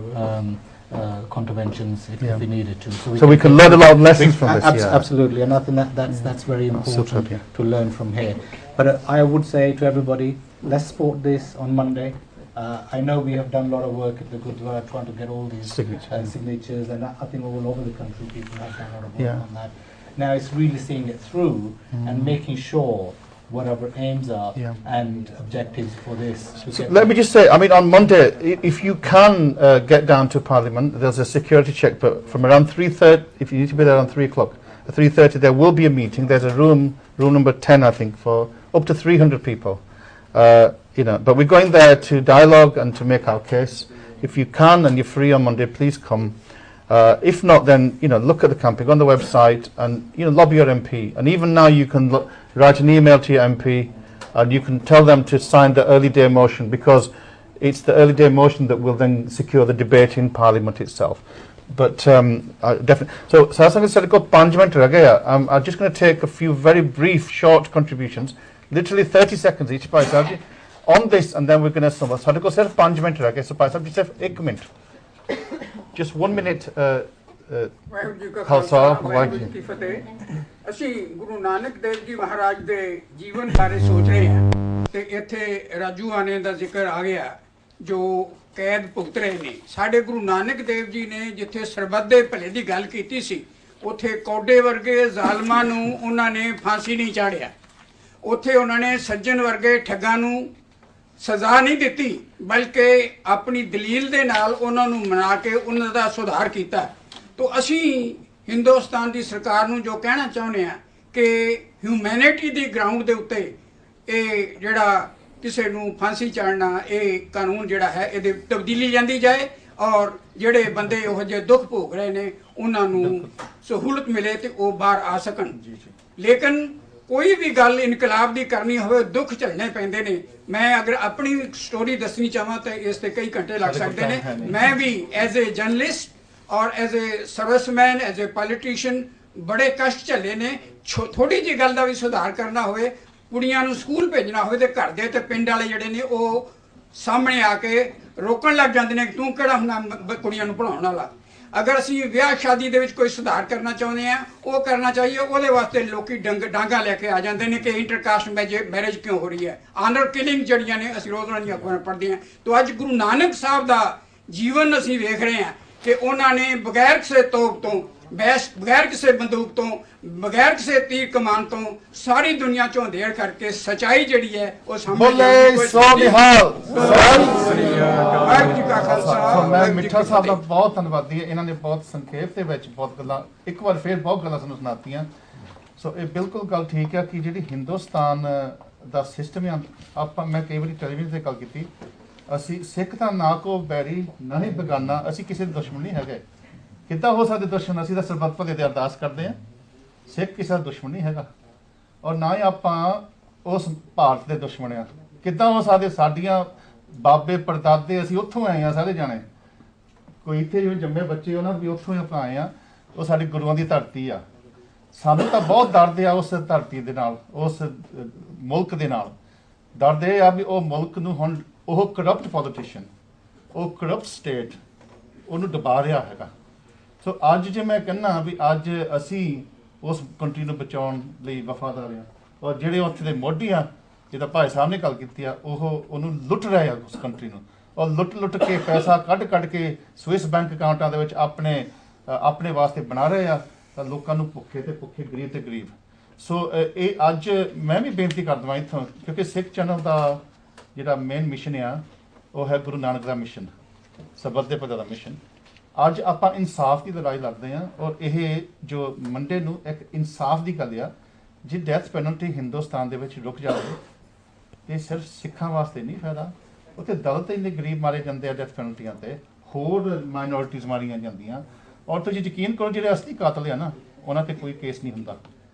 contraventions if we needed to. So we can learn a lot of lessons from this. Absolutely, and I think that's very important to learn from here. But I would say to everybody, let's support this on Monday. I know we have done a lot of work at the Gurdwara trying to get all these signatures, and I think all over the country people have done a lot of work on that. Now it's really seeing it through and making sure whatever aims are and objectives for this. So let me just say, I mean, on Monday, if you can get down to Parliament, there's a security check, but from around 3:30, if you need to be there around 3 o'clock, at 3:30 there will be a meeting. There's a room number 10, I think, for up to 300 people. You know, but we're going there to dialogue and to make our case. If you can and you're free on Monday, please come. If not, then, you know, look at the campaign, go on the website and, you know, lobby your MP. And even now you can write an email to your MP and you can tell them to sign the early day motion, because it's the early day motion that will then secure the debate in Parliament itself. But definitely. So as I said, I'm just going to take a few very brief, short contributions, literally 30 seconds each, on this, and then we're going to sum up. ਸਾਡੇ ਕੋਲ ਸਿਰਫ 5 minute ਰਹਿ ਗਏ, ਸੋ ਭਾਈ ਸਾਹਿਬ ਜੀ ਸਿਰਫ 1 minute, just 1 minute. Waheguru ji ਕਾ ਖਾਲਸਾ ਵਾਹਿਗੁਰੂ ਜੀ ਕੀ ਫਤਿਹ। ਅਸੀਂ ਗੁਰੂ ਨਾਨਕ ਦੇਵ ਜੀ ਮਹਾਰਾਜ ਦੇ ਜੀਵਨ ਬਾਰੇ ਸੋਚ ਰਹੇ ਹਾਂ ਤੇ ਇੱਥੇ ਰਾਜੂ ਆਨੇ ਦਾ ਜ਼ਿਕਰ ਆ ਗਿਆ ਜੋ ਕੈਦ ਭੁਗਤ ਰਹੇ ਨੇ। ਸਾਡੇ ਗੁਰੂ ਨਾਨਕ ਦੇਵ ਜੀ ਨੇ ਜਿੱਥੇ ਸਰਬੱਤ ਦੇ ਭਲੇ ਦੀ ਗੱਲ ਕੀਤੀ ਸੀ, ਉੱਥੇ ਕੌਡੇ ਵਰਗੇ ਜ਼ਾਲਮਾਂ ਨੂੰ ਉਹਨਾਂ ਨੇ ਫਾਂਸੀ ਨਹੀਂ ਚਾੜਿਆ, ਉੱਥੇ ਉਹਨਾਂ ਨੇ ਸੱਜਣ ਵਰਗੇ ਠੱਗਾਂ ਨੂੰ ਸਜ਼ਾ ਨਹੀਂ ਦਿੱਤੀ, ਬਲਕਿ ਆਪਣੀ ਦਲੀਲ ਦੇ ਨਾਲ ਉਹਨਾਂ ਨੂੰ ਮਨਾ ਕੇ ਉਹਨਾਂ ਦਾ ਸੁਧਾਰ ਕੀਤਾ। ਤੋ ਅਸੀਂ ਹਿੰਦੁਸਤਾਨ ਦੀ ਸਰਕਾਰ ਨੂੰ ਜੋ ਕਹਿਣਾ ਚਾਹੁੰਦੇ ਹਾਂ ਕਿ ਹਿਊਮੈਨਿਟੀ ਦੀ ਗਰਾਊਂਡ ਦੇ ਉੱਤੇ ਇਹ ਜਿਹੜਾ ਕਿਸੇ ਨੂੰ ਫਾਂਸੀ ਚਾੜਨਾ, ਇਹ ਕਾਨੂੰਨ ਜਿਹੜਾ ਹੈ ਇਹਦੇ ਤਬਦੀਲੀ ਲਿਆਂਦੀ ਜਾਏ ਔਰ ਜਿਹੜੇ ਬੰਦੇ ਉਹ ਜਿਹੇ ਦੁੱਖ ਭੋਗ ਰਹੇ ਨੇ ਉਹਨਾਂ ਨੂੰ ਸਹੂਲਤ ਮਿਲੇ ਤੇ ਉਹ ਬਾਹਰ ਆ ਸਕਣ। ਲੇਕਿਨ ਕੋਈ ਵੀ ਗੱਲ ਇਨਕਲਾਬ ਦੀ ਕਰਨੀ ਹੋਵੇ ਦੁੱਖ ਝੱਲਣੇ ਪੈਂਦੇ ਨੇ। ਮੈਂ ਅਗਰ ਆਪਣੀ ਸਟੋਰੀ ਦੱਸਣੀ ਚਾਹਾਂ ਤਾਂ ਇਸ ਤੇ ਕਈ ਘੰਟੇ ਲੱਗ ਸਕਦੇ ਨੇ। ਮੈਂ ਵੀ ਐਜ਼ ਏ ਜਰਨਲਿਸਟ ਔਰ as a serviceman, as a politician ਬੜੇ ਕਸ਼ਟ ਝੱਲੇ ਨੇ। ਥੋੜੀ ਜਿਹੀ ਗੱਲ ਦਾ ਵੀ ਸੁਧਾਰ ਕਰਨਾ ਹੋਵੇ, ਕੁੜੀਆਂ ਨੂੰ ਸਕੂਲ ਭੇਜਣਾ ਹੋਵੇ ਤੇ ਘਰ ਦੇ ਤੇ ਪਿੰਡ ਵਾਲੇ ਜਿਹੜੇ ਨੇ ਉਹ ਸਾਹਮਣੇ ਆ ਕੇ ਰੋਕਣ ਲੱਗ ਜਾਂਦੇ ਨੇ, ਤੂੰ ਕਿਹੜਾ ਹੁੰਦਾ ਕੁੜੀਆਂ ਨੂੰ ਪੜ੍ਹਾਉਣ ਵਾਲਾ। ਅਗਰ ਅਸੀਂ ਵਿਆਹ ਸ਼ਾਦੀ ਦੇ ਵਿੱਚ ਕੋਈ ਸੁਧਾਰ ਕਰਨਾ ਚਾਹੁੰਦੇ ਹਾਂ, ਉਹ ਕਰਨਾ ਚਾਹੀਏ, ਉਹਦੇ ਵਾਸਤੇ ਲੋਕੀ ਡਾਂਗਾ ਲੈ ਕੇ ਆ ਜਾਂਦੇ ਨੇ ਕਿ ਇੰਟਰਕਾਸਟ ਮੈਰਿਜ ਕਿਉਂ ਹੋ ਰਹੀ ਹੈ, ਆਨਰ ਕਿਲਿੰਗ ਜਿਹੜੀਆਂ ਨੇ ਅਸੀਂ ਰੋਜ਼ ਉਹਨਾਂ ਦੀਆਂ ਅਖਬਾਰਾਂ ਪੜ੍ਹਦੇ ਹਾਂ। ਤਾਂ ਅੱਜ ਗੁਰੂ ਨਾਨਕ ਸਾਹਿਬ ਦਾ ਜੀਵਨ ਅਸੀਂ ਵੇਖ ਰਹੇ ਹਾਂ ਕਿ ਉਹਨਾਂ ਨੇ ਬਗੈਰ ਕਿਸੇ ਤੋਪ ਤੋਂ, ਬਗੈਰ ਕਿਸੇ ਬੰਦੂਕ ਤੋਂ, ਬਗੈਰ ਕਿਸੇ ਤੀਰ ਕਮਾਨ ਤੋਂ ਸਾਰੀ ਦੁਨੀਆ ਚੋਂ ਅੰਧੇੜ ਕਰਕੇ ਸਚਾਈ ਜਿਹੜੀ ਹੈ ਉਹ ਸਾਹਮਣੇ ਮੈਂ ਮਿੱਠਾ ਸਾਹਿਬ ਦਾ ਬਹੁਤ ਧੰਨਵਾਦੀ ਹਾਂ। ਇਹਨਾਂ ਨੇ ਬਹੁਤ ਸੰਖੇਪ ਦੇ ਵਿੱਚ ਬਹੁਤ ਗੱਲਾਂ, ਇੱਕ ਵਾਰ ਫਿਰ ਬਹੁਤ ਗੱਲਾਂ ਸਾਨੂੰ ਸੁਣਾਤੀਆਂ। ਸੋ ਇਹ ਬਿਲਕੁਲ ਗੱਲ ਠੀਕ ਹੈ ਕਿ ਜਿਹੜੀ ਹਿੰਦੁਸਤਾਨ ਦਾ ਸਿਸਟਮ ਹੈ, ਆਪਾਂ ਮੈਂ ਕਈ ਵਾਰੀ ਟੈਲੀਵਿਜ਼ਨ ਤੇ ਗੱਲ ਕੀਤੀ, ਅਸੀਂ ਸਿੱਖ ਤਾਂ ਨਾ ਕੋ ਬੈਰੀ ਨਾ ਹੀ ਬੇਗਾਨਾ, ਅਸੀਂ ਕਿਸੇ ਦੇ ਦੁਸ਼ਮਣ ਨਹੀਂ ਹੈਗੇ। ਕਿੱਦਾਂ ਹੋ ਸਕਦੇ ਦੁਸ਼ਮਣ? ਅਸੀਂ ਤਾਂ ਸਰਬੱਤ ਭਲੇ ਦੀ ਅਰਦਾਸ ਕਰਦੇ ਹਾਂ। ਸਿੱਖ ਕਿਸੇ ਦਾ ਦੁਸ਼ਮਣ ਨਹੀਂ ਹੈਗਾ ਔਰ ਨਾ ਹੀ ਆਪਾਂ ਉਸ ਭਾਰਤ ਦੇ ਦੁਸ਼ਮਣ ਆ। ਕਿੱਦਾਂ ਹੋ ਸਕਦੇ? ਸਾਡੀਆਂ ਬਾਬੇ ਪੜਦਾਦੇ ਅਸੀਂ ਉੱਥੋਂ ਆਏ ਹਾਂ ਸਾਰੇ ਜਾਣੇ, ਕੋਈ ਇੱਥੇ ਜਿਵੇਂ ਜੰਮੇ ਬੱਚੇ ਉਹਨਾਂ ਵੀ ਉੱਥੋਂ ਹੀ ਆਪਾਂ ਆਏ ਹਾਂ। ਉਹ ਸਾਡੀ ਗੁਰੂਆਂ ਦੀ ਧਰਤੀ ਆ। ਸਾਨੂੰ ਤਾਂ ਬਹੁਤ ਦਰਦ ਆ ਉਸ ਧਰਤੀ ਦੇ ਨਾਲ, ਉਸ ਮੁਲਕ ਦੇ ਨਾਲ। ਦਰਦ ਇਹ ਆ ਵੀ ਉਹ ਮੁਲਕ ਨੂੰ ਹੁਣ ਉਹ ਕਰਪਟ ਪੋਲੀਟੀਸ਼ੀਅਨ, ਉਹ ਕਰਪਟ ਸਟੇਟ ਉਹਨੂੰ ਡੁਬਾ ਰਿਹਾ ਹੈਗਾ। ਸੋ ਅੱਜ ਜੇ ਮੈਂ ਕਹਿੰਦਾ ਵੀ ਅੱਜ ਅਸੀਂ ਉਸ ਕੰਟਰੀ ਨੂੰ ਬਚਾਉਣ ਲਈ ਵਫਾਦਾਰ ਹਾਂ, ਔਰ ਜਿਹੜੇ ਉੱਥੇ ਦੇ ਮੋਢੀ ਆ, ਜਿਹਦਾ ਭਾਈ ਸਾਹਿਬ ਨੇ ਗੱਲ ਕੀਤੀ ਆ, ਉਹਨੂੰ ਲੁੱਟ ਰਹੇ ਆ ਉਸ ਕੰਟਰੀ ਨੂੰ, ਔਰ ਲੁੱਟ ਕੇ ਪੈਸਾ ਕੱਢ ਕੇ ਸਵਿਸ ਬੈਂਕ ਅਕਾਊਂਟਾਂ ਦੇ ਵਿੱਚ ਆਪਣੇ ਵਾਸਤੇ ਬਣਾ ਰਹੇ ਆ, ਤਾਂ ਲੋਕਾਂ ਨੂੰ ਭੁੱਖੇ ਤੇ ਭੁੱਖੇ, ਗਰੀਬ ਤੇ ਗਰੀਬ। ਸੋ ਇਹ ਅੱਜ ਮੈਂ ਵੀ ਬੇਨਤੀ ਕਰ ਦੇਵਾਂ ਇੱਥੋਂ, ਕਿਉਂਕਿ ਸਿੱਖ ਚੈਨਲ ਦਾ ਜਿਹੜਾ ਮੇਨ ਮਿਸ਼ਨ ਆ ਉਹ ਹੈ ਗੁਰੂ ਨਾਨਕ ਦਾ ਮਿਸ਼ਨ, ਸਰਬੱਤ ਦੇ ਭਲੇ ਦਾ ਮਿਸ਼ਨ। ਅੱਜ ਆਪਾਂ ਇਨਸਾਫ ਦੀ ਲੜਾਈ ਲੜਦੇ ਹਾਂ ਔਰ ਇਹ ਜੋ ਮੰਡੇ ਨੂੰ ਇੱਕ ਇਨਸਾਫ ਦੀ ਗੱਲ ਆ, ਜੇ ਡੈਥ ਪੈਨਲਟੀ ਹਿੰਦੁਸਤਾਨ ਦੇ ਵਿੱਚ ਰੁਕ ਜਾਵੇ ਤੇ ਸਿਰਫ ਸਿੱਖਾਂ ਵਾਸਤੇ ਨਹੀਂ ਫਾਇਦਾ, ਉੱਥੇ ਦਲਿਤ ਇੰਨੇ ਗਰੀਬ ਮਾਰੇ ਜਾਂਦੇ ਆ ਡੈਥ ਪੈਨਲਟੀਆਂ ਤੇ, ਹੋਰ ਮਾਈਨੋਰਿਟੀਜ਼ ਮਾਰੀਆਂ ਜਾਂਦੀਆਂ। ਔਰ ਤੁਸੀਂ ਯਕੀਨ ਕਰੋ ਜਿਹੜੇ ਅਸਲੀ ਕਾਤਲ ਆ ਨਾ, ਉਹਨਾਂ ਤੇ ਕੋਈ ਕੇਸ ਨਹੀਂ ਹੁੰਦਾ,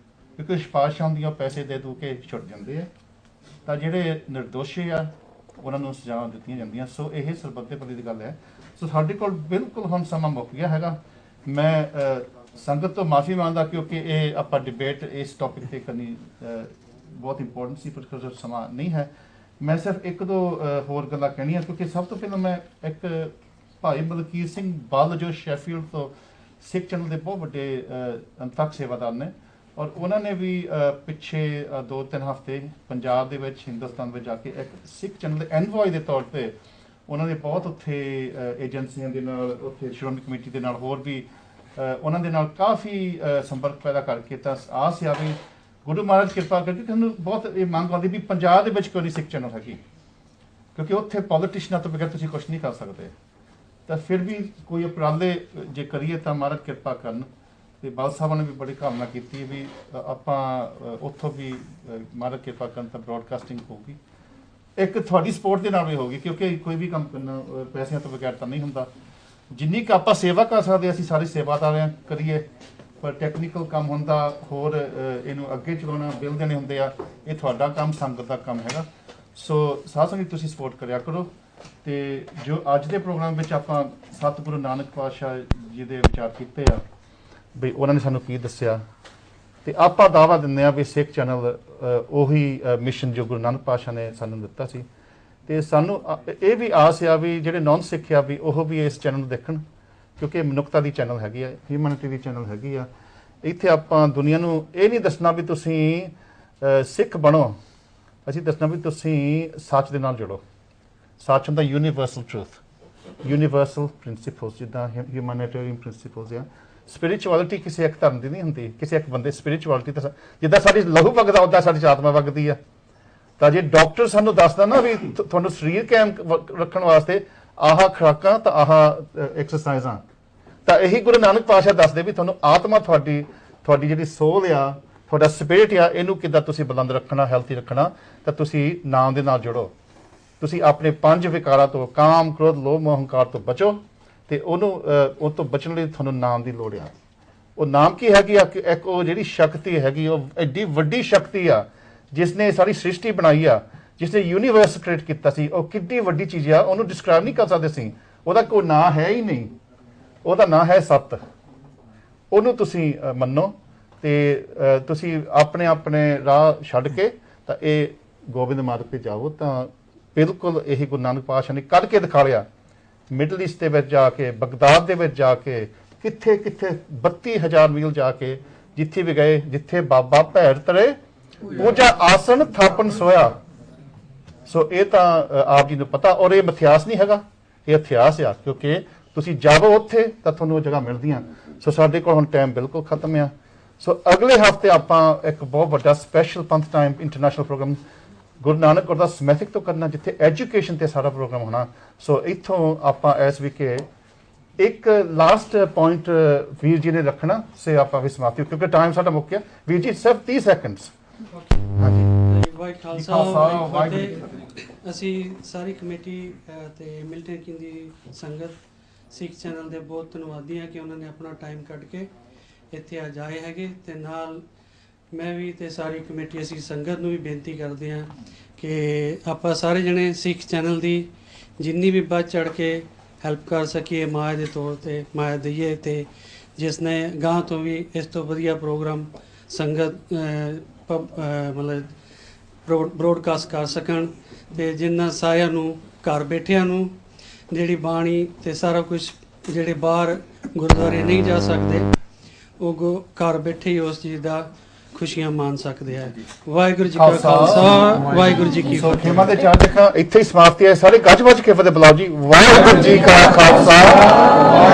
ਕਿਉਂਕਿ ਸਿਫਾਰਿਸ਼ਾਂ ਹੁੰਦੀਆਂ, ਪੈਸੇ ਦੇ ਦੂ ਕੇ ਛੁੱਟ ਜਾਂਦੇ ਆ। ਤਾਂ ਜਿਹੜੇ ਨਿਰਦੋਸ਼ੀ ਆ ਉਹਨਾਂ ਨੂੰ ਸਜ਼ਾਵਾਂ ਦਿੱਤੀਆਂ ਜਾਂਦੀਆਂ। ਸੋ ਇਹ ਸਰਬੱਤ ਦੇ ਭਲੇ ਦੀ ਗੱਲ ਹੈ। ਸੋ ਸਾਡੇ ਕੋਲ ਬਿਲਕੁਲ ਹੁਣ ਸਮਾਂ ਮੁੱਕ ਗਿਆ ਹੈਗਾ। ਮੈਂ ਸੰਗਤ ਤੋਂ ਮਾਫੀ ਮੰਗਦਾ ਕਿਉਂਕਿ ਇਹ ਆਪਾਂ ਡਿਬੇਟ ਇਸ ਟੌਪਿਕ ਤੇ ਕਰਨੀ ਬਹੁਤ ਇੰਪੋਰਟੈਂਟ ਸੀ, ਪਰ ਸਮਾਂ ਨਹੀਂ ਹੈ। ਮੈਂ ਸਿਰਫ ਇੱਕ ਦੋ ਹੋਰ ਗੱਲਾਂ ਕਹਿਣੀਆਂ, ਕਿਉਂਕਿ ਸਭ ਤੋਂ ਪਹਿਲਾਂ ਮੈਂ ਇੱਕ ਭਾਈ ਮਲਕੀਤ ਸਿੰਘ ਬੱਲ ਜੋ ਸ਼ੈਫੀਲਡ ਤੋਂ ਸਿੱਖ ਚੈਨਲ ਦੇ ਬਹੁਤ ਵੱਡੇ ਅੰਤਕ ਸੇਵਾਦਾਰ ਨੇ, ਔਰ ਉਹਨਾਂ ਨੇ ਵੀ ਪਿੱਛੇ 2-3 ਹਫ਼ਤੇ ਪੰਜਾਬ ਦੇ ਵਿੱਚ, ਹਿੰਦੁਸਤਾਨ ਵਿੱਚ ਜਾ ਕੇ ਇੱਕ ਸਿੱਖ ਚੈਨਲ ਦੇ ਐਨਵੋਏ ਦੇ ਤੌਰ 'ਤੇ ਉਹਨਾਂ ਦੇ ਬਹੁਤ ਉੱਥੇ ਏਜੰਸੀਆਂ ਦੇ ਨਾਲ, ਉੱਥੇ ਸ਼੍ਰੋਮਣੀ ਕਮੇਟੀ ਦੇ ਨਾਲ, ਹੋਰ ਵੀ ਉਹਨਾਂ ਦੇ ਨਾਲ ਕਾਫੀ ਸੰਪਰਕ ਪੈਦਾ ਕਰਕੇ ਤਾਂ ਆਸ ਆ ਵੀ ਗੁਰੂ ਮਹਾਰਾਜ ਕਿਰਪਾ ਕਰਕੇ ਤੁਹਾਨੂੰ ਬਹੁਤ ਇਹ ਮੰਗ ਆਉਂਦੀ ਵੀ ਪੰਜਾਬ ਦੇ ਵਿੱਚ ਕਿਉਂ ਨਹੀਂ ਸਿੱਖ ਚੈਨਲ ਹੈਗੀ, ਕਿਉਂਕਿ ਉੱਥੇ ਪੋਲੀਟੀਸ਼ੀਅਨਾਂ ਤੋਂ ਬਗੈਰ ਤੁਸੀਂ ਕੁਛ ਨਹੀਂ ਕਰ ਸਕਦੇ। ਤਾਂ ਫਿਰ ਵੀ ਕੋਈ ਉਪਰਾਲੇ ਜੇ ਕਰੀਏ ਤਾਂ ਮਹਾਰਾਜ ਕਿਰਪਾ ਕਰਨ। ਤੇ ਬਾਲ ਸਾਹਿਬਾਂ ਨੇ ਵੀ ਬੜੀ ਕਾਮਨਾ ਕੀਤੀ ਵੀ ਆਪਾਂ ਉੱਥੋਂ ਵੀ ਮਹਾਰਾਜ ਕਿਰਪਾ ਕਰਨ ਤਾਂ ਬ੍ਰੌਡਕਾਸਟਿੰਗ ਹੋਊਗੀ। ਇੱਕ ਤੁਹਾਡੀ ਸਪੋਰਟ ਦੇ ਨਾਲ ਵੀ ਹੋਊਗੀ, ਕਿਉਂਕਿ ਕੋਈ ਵੀ ਕੰਮ ਕਰਨਾ ਪੈਸਿਆਂ ਤੋਂ ਬਗੈਰ ਤਾਂ ਨਹੀਂ ਹੁੰਦਾ। ਜਿੰਨੀ ਕੁ ਆਪਾਂ ਸੇਵਾ ਕਰ ਸਕਦੇ ਅਸੀਂ ਸਾਰੀ ਸੇਵਾਦਾਰ ਕਰੀਏ, ਪਰ ਟੈਕਨੀਕਲ ਕੰਮ ਹੁੰਦਾ, ਹੋਰ ਇਹਨੂੰ ਅੱਗੇ ਚਲਾਉਣਾ, ਬਿੱਲ ਦੇਣੇ ਹੁੰਦੇ ਆ, ਇਹ ਤੁਹਾਡਾ ਕੰਮ, ਸੰਗਤ ਦਾ ਕੰਮ ਹੈਗਾ। ਸੋ ਸਾਧ ਸੰਗਤ ਤੁਸੀਂ ਸਪੋਰਟ ਕਰਿਆ ਕਰੋ। ਤੇ ਜੋ ਅੱਜ ਦੇ ਪ੍ਰੋਗਰਾਮ ਵਿੱਚ ਆਪਾਂ ਸਤਿਗੁਰੂ ਨਾਨਕ ਪਾਤਸ਼ਾਹ ਜੀ ਦੇ ਵਿਚਾਰ ਕੀਤੇ ਆ ਵੀ ਉਹਨਾਂ ਨੇ ਸਾਨੂੰ ਕੀ ਦੱਸਿਆ, ਤੇ ਆਪਾਂ ਦਾਅਵਾ ਦਿੰਦੇ ਆ ਵੀ ਸਿੱਖ ਚੈਨਲ ਉਹੀ ਮਿਸ਼ਨ ਜੋ ਗੁਰੂ ਨਾਨਕ ਪਾਤਸ਼ਾਹ ਨੇ ਸਾਨੂੰ ਦਿੱਤਾ ਸੀ। ਤੇ ਸਾਨੂੰ ਇਹ ਵੀ ਆਸ ਆ ਵੀ ਜਿਹੜੇ ਨੌਨ ਸਿੱਖ ਆ ਵੀ ਉਹ ਵੀ ਇਸ ਚੈਨਲ ਨੂੰ ਦੇਖਣ, ਕਿਉਂਕਿ ਇਹ ਮਨੁੱਖਤਾ ਦੀ ਚੈਨਲ ਹੈਗੀ ਆ, ਹਿਊਮੈਨਿਟੀ ਦੀ ਚੈਨਲ ਹੈਗੀ ਆ। ਇੱਥੇ ਆਪਾਂ ਦੁਨੀਆ ਨੂੰ ਇਹ ਨਹੀਂ ਦੱਸਣਾ ਵੀ ਤੁਸੀਂ ਸਿੱਖ ਬਣੋ, ਅਸੀਂ ਦੱਸਣਾ ਵੀ ਤੁਸੀਂ ਸੱਚ ਦੇ ਨਾਲ ਜੁੜੋ। ਸੱਚ ਹੁੰਦਾ ਯੂਨੀਵਰਸਲ ਟਰੂਥ, ਯੂਨੀਵਰਸਲ ਪ੍ਰਿੰਸੀਪਲਸ, ਜਿੱਦਾਂ ਹਿਊਮੈਨਿਟੇਰੀਅਨ ਪ੍ਰਿੰਸੀਪਲਸ ਆ। ਸਪਿਰਿਚੁਅਲਿਟੀ ਕਿਸੇ ਇੱਕ ਧਰਮ ਦੀ ਨਹੀਂ ਹੁੰਦੀ, ਕਿਸੇ ਇੱਕ ਬੰਦੇ ਸਪਿਰਿਚੁਅਲਿਟੀ ਤਾਂ ਜਿੱਦਾਂ ਸਾਡੀ ਲਹੂ ਵਗਦਾ ਉੱਦਾਂ ਸਾਡੀ ਆਤਮਾ ਵਗਦੀ ਆ। ਤਾਂ ਜੇ ਡਾਕਟਰ ਸਾਨੂੰ ਦੱਸਦਾ ਨਾ ਵੀ ਤੁਹਾਨੂੰ ਸਰੀਰ ਕਾਇਮ ਰੱਖਣ ਵਾਸਤੇ ਆਹ ਖੁਰਾਕਾਂ ਤਾਂ ਆਹ ਐਕਸਰਸਾਈਜ਼ਾਂ, ਤਾਂ ਇਹੀ ਗੁਰੂ ਨਾਨਕ ਪਾਤਸ਼ਾਹ ਦੱਸਦੇ ਵੀ ਤੁਹਾਨੂੰ ਆਤਮਾ ਤੁਹਾਡੀ ਜਿਹੜੀ ਸੋਲ ਆ, ਤੁਹਾਡਾ ਸਪਿਰਿਟ ਆ, ਇਹਨੂੰ ਕਿੱਦਾਂ ਤੁਸੀਂ ਬੁਲੰਦ ਰੱਖਣਾ, ਹੈਲਥੀ ਰੱਖਣਾ। ਤਾਂ ਤੁਸੀਂ ਨਾਮ ਦੇ ਨਾਲ ਜੁੜੋ, ਤੁਸੀਂ ਆਪਣੇ 5 ਵਿਕਾਰਾਂ ਤੋਂ, ਕਾਮ, ਕ੍ਰੋਧ, ਲੋਭ, ਮੋਹ, ਹੰਕਾਰ ਤੋਂ ਬਚੋ। ਤੇ ਉਹ ਤੋਂ ਬਚਣ ਲਈ ਤੁਹਾਨੂੰ ਨਾਮ ਦੀ ਲੋੜ ਆ। ਉਹ ਨਾਮ ਕੀ ਹੈਗੀ ਆ? ਇੱਕ ਉਹ ਜਿਹੜੀ ਸ਼ਕਤੀ ਹੈਗੀ, ਉਹ ਐਡੀ ਵੱਡੀ ਸ਼ਕਤੀ ਆ ਜਿਸ ਨੇ ਸਾਰੀ ਸ੍ਰਿਸ਼ਟੀ ਬਣਾਈ ਆ, ਜਿਸ ਨੇ ਯੂਨੀਵਰਸ ਕ੍ਰੀਏਟ ਕੀਤਾ ਸੀ। ਉਹ ਕਿੰਨੀ ਵੱਡੀ ਚੀਜ਼ ਆ, ਉਹਨੂੰ ਡਿਸਕ੍ਰਾਈਬ ਨਹੀਂ ਕਰ ਸਕਦੇ ਸੀ। ਉਹਦਾ ਕੋਈ ਨਾਂ ਹੈ ਹੀ ਨਹੀਂ, ਉਹਦਾ ਨਾਂ ਹੈ ਸਤ। ਉਹਨੂੰ ਤੁਸੀਂ ਮੰਨੋ ਤੇ ਤੁਸੀਂ ਆਪਣੇ ਆਪਣੇ ਰਾਹ ਛੱਡ ਕੇ ਤਾਂ ਇਹ ਗੋਬਿੰਦ ਮਾਰਗ ਤੇ ਜਾਓ। ਤਾਂ ਬਿਲਕੁਲ ਇਹੀ ਗੁਰੂ ਨਾਨਕ ਪਾਤਸ਼ਾਹ ਨੇ ਕੱਢ ਕੇ ਦਿਖਾ ਲਿਆ। ਮਿਡਲ ਈਸਟ ਦੇ ਵਿੱਚ ਜਾ ਕੇ, ਬਗਦਾਦ ਦੇ ਵਿੱਚ ਜਾ ਕੇ, ਕਿੱਥੇ ਕਿੱਥੇ 32,000 ਮੀਲ ਜਾ ਕੇ, ਜਿੱਥੇ ਵੀ ਗਏ, ਜਿੱਥੇ ਬਾਬਾ ਭੈਰ ਤਰੇ ਪੂਜਾ ਆਸਣ ਥਾਪਨ ਸੋਇਆ। ਸੋ ਇਹ ਤਾਂ ਆਪ ਜੀ ਨੂੰ ਪਤਾ, ਔਰ ਇਹ ਮਿਥਿਆਸ ਨਹੀਂ ਹੈਗਾ, ਇਹ ਇਤਿਹਾਸ ਆ, ਕਿਉਂਕਿ ਤੁਸੀਂ ਜਾਵੋ ਉੱਥੇ ਤਾਂ ਤੁਹਾਨੂੰ ਉਹ ਜਗ੍ਹਾ ਮਿਲਦੀਆਂ। ਸੋ ਸਾਡੇ ਕੋਲ ਹੁਣ ਟਾਈਮ ਬਿਲਕੁਲ ਖਤਮ ਆ। ਸੋ ਅਗਲੇ ਹਫ਼ਤੇ ਆਪਾਂ ਇੱਕ ਬਹੁਤ ਵੱਡਾ ਸਪੈਸ਼ਲ ਪੰਥ time international programme Guru Nanak Gurdwara ਸਮੈਥਿਕ ਤੋਂ ਕਰਨਾ, ਜਿੱਥੇ ਐਜੂਕੇਸ਼ਨ ਤੇ ਸਾਰਾ ਪ੍ਰੋਗਰਾਮ ਹੋਣਾ। ਸੋ ਇੱਥੋਂ ਆਪਾਂ ਇਸ ਵਿਕੇ ਇੱਕ ਲਾਸਟ ਪੁਆਇੰਟ ਵੀਰ ਜੀ ਨੇ ਰੱਖਣਾ ਸੇ ਆਪਾਂ ਵੀ ਸਮਾਪਤੀ, ਕਿਉਂਕਿ ਟਾਈਮ ਸਾਡਾ ਮੁੱਕ ਗਿਆ। ਵੀਰ ਜੀ ਸਿਰਫ 30 ਸੈਕਿੰਡਸ। ਅਸੀਂ ਸਾਰੀ ਕਮੇਟੀ ਤੇ ਮਿਲਟਨ ਕਿੰਗ ਦੀ ਸੰਗਤ ਸਿੱਖ ਚੈਨਲ ਦੇ ਬਹੁਤ ਧੰਨਵਾਦੀ ਹਾਂ ਕਿ ਉਹਨਾਂ ਨੇ ਆਪਣਾ ਟਾਈਮ ਕੱਢ ਕੇ ਇੱਥੇ ਅੱਜ ਆਏ ਹੈਗੇ। ਤੇ ਨਾਲ ਮੈਂ ਵੀ ਤੇ ਸਾਰੀ ਕਮੇਟੀ ਅਸੀਂ ਸੰਗਤ ਨੂੰ ਵੀ ਬੇਨਤੀ ਕਰਦੇ ਹਾਂ ਕਿ ਆਪਾਂ ਸਾਰੇ ਜਣੇ ਸਿੱਖ ਚੈਨਲ ਦੀ ਜਿੰਨੀ ਵੀ ਵੱਧ ਚੜ੍ਹ ਕੇ ਹੈਲਪ ਕਰ ਸਕੀਏ ਮਾਇਆ ਦੇ ਤੌਰ ਤੇ ਮਾਇਆ ਦਈਏ, ਤੇ ਜਿਸ ਨੇ ਗਾਂ ਤੋਂ ਵੀ ਇਸ ਤੋਂ ਵਧੀਆ ਪ੍ਰੋਗਰਾਮ ਸੰਗਤ ਮਤਲਬ ਬਰੋਡਕਾਸਟ ਕਰ ਸਕਣ। ਤੇ ਜਿਨ੍ਹਾਂ ਸਾਰਿਆਂ ਨੂੰ ਘਰ ਬੈਠਿਆਂ ਨੂੰ ਜਿਹੜੀ ਬਾਣੀ ਤੇ ਸਾਰਾ ਕੁਝ ਜਿਹੜੇ ਬਾਹਰ ਗੁਰਦੁਆਰੇ ਨਹੀਂ ਜਾ ਸਕਦੇ, ਉਹ ਘਰ ਬੈਠੇ ਹੀ ਉਸ ਚੀਜ਼ ਦਾ ਖੁਸ਼ੀਆਂ ਮਾਣ ਸਕਦੇ ਆ। ਵਾਹਿਗੁਰੂ ਜੀ ਕਾ ਖਾਲਸਾ, ਵਾਹਿਗੁਰੂ ਜੀ ਕੀ ਫਤਿਹ। ਖੇਮਾ ਦੇ ਚਾਰ ਦੇਖਾਂ ਇੱਥੇ ਹੀ ਸਮਾਪਤੀ ਹੈ। ਸਾਰੇ ਗੱਜ ਵੱਜ ਕੇ ਫਤਿਹ ਬੁਲਾਓ ਜੀ। ਵਾਹਿਗੁਰੂ ਜੀ ਕਾ ਖਾਲਸਾ,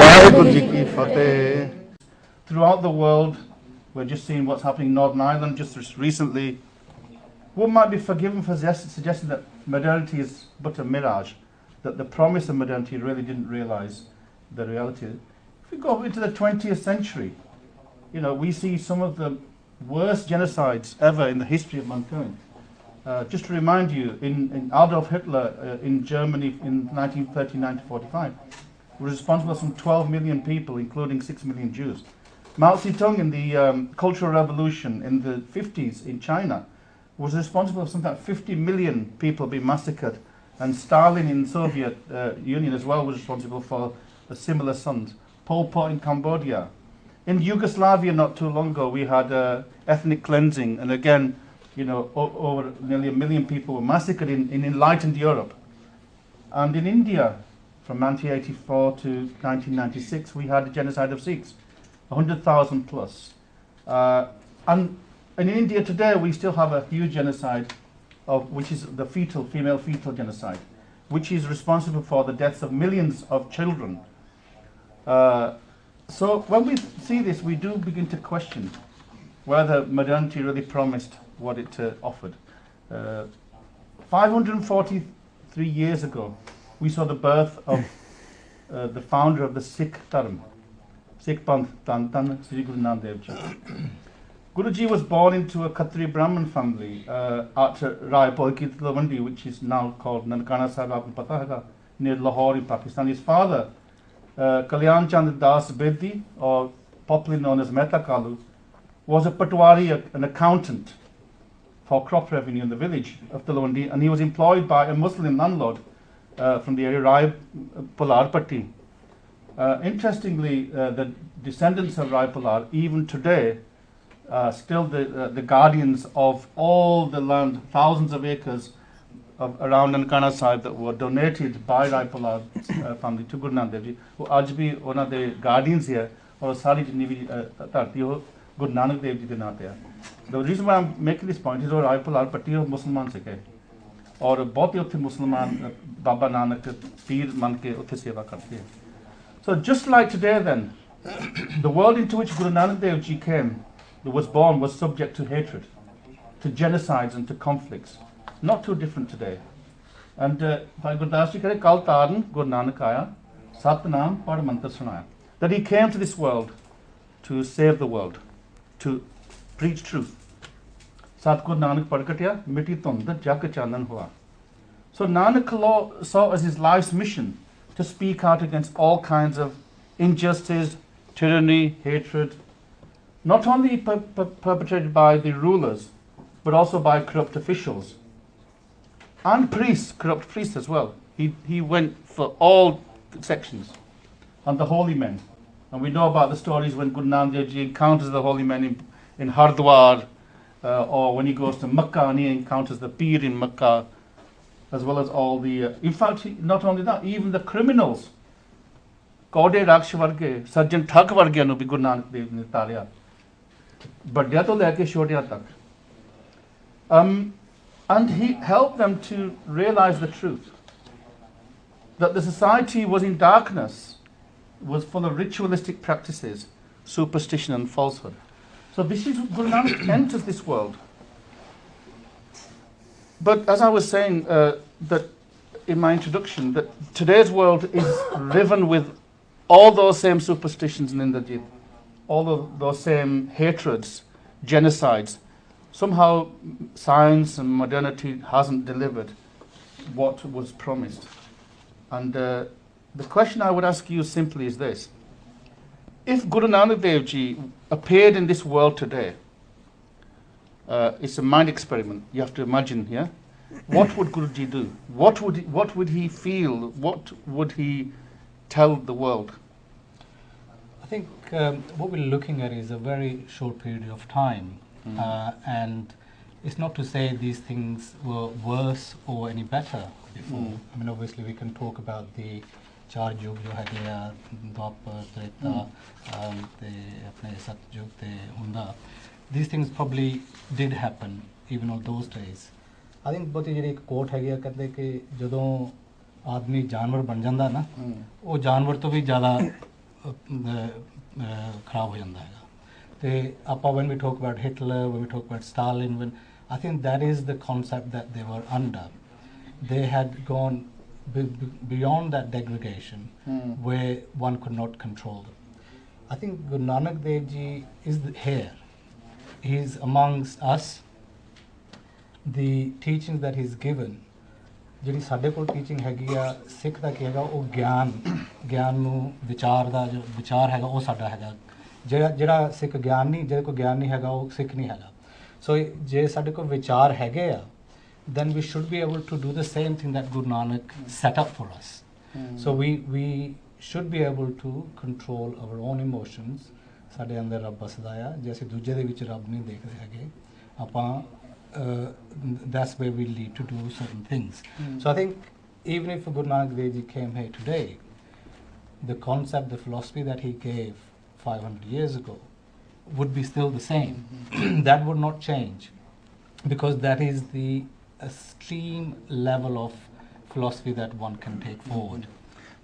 ਵਾਹਿਗੁਰੂ ਜੀ ਕੀ ਫਤਿਹ। Throughout the world, we're just seeing what's happening in Northern Ireland just recently. One might be forgiven for suggesting that modernity is but a mirage, that the promise of modernity really didn't realise the reality. If we go into the 20th century, you know, we see some of the worst genocides ever in the history of mankind. Just to remind you, in Adolf Hitler in Germany in 1939 to 45 was responsible for some 12 million people, including 6 million Jews. Mao Zedong in the Cultural Revolution in the 50s in China was responsible for something like 50 million people being massacred, and Stalin in the Soviet Union as well was responsible for a similar sons. Pol Pot in Cambodia. In Yugoslavia not too long ago we had ethnic cleansing, and again, you know, over nearly 1 million people were massacred in enlightened Europe. And in India, from 1984 to 1996, we had the genocide of Sikhs, 100,000 plus. And in India today, we still have a huge genocide, which is the female fetal genocide, which is responsible for the deaths of millions of children. So when we see this, we do begin to question whether modernity really promised what it offered. 543 years ago, we saw the birth of the founder of the Sikh Dharma, Sikh Panth, Sri Guru Nanak Dev Ji. Guruji was born into a Khatri Brahmin family at Raipur ki Talwandi, which is now called Nankana Sahib, aapko pata hai, near Lahore in Pakistan. His father, Kalyan Chand Das Bedi, or popularly known as Mehta Kalu, was a patwari, an accountant for crop revenue in the village of Talwandi, and he was employed by a Muslim landlord from the area Rai Pular Patti. Interestingly, the descendants of Rai Pular, even today, still the guardians of all the land, thousands of acres around Nankana Sahib that were donated by Rai Pular family to Guru Nanak Dev Ji, who aaj bhi ਉਹਨਾਂ ਦੇ guardians here, और सारी जितनी भी धरती हो Guru Nanak Dev Ji ਦੇ ਨਾਂ ਤੇ ਹੈ. The reason why I'm making this point is that Rai Pular Patti ਉਹ ਮੁਸਲਮਾਨ ਸੀਗੇ और बहुत ही ਉੱਥੇ ਮੁਸਲਮਾਨ ਬਾਬਾ ਨਾਨਕ ਪੀਰ ਮੰਨ ਕੇ ਉੱਥੇ ਸੇਵਾ ਕਰਦੇ हैं. So just like today then, the world into which Guru Nanak Dev Ji came, was born, was subject to hatred, to genocides and to conflicts. Not too different today. And Bhai Gurdas Ji kare kal taran Guru Nanak aaya, Satnam pad mantra sunaya. That he came to this world to save the world, to preach truth. Sat Guru Nanak pad katya miti thund jak chanan hua. So Nanak saw as his life's mission to speak out against all kinds of injustice, tyranny, hatred, not only perpetrated by the rulers, but also by corrupt officials and priests, corrupt priests as well. He went for all sections, and the holy men. And we know about the stories when Guru Nanak Dev Ji encounters the holy men in Hardwar, or when he goes to Makkah and he encounters the Pir in Makkah, as well as all the... in fact, not only that, even the criminals, Kaude Raksh Varge, Sajjan Thak Varge nu bhi Guru Nanak Dev ne taarya. Badya to leke chotya tak. And he helped them to realize the truth, that the society was in darkness, was full of ritualistic practices, superstition and falsehood. So this is Guru Nanak enters this world. But as I was saying that in my introduction, that today's world is riven with all those same superstitions and indajit, all of those same hatreds, genocides. Somehow science and modernity hasn't delivered what was promised. And the question I would ask you simply is this. If Guru Nanak Dev Ji appeared in this world today, it's a mind experiment, you have to imagine here, what would Guruji do? What would he feel? What would he tell the world? I think what we're looking at is a very short period of time. And it's not to say these things were worse or any better before. I mean, obviously we can talk about the Char Yug jo hai gaya, Dwapar, Treta, the apne Satyug, the Hunda. These things probably did happen even on those days. I think बहुत ही ਜਿਹੜੀ coat है गया कहते कि ਜਦੋਂ आदमी जानवर बन जाता ना वो जानवर तो भी ज़्यादा खराब हो जाता है ते ਆਪਾਂ when we talk about Hitler, when we talk about Stalin, when I think that is the concept that they were under. They had gone beyond that degradation where one could not control them. I think Guru Nanak Dev Ji is here. He is amongst us. The teachings that he's given, ਜਿਹੜੀ ਸਾਡੇ ਕੋਲ teaching ਹੈਗੀ ਆ ਸਿੱਖ ਦਾ ਕੀ ਹੈਗਾ ਉਹ ਗਿਆਨ ਨੂੰ ਵਿਚਾਰ ਦਾ ਜੋ ਵਿਚਾਰ ਹੈਗਾ ਉਹ ਸਾਡਾ ਹੈਗਾ ਜਿਹੜਾ ਸਿੱਖ ਗਿਆਨ ਨਹੀਂ ਜਿਹਦੇ ਕੋਲ ਗਿਆਨ ਨਹੀਂ ਹੈਗਾ ਉਹ ਸਿੱਖ ਨਹੀਂ ਹੈਗਾ ਸੋ ਜੇ ਸਾਡੇ ਕੋਲ ਵਿਚਾਰ ਹੈਗੇ ਆ then we should be able to do the same thing that Guru Nanak set up for us. So we should be able to control our own emotions. ਸਾਡੇ ਅੰਦਰ ਰੱਬ ਬਸਦਾ ਆ ਜੇ ਅਸੀਂ ਦੂਜੇ ਦੇ ਵਿੱਚ ਰੱਬ ਨਹੀਂ ਦੇਖਦੇ ਹੈਗੇ ਆਪਾਂ that's where we need to do certain things. So I think even if Guru Nanak Dev Ji came here today, the concept, the philosophy that he gave 500 years ago would be still the same. That would not change because that is the extreme level of philosophy that one can take forward.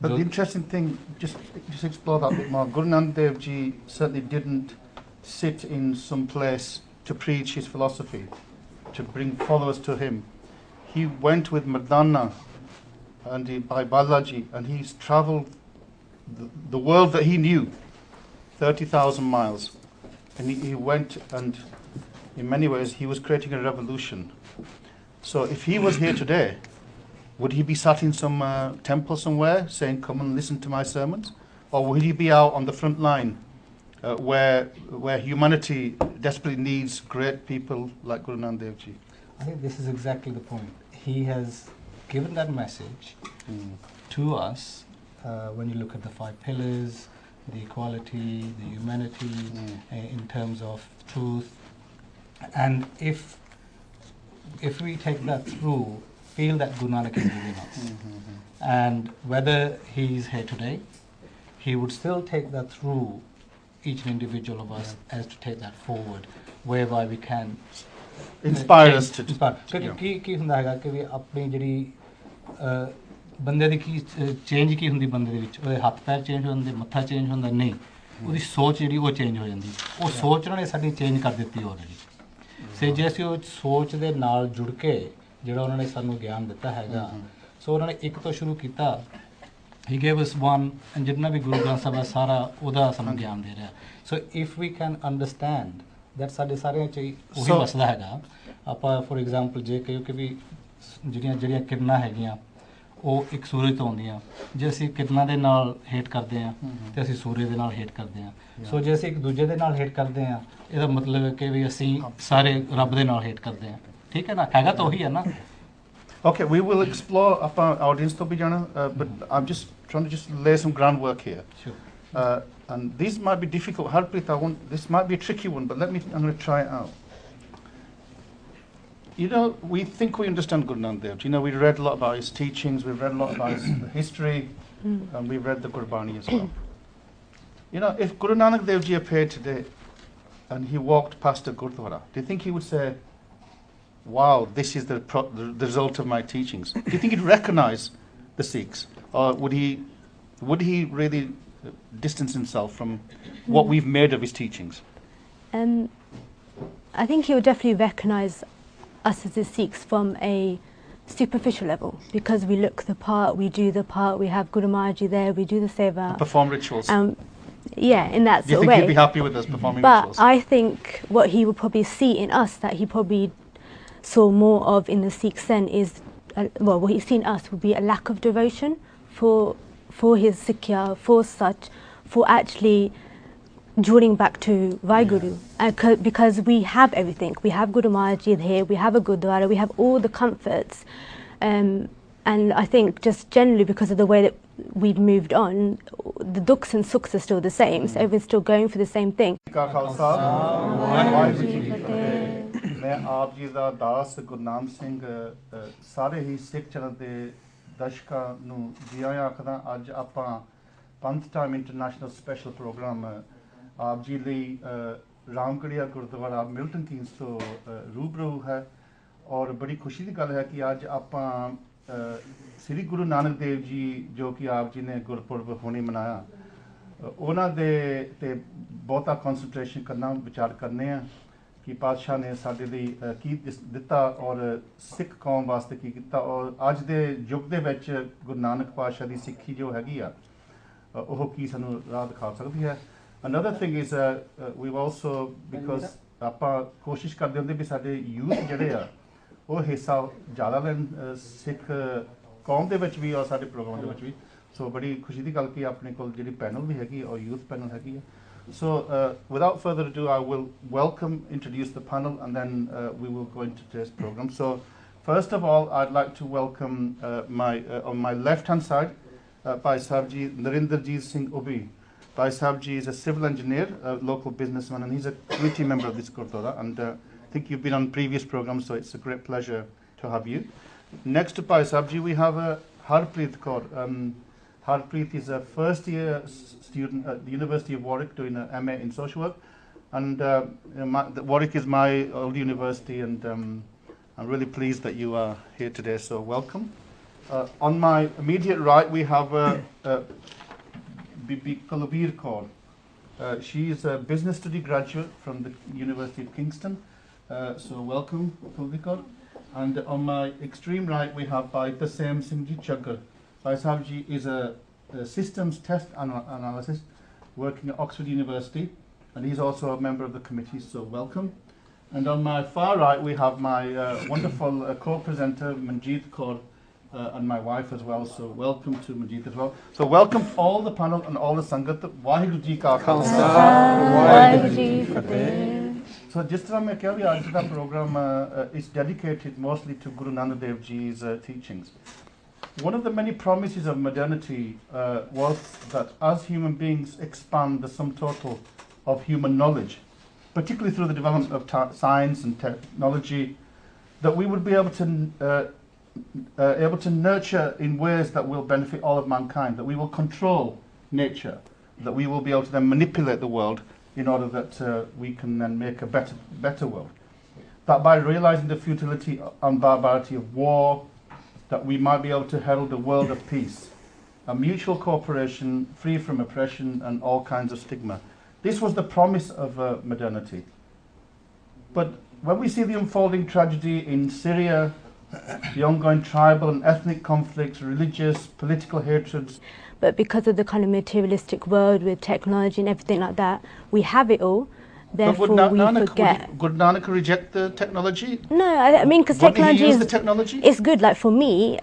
But the interesting thing, just explore that a bit more. Guru Nanak Dev Ji certainly didn't sit in some place to preach his philosophy, to bring followers to him. He went with Mardana and by Balaji, and he's travelled the world that he knew, 30,000 miles. And he went, and in many ways he was creating a revolution. So if he was here today, would he be sat in some temple somewhere saying, come and listen to my sermons? Or would he be out on the front line where humanity desperately needs great people like Guru Nanak Dev Ji? I think this is exactly the point. He has given that message to us when you look at the 5 pillars, the equality, the humanity, in terms of truth. And if we take that through, feel that Guru Nanak is within us. And whether he is here today, he would still take that through each individual of us as to take that forward, whereby we can inspire us to ਕਿਉਂਕਿ ਕੀ ਹੁੰਦਾ ਹੈਗਾ ਕਿ ਵੀ ਆਪਣੀ ਜਿਹੜੀ ਬੰਦੇ ਦੀ ਕੀ change ਕੀ ਹੁੰਦੀ ਬੰਦੇ ਦੇ ਵਿੱਚ, ਉਹਦੇ ਹੱਥ ਪੈਰ ਚੇਂਜ ਹੋ ਜਾਂਦੇ, ਮੱਥਾ ਚੇਂਜ ਹੁੰਦਾ, ਨਹੀਂ, ਉਹਦੀ ਸੋਚ ਜਿਹੜੀ ਉਹ ਚੇਂਜ ਹੋ ਜਾਂਦੀ। ਉਹ ਸੋਚ ਉਹਨਾਂ ਨੇ ਸਾਡੀ ਚੇਂਜ ਕਰ ਦਿੱਤੀ ਆਲਰੇਡੀ। ਸੇ ਜੇ ਅਸੀਂ ਉਹ ਸੋਚ ਦੇ ਨਾਲ ਜੁੜ ਕੇ ਜਿਹੜਾ ਉਹਨਾਂ ਨੇ ਸਾਨੂੰ ਗਿਆਨ ਦਿੱਤਾ ਹੈਗਾ, ਸੋ ਉਹਨਾਂ ਨੇ ਇੱਕ ਤੋਂ ਸ਼ੁਰੂ ਕੀਤਾ। He gave us one, and ਜਿੰਨਾ ਵੀ ਗੁਰੂ ਗ੍ਰੰਥ ਸਾਹਿਬ ਹੈ ਸਾਰਾ ਉਹਦਾ ਸਾਨੂੰ ਗਿਆਨ ਦੇ ਰਿਹਾ। So if we can understand that ਸਾਡੇ ਸਾਰਿਆਂ 'ਚ ਉਹੀ ਵਸਦਾ ਹੈਗਾ। ਆਪਾਂ ਫੋਰ ਐਗਜ਼ਾਮਪਲ ਜੇ ਕਹੀਏ ਕਿ ਵੀ ਜਿਹੜੀਆਂ ਕਿਰਨਾਂ ਹੈਗੀਆਂ ਉਹ ਇੱਕ ਸੂਰਜ ਤੋਂ ਆਉਂਦੀਆਂ, ਜੇ ਅਸੀਂ ਕਿਰਨਾਂ ਦੇ ਨਾਲ ਹੇਟ ਕਰਦੇ ਹਾਂ ਤੇ ਅਸੀਂ ਸੂਰਜ ਦੇ ਨਾਲ ਹੇਟ ਕਰਦੇ ਹਾਂ। ਸੋ ਜੇ ਅਸੀਂ ਇੱਕ ਦੂਜੇ ਦੇ ਨਾਲ ਹੇਟ ਕਰਦੇ ਹਾਂ, ਇਹਦਾ ਮਤਲਬ ਹੈ ਕਿ ਵੀ ਅਸੀਂ ਸਾਰੇ ਰੱਬ ਦੇ ਨਾਲ ਹੇਟ ਕਰਦੇ ਹਾਂ। ਠੀਕ ਹੈ ਨਾ, ਹੈਗਾ ਤਾਂ ਉਹੀ ਹੈ ਨਾ। Okay, we will explore our audience to be but I'm just trying to just lay some groundwork here. Sure. And these might be difficult. Harpreet, this might be a tricky one, but I'm going to try it out. You know, we think we understand Guru Nanak Dev. You know, we read a lot about his teachings, we've read a lot about his history, and we've read the Gurbani as well. You know, if Guru Nanak Dev Ji appeared today and he walked past a Gurdwara, do you think he would say, wow, this is the result of my teachings? Do you think he'd recognize the Sikhs? Or would he really distance himself from what we've made of his teachings? I think he would definitely recognize us as the Sikhs from a superficial level, because we look the part, we do the part, we have Guru Maharaj Ji there, we do the seva. Perform rituals. Yeah, in that sort of way. Do you think he'd be happy with us performing rituals? But I think what he would probably see in us, that he probably saw more of in the Sikh sent, is, what he's seen us would be a lack of devotion for his Sikhya, for such, for actually drawing back to wageguru. Because we have everything. We have Guru Maharaj Ji here, we have a Gurdwara, we have all the comforts. And I think just generally because of the way that we've moved on, the dukhs and sukhs are still the same, so everyone's still going for the same thing. ਮੈਂ ਆਪ ਜੀ ਦਾ ਦਾਸ ਗੁਰਨਾਮ ਸਿੰਘ ਸਾਰੇ ਹੀ ਸਿੱਖ channel ਦੇ ਦਰਸ਼ਕਾਂ ਨੂੰ ਜੀ ਆਇਆਂ ਆਖਦਾ। ਅੱਜ ਆਪਾਂ ਪੰਥ ਟਾਈਮ ਇੰਟਰਨੈਸ਼ਨਲ ਸਪੈਸ਼ਲ ਪ੍ਰੋਗਰਾਮ ਆਪ ਜੀ ਲਈ ਰਾਮਗੜੀਆ ਗੁਰਦੁਆਰਾ ਮਿਲਟਨ ਕੀਨਸ ਤੋਂ ਰੂਬਰੂ ਹੈ। ਔਰ ਬੜੀ ਖੁਸ਼ੀ ਦੀ ਗੱਲ ਹੈ ਕਿ ਅੱਜ ਆਪਾਂ ਸ੍ਰੀ ਗੁਰੂ ਨਾਨਕ ਦੇਵ ਜੀ ਜੋ ਕਿ ਆਪ ਜੀ ਨੇ ਗੁਰਪੁਰਬ ਹੁਣੇ ਮਨਾਇਆ, ਉਹਨਾਂ ਦੇ ਤੇ ਬਹੁਤਾ ਕਨਸੈਂਟਰੇਸ਼ਨ ਕਰਨਾ, ਵਿਚਾਰ ਕਰਨੇ ਆ ਕਿ ਪਾਤਸ਼ਾਹ ਨੇ ਸਾਡੇ ਲਈ ਕੀ ਦਿੱਤਾ ਔਰ ਸਿੱਖ ਕੌਮ ਵਾਸਤੇ ਕੀ ਕੀਤਾ, ਔਰ ਅੱਜ ਦੇ ਯੁੱਗ ਦੇ ਵਿੱਚ ਗੁਰੂ ਨਾਨਕ ਪਾਤਸ਼ਾਹ ਦੀ ਸਿੱਖੀ ਜੋ ਹੈਗੀ ਆ ਉਹ ਕੀ ਸਾਨੂੰ ਰਾਹ ਦਿਖਾ ਸਕਦੀ ਹੈ। Another thing is we've also, because ਆਪਾਂ ਕੋਸ਼ਿਸ਼ ਕਰਦੇ ਹੁੰਦੇ ਵੀ ਸਾਡੇ ਯੂਥ ਜਿਹੜੇ ਆ ਉਹ ਹਿੱਸਾ ਜ਼ਿਆਦਾ ਲੈਣ ਸਿੱਖ ਕੌਮ ਦੇ ਵਿੱਚ ਵੀ ਔਰ ਸਾਡੇ ਪ੍ਰੋਗਰਾਮ ਦੇ ਵਿੱਚ ਵੀ। ਸੋ ਬੜੀ ਖੁਸ਼ੀ ਦੀ ਗੱਲ ਕਿ ਆਪਣੇ ਕੋਲ ਜਿਹੜੀ ਪੈਨਲ ਵੀ ਹੈਗੀ ਔਰ ਯੂਥ ਪੈਨਲ ਹੈਗੀ ਆ। So without further ado, I will introduce the panel, and then we will go into today's program. So first of all, I'd like to welcome on my left-hand side, Bhai Sahib Ji, Narendrajit Singh Obi. Bhai Sahib Ji is a civil engineer, a local businessman, and he's a committee member of this Gurdwara. And I think you've been on previous programs, so it's a great pleasure to have you. Next to Bhai Sahib Ji, we have Harpreet Kaur. Harpreet is a first-year student at the University of Warwick doing an MA in social work, and Warwick is my old university, and I'm really pleased that you are here today, so welcome. On my immediate right, we have Bibi Kulveer Kaur. She is a business study graduate from the University of Kingston. So welcome, Kulveer Kaur. And on my extreme right, we have Bhai Tassim Singh Ji Chaggar. Bhai Sahib Ji is a systems test analyst working at Oxford University, and he's also a member of the committee, so welcome. And on my far right, we have my wonderful co-presenter, Manjeet Kaur, and my wife as well, so welcome to Manjeet as well. So welcome all the panel and all the Sangat. Wageguru Ji Ka Khalsa, Wageguru Ji Ki Fateh. So just as I tell you, our program is dedicated mostly to Guru Nanak Dev Ji's teachings. One of the many promises of modernity was that as human beings expand the sum total of human knowledge, particularly through the development of science and technology, that we would be able to nurture in ways that will benefit all of mankind, that we will control nature, that we will be able to then manipulate the world in order that we can then make a better world. That by realizing the futility and barbarity of war, that we might be able to herald a world of peace, a mutual cooperation free from oppression and all kinds of stigma. This was the promise of modernity. But when we see the unfolding tragedy in Syria, the ongoing tribal and ethnic conflicts, religious, political hatreds. But because of the kind of materialistic world with technology and everything like that, we have it all. Therefore, we forget. Would Nanak reject the technology? No, I mean, because technology is the technology? It's good. Like for me,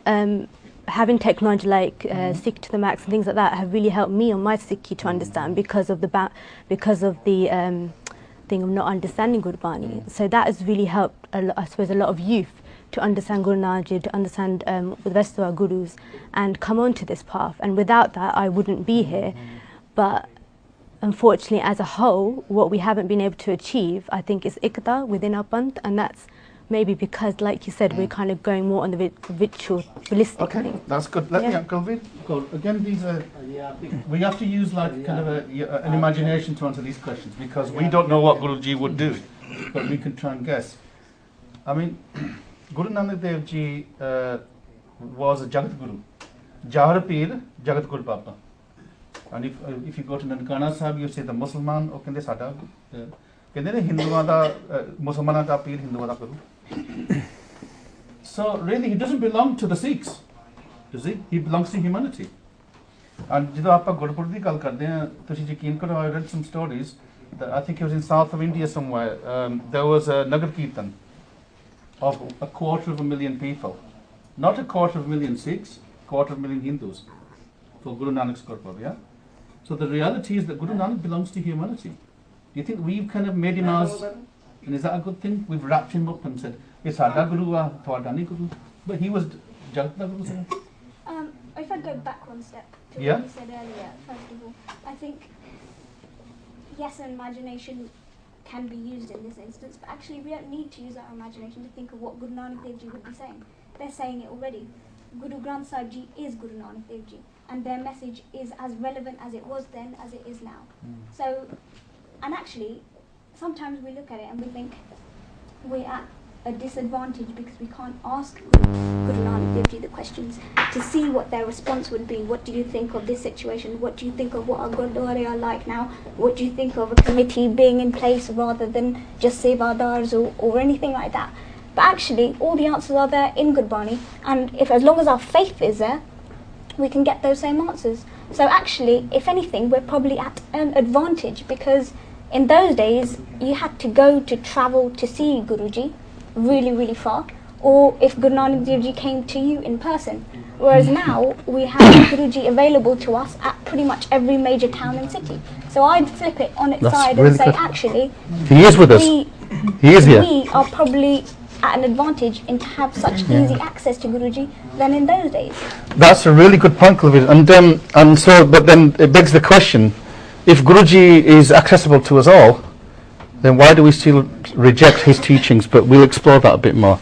having technology like Sikh to the Max and things like that have really helped me on my Sikhi to understand because of the thing of not understanding Gurbani. So that has really helped, I suppose, a lot of youth to understand Guru Nanak Dev, to understand the rest of our gurus and come onto this path. And without that, I wouldn't be here. But unfortunately, as a whole, what we haven't been able to achieve, I think, is ikta within our Panth, and that's maybe because, like you said, we're kind of going more on the ritualistic thing. That's good. Let me, Kulveer, again, these are, we have to use like kind of an imagination to answer these questions because we don't know what Guruji would do, but we can try and guess. I mean, Guru Nanak Dev Ji was a Jagat Guru. Jahar Pir, Jagat Guru Baba. And if you go to Nankana Sahib, you say the Musliman, or kende sada, kende ne Hinduwa da Muslimana da Pir, Hinduwa da Guru. So really, he doesn't belong to the Sikhs, does he? He belongs to humanity. And jidho aapa Gurpurab di gal karde hain, tusi yakin karo, I read some stories that I think it was in south of India somewhere. There was a Nagar Kirtan of 250,000 people, not 250,000 Sikhs, 250,000 Hindus for Guru Nanak's Gurpurab, yeah? So the reality is that Guru Nanak belongs to humanity. Do you think we've kind of made him as, and is that a good thing? We've wrapped him up and said, it's Sada Guru, Thwada ni Guru. But he was Jagat Guru. If I go back one step to what you said earlier, first of all, I think, yes, imagination can be used in this instance, but actually we don't need to use our imagination to think of what Guru Nanak Dev Ji would be saying. They're saying it already. Guru Granth Sahib Ji is Guru Nanak Dev Ji, and their message is as relevant as it was then as it is now. So, and actually, sometimes we look at it and we think we're at a disadvantage because we can't ask Guru Nanak Dev Ji the questions to see what their response would be. What do you think of this situation? What do you think of what our Gurdwara are like now? What do you think of a committee being in place rather than just sevadars or anything like that? But actually, all the answers are there in Gurbani, and as long as our faith is there, we can get those same answers. So actually, if anything, we're probably at an advantage because in those days, you had to go to travel to see Guruji really, really far, or if Guru Nanak Dev Ji came to you in person. Whereas now, we have Guruji available to us at pretty much every major town and city. So I'd flip it on its side and say, actually, he is with us. He is here. We are probably at an advantage in to have such easy access to Guruji than in those days. That's a really good point, Kulveer. And so, but then it begs the question, if Guruji is accessible to us all, then why do we still reject his teachings? But we'll explore that a bit more.